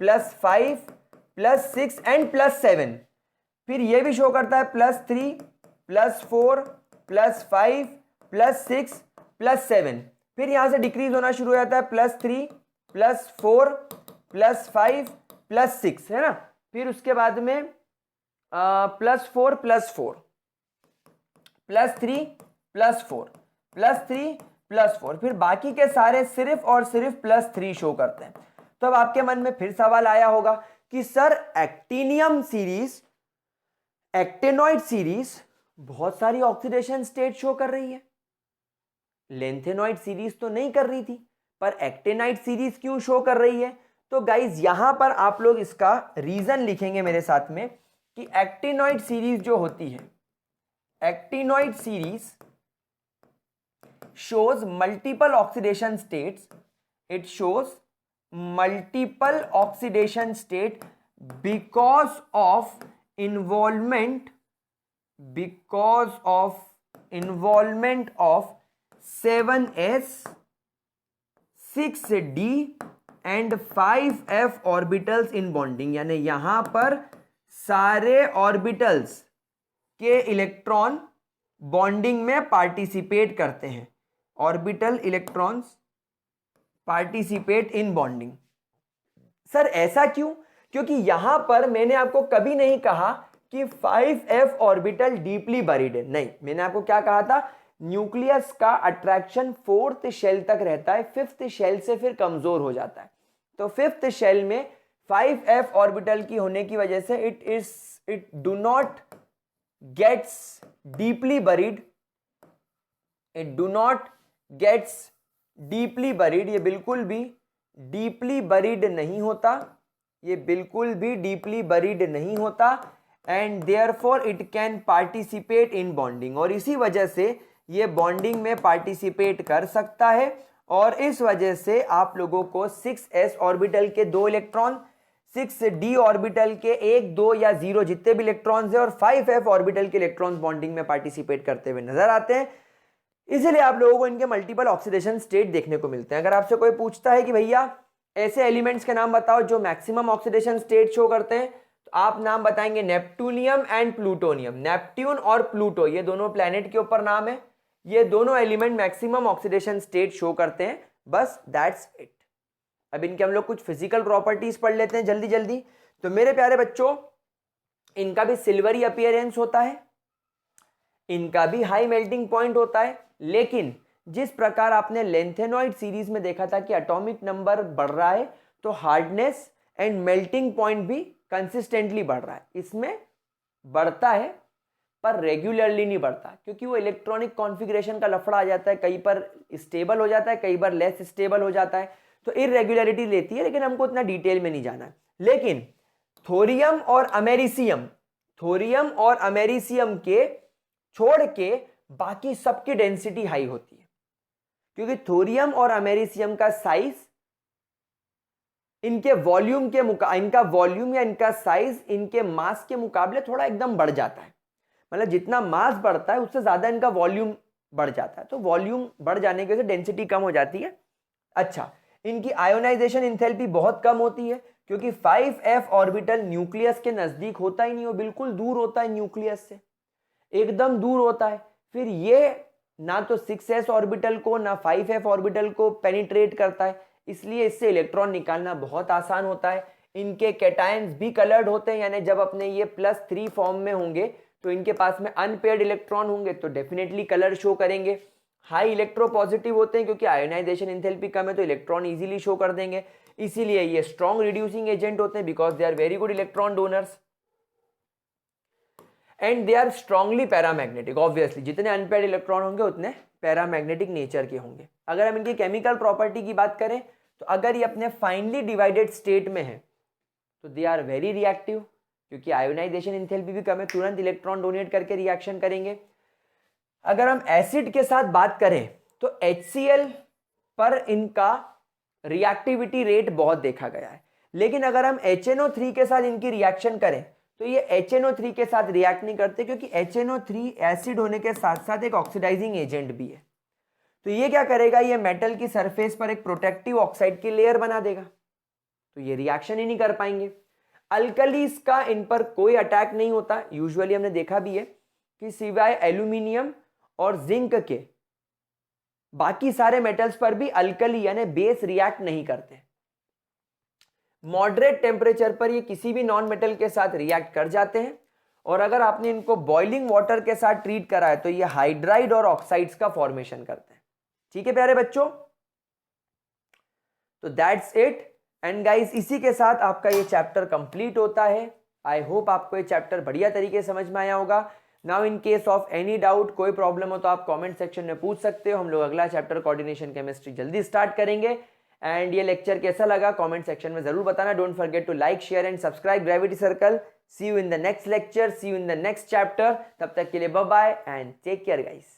+5 +6 एंड +7। फिर ये भी शो करता है +3 +4 +5 +6 +7। फिर यहां से डिक्रीज होना शुरू हो जाता है +3 +4 +5 +6 है ना। फिर उसके बाद में +4 +4 +3 +4 +3 +4, फिर बाकी के सारे सिर्फ और सिर्फ +3 शो करते हैं। तो अब आपके मन में फिर सवाल आया होगा कि sir actinium series, actinoid series बहुत सारी ऑक्सीडेशन स्टेट शो कर रही है, लेंथेनॉइड सीरीज तो नहीं कर रही थी, पर एक्टेनाइड सीरीज क्यों शो कर रही है। तो गाइज यहां पर आप लोग इसका रीजन लिखेंगे मेरे साथ में कि एक्टिनॉइड सीरीज जो होती है, actinoid series shows multiple oxidation states, it shows multiple oxidation state because of involvement of 7s 6d and 5f orbitals in bonding, यानी यहां पर सारे ऑर्बिटल्स के इलेक्ट्रॉन बॉन्डिंग में पार्टिसिपेट करते हैं, orbital electrons participate in bonding. Sir ऐसा क्यों, क्योंकि यहां पर मैंने आपको कभी नहीं कहा कि 5f ऑर्बिटल डीपली बरीड है, नहीं, मैंने आपको क्या कहा था, न्यूक्लियस का अट्रैक्शन 4th शेल तक रहता है, 5th शेल से फिर कमजोर हो जाता है। तो 5th शेल में 5f ऑर्बिटल की होने की वजह से it do not gets deeply buried, it do not gets deeply buried, ये बिल्कुल भी डीपली बरीड नहीं होता, ये बिल्कुल भी डीपली बरीड नहीं होता, and therefore it can participate in bonding, और इसी वजह से ये बॉन्डिंग में पार्टिसिपेट कर सकता है। और इस वजह से आप लोगों को 6s ऑर्बिटल के 2 इलेक्ट्रॉन, 6d ऑर्बिटल के 1 2 या 0 जितने भी इलेक्ट्रॉन्स हैं, और 5f ऑर्बिटल के इलेक्ट्रॉन्स बॉन्डिंग में पार्टिसिपेट करते हुए नजर आते हैं। इसलिए आप लोगों को इनके मल्टीपल ऑक्सीडेशन स्टेट देखने को मिलते हैं। अगर आपसे कोई पूछता है कि भैया ऐसे एलिमेंट्स के नाम बताओ जो मैक्सिमम ऑक्सीडेशन स्टेट शो करते हैं, तो आप नाम बताएंगे नेपट्यूनियम एंड प्लूटोनियम। नेपट्यून और प्लूटो ये दोनों प्लेनेट के ऊपर नाम है, ये दोनों element maximum oxidation state show करते हैं, बस दैट्स इट। अब इनके हम लोग कुछ फिजिकल प्रॉपर्टीज पढ़ लेते हैं जल्दी जल्दी। तो मेरे प्यारे बच्चों, इनका भी सिल्वरी अपीयरेंस होता है, इनका भी हाई मेल्टिंग पॉइंट होता है, लेकिन जिस प्रकार आपने लेंथेनॉइड सीरीज में देखा था कि एटॉमिक नंबर बढ़ रहा है, तो हार्डनेस एंड मेल्टिंग पॉइंट भी कंसिस्टेंटली बढ़ रहा है। इसमें बढ़ता है पर रेगुलरली नहीं बढ़ता, क्योंकि वो इलेक्ट्रॉनिक कॉन्फ़िगरेशन का लफड़ा आ जाता है, कई बार स्टेबल हो जाता है, कई बार लेस स्टेबल हो जाता है, तो इरेगुलरिटी लेती है, लेकिन हमको उतना डिटेल में नहीं जाना है। लेकिन थोरियम और अमेरिसियम, थोरियम और अमेरिसियम के छोड़ के बाकी सबकी डेंसिटी हाई होती है, क्योंकि थोरियम और अमेरिसियम का साइज इनके वॉल्यूम इनका वॉल्यूम या इनका साइज इनके मास के मुकाबले थोड़ा एकदम बढ़ जाता है। मतलब जितना मास बढ़ता है उससे ज्यादा इनका वॉल्यूम बढ़ जाता है, तो वॉल्यूम बढ़ जाने की वजह से डेंसिटी कम हो जाती है। अच्छा, इनकी आयोनाइजेशन इंथैल्पी बहुत कम होती है, क्योंकि 5f ऑर्बिटल न्यूक्लियस के नजदीक होता ही नहीं, वो बिल्कुल दूर होता है न्यूक्लियस से, एकदम दूर होता है। फिर ये ना तो 6s ऑर्बिटल को ना 5f ऑर्बिटल को पेनिट्रेट करता है, इसलिए इससे इलेक्ट्रॉन निकालना बहुत आसान होता है। इनके कैटायंस भी कलर्ड होते हैं, यानी जब अपने ये +3 फॉर्म में होंगे तो इनके पास में अनपेयर्ड इलेक्ट्रॉन होंगे तो डेफिनेटली कलर शो करेंगे। हाई इलेक्ट्रोपॉजिटिव होते हैं क्योंकि आयोनाइजेशन एंथैल्पी कम है तो इलेक्ट्रॉन इजीली शो कर देंगे, इसीलिए ये स्ट्रॉन्ग रिड्यूसिंग एजेंट होते हैं because they are very good electron donors and they are strongly paramagnetic. Obviously जितने अनपेयर्ड इलेक्ट्रॉन होंगे उतने पैरामैग्नेटिक नेचर के होंगे। अगर हम इनकी केमिकल प्रॉपर्टी की बात करें तो अगर ये अपने फाइनली डिवाइडेड स्टेट में है तो दे आर वेरी रिएक्टिव, क्योंकि आयोनाइजेशन एंथैल्पी भी कम है, तुरंत इलेक्ट्रॉन डोनेट करके रिएक्शन करेंगे। अगर हम एसिड के साथ बात करें तो HCl पर इनका रिएक्टिविटी रेट बहुत देखा गया है, लेकिन अगर हम HNO3 के साथ इनकी रिएक्शन करें तो ये HNO3 के साथ रिएक्ट नहीं करते, क्योंकि HNO3 एसिड होने के साथ साथ एक ऑक्सीडाइजिंग एजेंट भी है। तो ये क्या करेगा, ये मेटल की सरफेस पर एक प्रोटेक्टिव ऑक्साइड की लेयर बना देगा, तो ये रिएक्शन ही नहीं कर पाएंगे। अल्कलीज का इन पर कोई अटैक नहीं होता। यूजुअली हमने देखा भी है कि सिवाय एल्यूमिनियम और जिंक के बाकी सारे मेटल्स पर भी अल्कली यानी बेस रिएक्ट नहीं करते। मॉडरेट टेम्परेचर पर ये किसी भी नॉन मेटल के साथ रिएक्ट कर जाते हैं, और अगर आपने इनको बॉइलिंग वाटर के साथ ट्रीट करा है तो ये हाइड्राइड और ऑक्साइड्स का फॉर्मेशन करते हैं। ठीक है प्यारे बच्चों, तो दैट्स इट एंड गाइस, इसी के साथ आपका ये चैप्टर कंप्लीट होता है। आई होप आपको ये चैप्टर बढ़िया तरीके से समझ में आया होगा। Now in case of any doubt, कोई प्रॉब्लम हो तो आप कमेंट सेक्शन में पूछ सकते हो। हम लोग अगला चैप्टर कोऑर्डिनेशन केमिस्ट्री जल्दी स्टार्ट करेंगे। एंड ये लेक्चर कैसा लगा कमेंट सेक्शन में जरूर बताना। Don't forget to like, share and subscribe Gravity Circle. See you in the next lecture, see you in the next chapter. तब तक के लिए bye bye and take care guys.